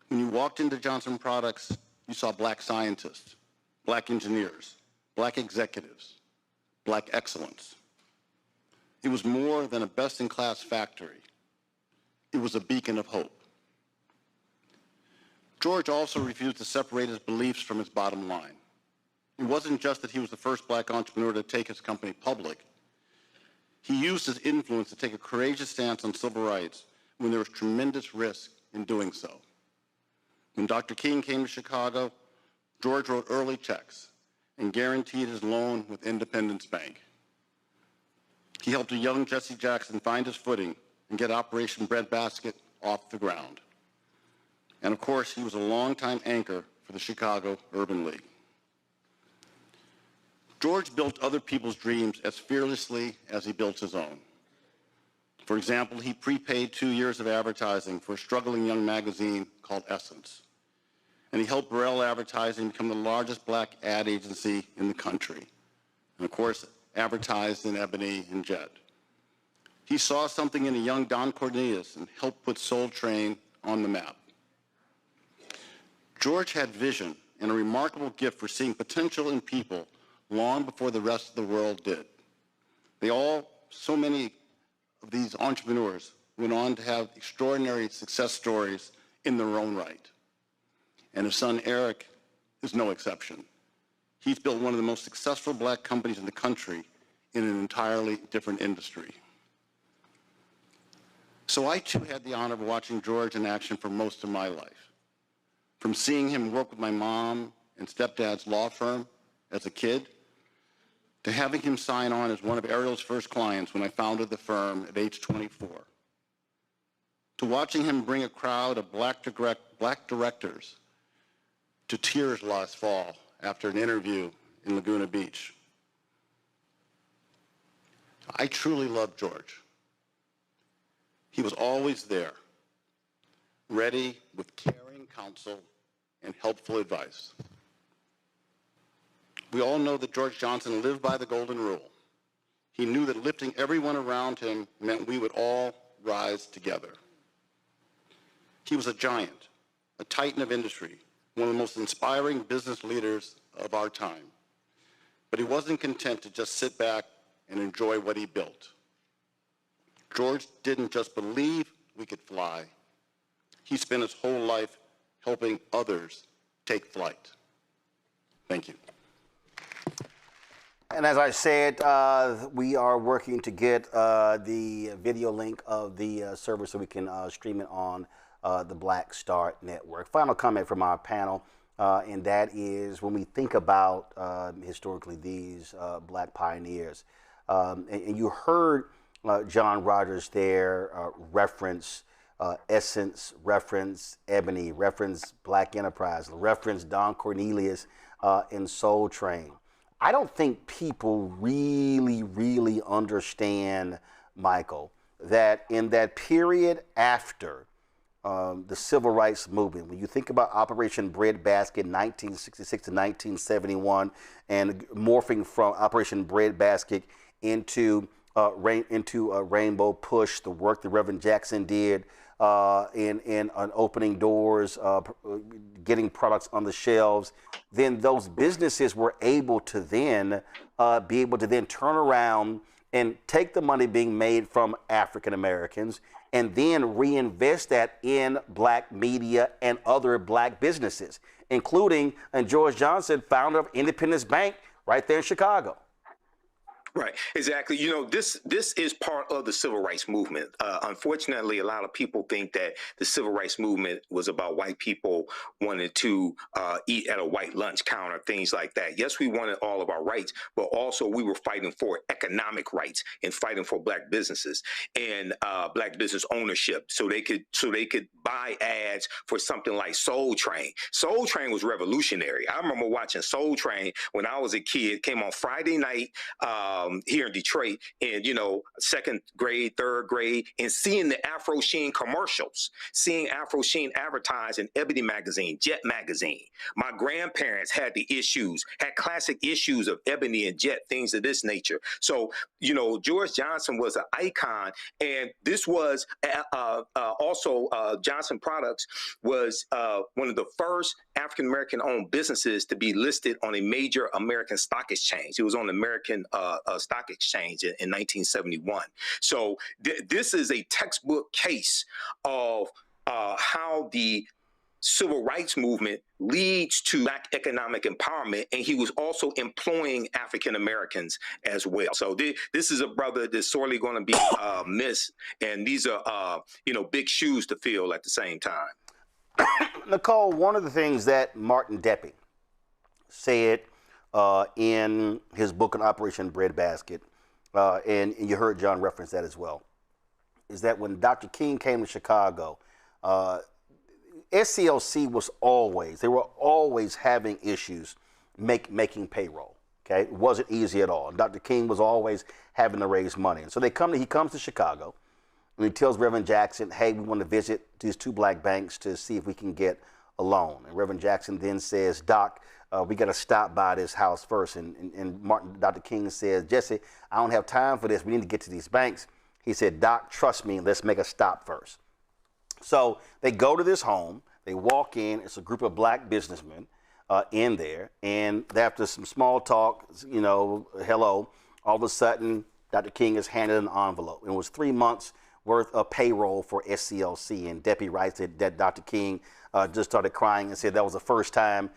When you walked into Johnson Products, you saw black scientists, black engineers, black executives, black excellence. It was more than a best-in-class factory. It was a beacon of hope. George also refused to separate his beliefs from his bottom line. It wasn't just that he was the first black entrepreneur to take his company public. He used his influence to take a courageous stance on civil rights when there was tremendous risk in doing so. When Dr. King came to Chicago, George wrote early checks and guaranteed his loan with Independence Bank. He helped a young Jesse Jackson find his footing and get Operation Breadbasket off the ground. And of course, he was a longtime anchor for the Chicago Urban League. George built other people's dreams as fearlessly as he built his own. For example, he prepaid 2 years of advertising for a struggling young magazine called Essence. And he helped Burrell Advertising become the largest black ad agency in the country. And of course, advertised in Ebony and Jet. He saw something in a young Don Cornelius and helped put Soul Train on the map. George had vision and a remarkable gift for seeing potential in people long before the rest of the world did. So many of these entrepreneurs went on to have extraordinary success stories in their own right. And his son Eric is no exception. He's built one of the most successful black companies in the country in an entirely different industry. So I too had the honor of watching George in action for most of my life. From seeing him work with my mom and stepdad's law firm as a kid, to having him sign on as one of Ariel's first clients when I founded the firm at age 24, to watching him bring a crowd of black directors to tears last fall after an interview in Laguna Beach. I truly love George. He was always there, ready with caring counsel and helpful advice. We all know that George Johnson lived by the golden rule. He knew that lifting everyone around him meant we would all rise together. He was a giant, a titan of industry, one of the most inspiring business leaders of our time. But he wasn't content to just sit back and enjoy what he built. George didn't just believe we could fly. He spent his whole life helping others take flight. Thank you. And as I said, we are working to get the video link of the service so we can stream it on the Black Star Network. Final comment from our panel, and that is when we think about historically these black pioneers, and you heard John Rogers there reference Essence, reference Ebony, reference Black Enterprise, reference Don Cornelius in Soul Train. I don't think people really understand, Michael, that in that period after the Civil Rights Movement, when you think about Operation Breadbasket 1966 to 1971 and morphing from Operation Breadbasket into Rainbow Push, the work that Reverend Jackson did in opening doors, getting products on the shelves, then those businesses were able to then turn around and take the money being made from African Americans and then reinvest that in black media and other black businesses, including George Johnson, founder of Independence Bank right there in Chicago. Right, exactly. You know, this is part of the civil rights movement. Unfortunately, a lot of people think that the civil rights movement was about white people wanting to eat at a white lunch counter, things like that. Yes, we wanted all of our rights, but also we were fighting for economic rights and fighting for black businesses and black business ownership, so they could buy ads for something like Soul Train. Soul Train was revolutionary. I remember watching Soul Train when I was a kid. It came on Friday night. Here in Detroit, and second grade, third grade, and seeing the Afro Sheen commercials, seeing Afro Sheen advertised in Ebony magazine, Jet magazine. My grandparents had classic issues of Ebony and Jet, things of this nature. So, George Johnson was an icon, and this was also Johnson Products was one of the first African American owned businesses to be listed on a major American stock exchange. It was on the American Stock Exchange in 1971. So this is a textbook case of how the civil rights movement leads to black economic empowerment, and he was also employing African Americans as well. So this is a brother that's sorely going to be missed, and these are big shoes to fill at the same time. Nicole, one of the things that Martin Deppie said in his book on Operation Breadbasket, and you heard John reference that as well, is that when Dr. King came to Chicago, SCLC they were always having issues making payroll. Okay, it wasn't easy at all. And Dr. King was always having to raise money. And so he comes to Chicago, and he tells Reverend Jackson, hey, we want to visit these two black banks to see if we can get a loan. And Reverend Jackson then says, Doc, we got to stop by this house first. And Dr. King says, Jesse, I don't have time for this. We need to get to these banks. He said, Doc, trust me, let's make a stop first. So they go to this home. They walk in. It's a group of black businessmen in there. And after some small talk, hello, all of a sudden, Dr. King is handed an envelope. It was 3 months worth of payroll for SCLC. And Deppie writes that Dr. King just started crying and said that was the first time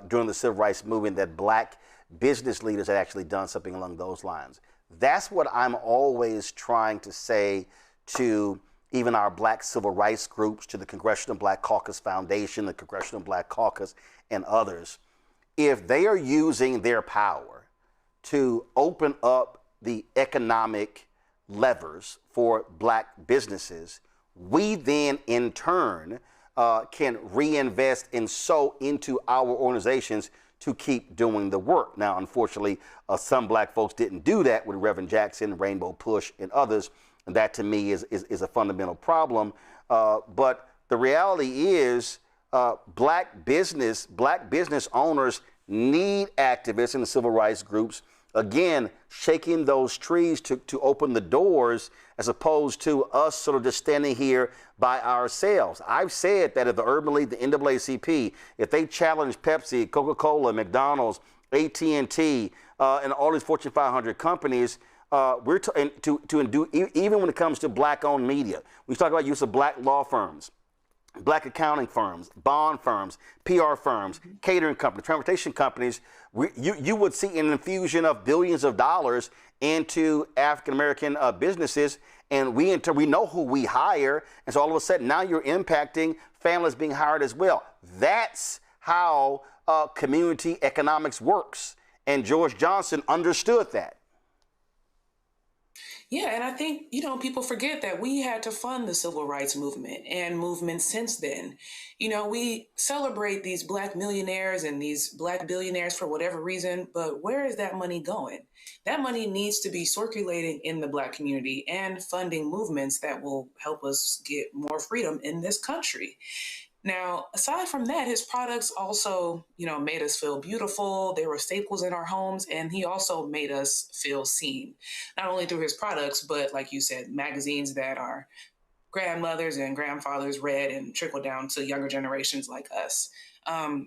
during the civil rights movement that black business leaders had actually done something along those lines. That's what I'm always trying to say to even our black civil rights groups, to the Congressional Black Caucus Foundation, the Congressional Black Caucus, and others. If they are using their power to open up the economic levers for black businesses, we then in turn can reinvest and sow into our organizations to keep doing the work. Now, unfortunately, some black folks didn't do that with Reverend Jackson, Rainbow Push, and others. And that to me is a fundamental problem. But the reality is black business owners need activists in the civil rights groups, again, shaking those trees to open the doors, as opposed to us sort of just standing here by ourselves. I've said that if the Urban League, the NAACP, if they challenge Pepsi, Coca-Cola, McDonald's, AT&T, and all these Fortune 500 companies, even when it comes to black-owned media, we talk about use of black law firms, black accounting firms, bond firms, PR firms, catering companies, transportation companies. You would see an infusion of billions of dollars into African-American businesses, and we know who we hire, and so all of a sudden now you're impacting families being hired as well. That's how community economics works, and George Johnson understood that. Yeah, and I think, people forget that we had to fund the civil rights movement and movements since then. We celebrate these black millionaires and these black billionaires for whatever reason, but where is that money going? That money needs to be circulating in the black community and funding movements that will help us get more freedom in this country. Now, aside from that, his products also, made us feel beautiful. They were staples in our homes, and he also made us feel seen, not only through his products, but like you said, magazines that our grandmothers and grandfathers read and trickled down to younger generations like us.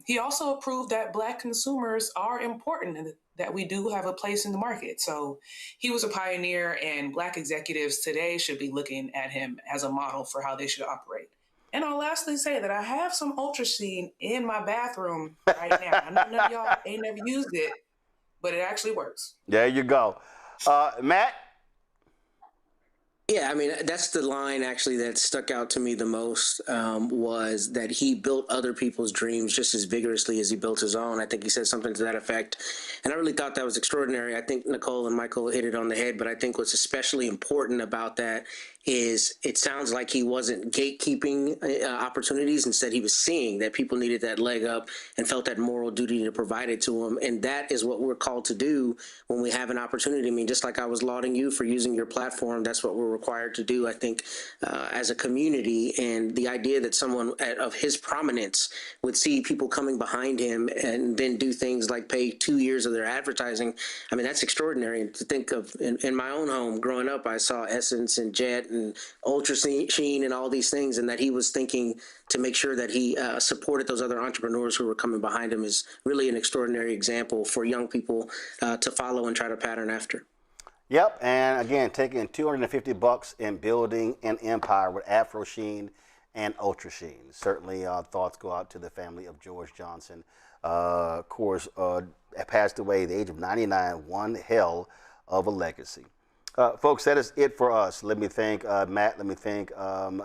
He also proved that Black consumers are important and that we do have a place in the market. So he was a pioneer, and Black executives today should be looking at him as a model for how they should operate. And I'll lastly say that I have some Ultrasheen in my bathroom right now. I know none of y'all ain't never used it, but it actually works. There you go. Matt? Yeah, I mean, that's the line actually that stuck out to me the most, was that he built other people's dreams just as vigorously as he built his own. I think he said something to that effect. And I really thought that was extraordinary. I think Nicole and Michael hit it on the head, but I think what's especially important about that is it sounds like he wasn't gatekeeping opportunities. Instead, he was seeing that people needed that leg up and felt that moral duty to provide it to them. And that is what we're called to do when we have an opportunity. I mean, just like I was lauding you for using your platform, that's what we're required to do, I think, as a community. And the idea that someone of his prominence would see people coming behind him and then do things like pay 2 years of their advertising, I mean, that's extraordinary. To think of in my own home growing up, I saw Essence and Jet and Ultrasheen and all these things, and that he was thinking to make sure that he supported those other entrepreneurs who were coming behind him is really an extraordinary example for young people to follow and try to pattern after. Yep, and again, taking $250 and building an empire with Afrosheen and Ultrasheen. Certainly, thoughts go out to the family of George Johnson. Of course, passed away at the age of 99. One hell of a legacy. Folks, that is it for us. Let me thank Matt. Let me thank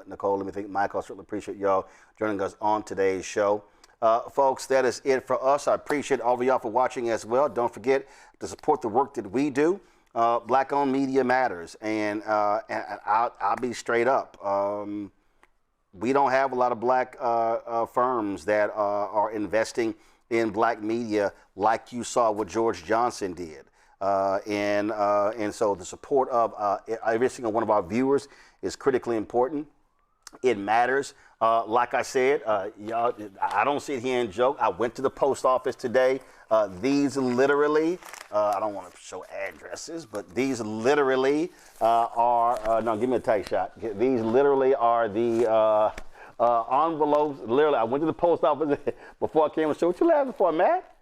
Nicole. Let me thank Michael. I certainly appreciate y'all joining us on today's show. Folks, that is it for us. I appreciate all of y'all for watching as well. Don't forget to support the work that we do. Black-owned media matters, and I'll be straight up. We don't have a lot of black firms that are investing in black media like you saw what George Johnson did. And so the support of every single one of our viewers is critically important. It matters. Like I said, y'all, I don't sit here and joke. I went to the post office today. These literally, I don't want to show addresses, but these literally are, no, give me a tight shot. These literally are the envelopes. Literally, I went to the post office before I came and showed. What you laughing for, Matt?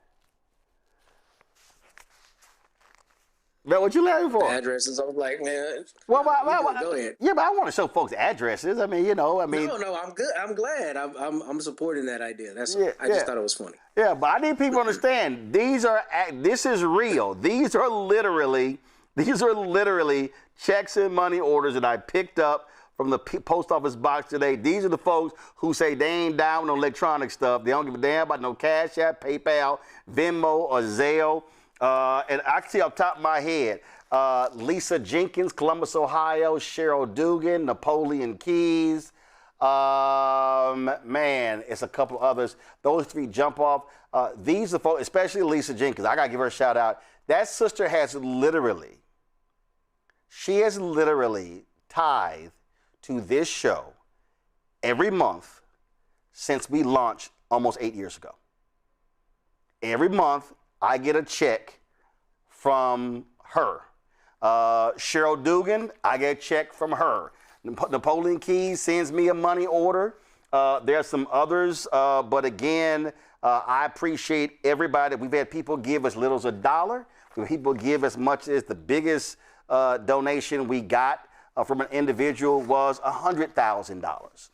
Matt, what you laughing for? Addresses. I was like, man. Well, go ahead. Yeah, but I want to show folks addresses. I mean, No, I'm good. I'm glad. I'm supporting that idea. I just thought it was funny. Yeah, but I need people to understand this is real. These are literally These are literally checks and money orders that I picked up from the post office box today. These are the folks who say they ain't down with no electronic stuff. They don't give a damn about no Cash App, PayPal, Venmo, or Zelle. And I can see off the top of my head, Lisa Jenkins, Columbus, Ohio, Cheryl Dugan, Napoleon Keys. Man, it's a couple others. Those three jump off. These are folks, especially Lisa Jenkins. I got to give her a shout out. That sister has literally tithed to this show every month since we launched almost 8 years ago. Every month, I get a check from her. Cheryl Dugan, I get a check from her. Napoleon Keys sends me a money order. There are some others, but again, I appreciate everybody. We've had people give as little as $1. People give as much as the biggest donation we got from an individual was $100,000.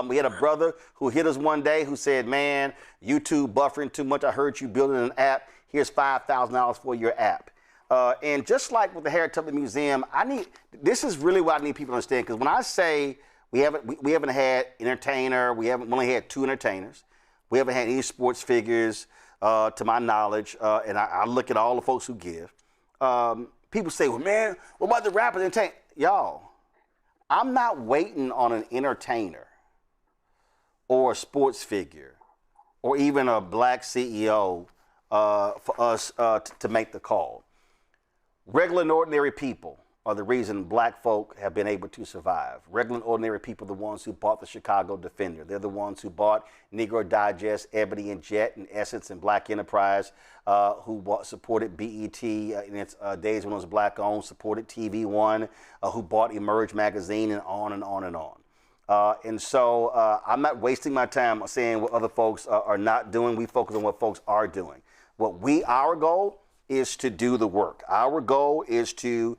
We had a brother who hit us one day who said, man, YouTube buffering too much. I heard you building an app. Here's $5,000 for your app. And just like with the Heritage Museum, this is really what I need people to understand. Because when I say we haven't had entertainer, we only had 2 entertainers. We haven't had any sports figures, to my knowledge. And I look at all the folks who give. People say, well, man, what about the rappers and entertainers? Y'all, I'm not waiting on an entertainer or a sports figure or even a black CEO for us to make the call. Regular and ordinary people are the reason black folk have been able to survive. Regular and ordinary people are the ones who bought the Chicago Defender. They're the ones who bought Negro Digest, Ebony and Jet, and Essence and Black Enterprise, who supported BET in its days when it was black owned, supported TV One, who bought Emerge magazine, and on and on and on. And so I'm not wasting my time saying what other folks are not doing. We focus on what folks are doing. Our goal is to do the work. Our goal is to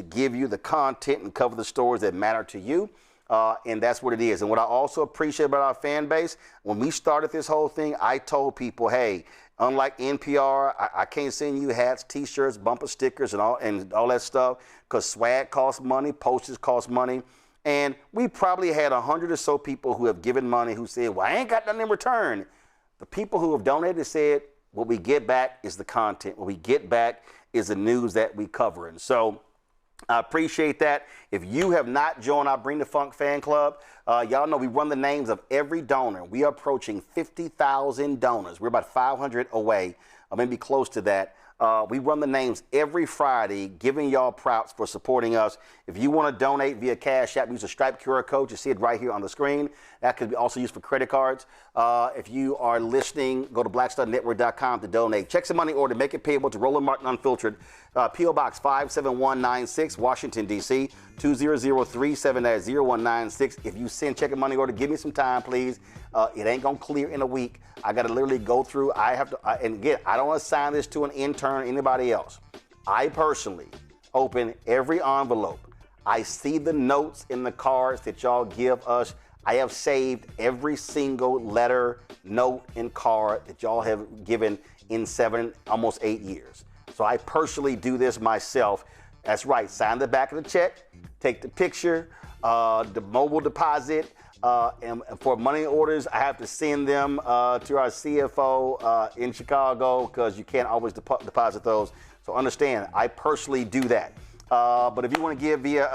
give you the content and cover the stories that matter to you. And that's what it is. And what I also appreciate about our fan base, when we started this whole thing, I told people, hey, unlike NPR, I can't send you hats, T-shirts, bumper stickers, and all that stuff, because swag costs money, postage costs money. And we probably had 100 or so people who have given money who said, well, I ain't got nothing in return. The people who have donated said, what we get back is the content. What we get back is the news that we cover. And so I appreciate that. If you have not joined our Bring the Funk fan club, y'all know we run the names of every donor. We are approaching 50,000 donors. We're about 500 away, or maybe close to that. We run the names every Friday, giving y'all props for supporting us. If you want to donate via Cash App, use a Stripe QR code. You see it right here on the screen. That could be also used for credit cards. If you are listening, go to blackstarnetwork.com to donate. Checks and money order, make it payable to Roland Martin Unfiltered. P.O. Box 57196, Washington, D.C., 20037-0196. If you send check and money order, give me some time, please. It ain't going to clear in a week. I got to literally go through. And again, I don't assign this to an intern or anybody else. I personally open every envelope. I see the notes in the cards that y'all give us. I have saved every single letter, note, and card that y'all have given in 7, almost 8 years. So I personally do this myself. That's right. Sign the back of the check, take the picture, the mobile deposit, and for money orders, I have to send them to our CFO in Chicago because you can't always deposit those. So understand, I personally do that. But if you want to give via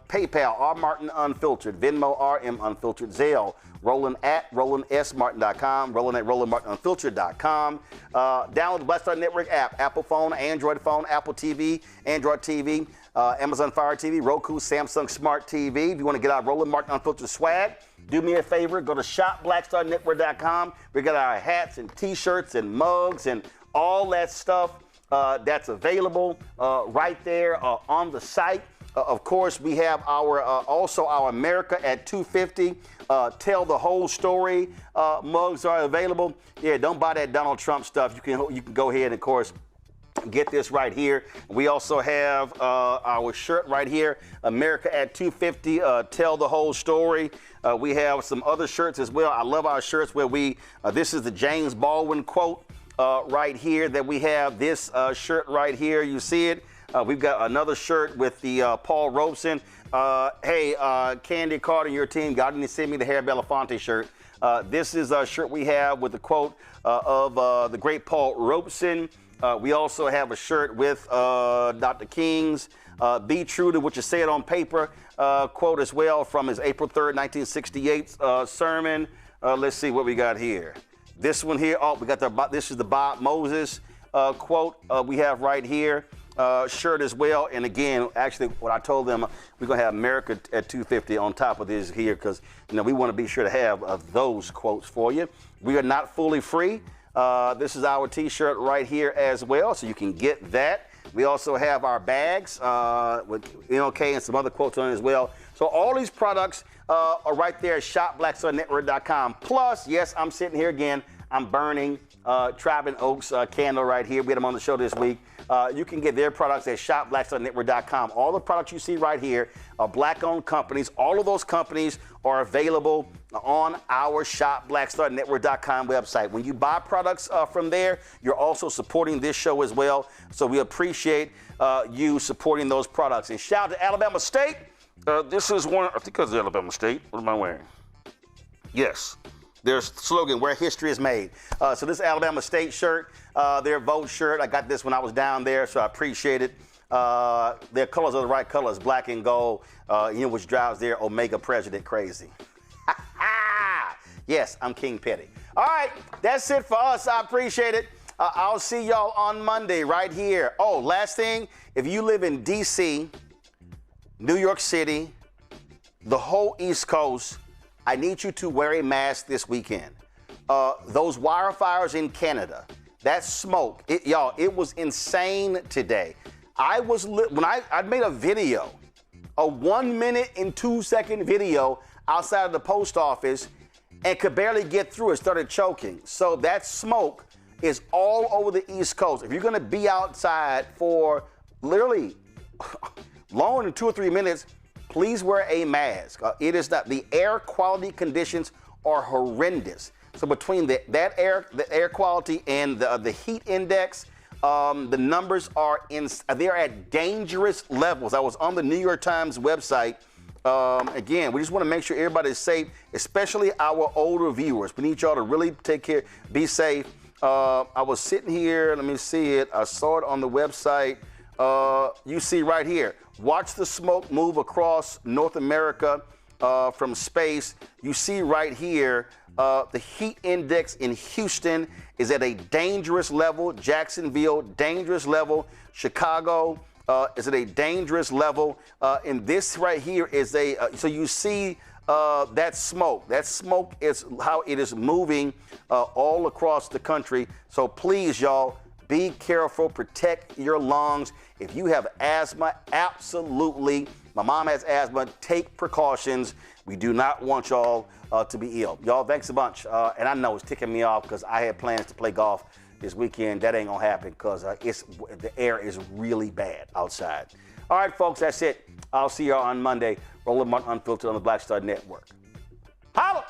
PayPal, R Martin Unfiltered, Venmo, RM Unfiltered, Zelle, Roland at RolandSMartin.com, Roland at RolandMartinUnfiltered.com. Download the Black Star Network app, Apple phone, Android phone, Apple TV, Android TV, Amazon Fire TV, Roku, Samsung Smart TV. If you want to get our Roland Martin Unfiltered swag, do me a favor, go to shopblackstarnetwork.com. We got our hats and T-shirts and mugs and all that stuff. That's available right there on the site. Of course, we have our also our America at 250 tell the whole story mugs are available. Yeah, don't buy that Donald Trump stuff. You can go ahead and, of course, get this right here. We also have our shirt right here, America at 250 tell the whole story. We have some other shirts as well. I love our shirts where this is the James Baldwin quote. Right here that we have this shirt right here. You see it. We've got another shirt with the Paul Robeson. Hey, Candy Carter and your team got to send me the Harry Belafonte shirt. This is a shirt we have with the quote of the great Paul Robeson. We also have a shirt with Dr. King's Be True to What You Said on Paper quote as well from his April 3rd, 1968 sermon. Let's see what we got here. This one here, we got this is the Bob Moses quote we have right here. Shirt as well. And again, actually, what I told them, we're going to have America at 250 on top of this here because, we want to be sure to have those quotes for you. We are not fully free. This is our T-shirt right here as well, so you can get that. We also have our bags with NOK and some other quotes on it as well. So all these products are right there at shopblackstarnetwork.com. Plus, yes, I'm sitting here again. I'm burning Tribe Oaks candle right here. We had them on the show this week. You can get their products at shopblackstarnetwork.com. All the products you see right here are black-owned companies. All of those companies are available on our shopblackstarnetwork.com website. When you buy products from there, you're also supporting this show as well. So we appreciate you supporting those products. And shout out to Alabama State. This is one, I think it's Alabama State. What am I wearing? Yes. Their slogan, where history is made. So this Alabama State shirt, their vote shirt, I got this when I was down there, so I appreciate it. Their colors are the right colors, black and gold, which drives their Omega president crazy. Yes, I'm King Petty. All right, that's it for us. I appreciate it. I'll see y'all on Monday right here. Oh, last thing, if you live in D.C., New York City, the whole East Coast, I need you to wear a mask this weekend. Those wildfires in Canada, that smoke, it was insane today. I made a video, a 1 minute and 2 second video outside of the post office and could barely get through it, started choking. So that smoke is all over the East Coast. If you're gonna be outside for literally longer than 2 or 3 minutes, please wear a mask. It is not, the air quality conditions are horrendous. So between the air quality and the heat index, the numbers are they're at dangerous levels. I was on the New York Times website. Again, we just want to make sure everybody is safe, especially our older viewers. We need y'all to really take care, be safe. I was sitting here, let me see it. I saw it on the website. You see right here, watch the smoke move across North America from space. You see right here, the heat index in Houston is at a dangerous level. Jacksonville, dangerous level. Chicago is at a dangerous level. And this right here is so you see that smoke. That smoke is how it is moving all across the country. So please, y'all, be careful, protect your lungs. If you have asthma, absolutely. My mom has asthma, take precautions. We do not want y'all to be ill. Y'all, thanks a bunch. And I know it's ticking me off because I had plans to play golf this weekend. That ain't gonna happen because the air is really bad outside. All right, folks, that's it. I'll see y'all on Monday. Roland Martin Unfiltered on the Black Star Network. Holla!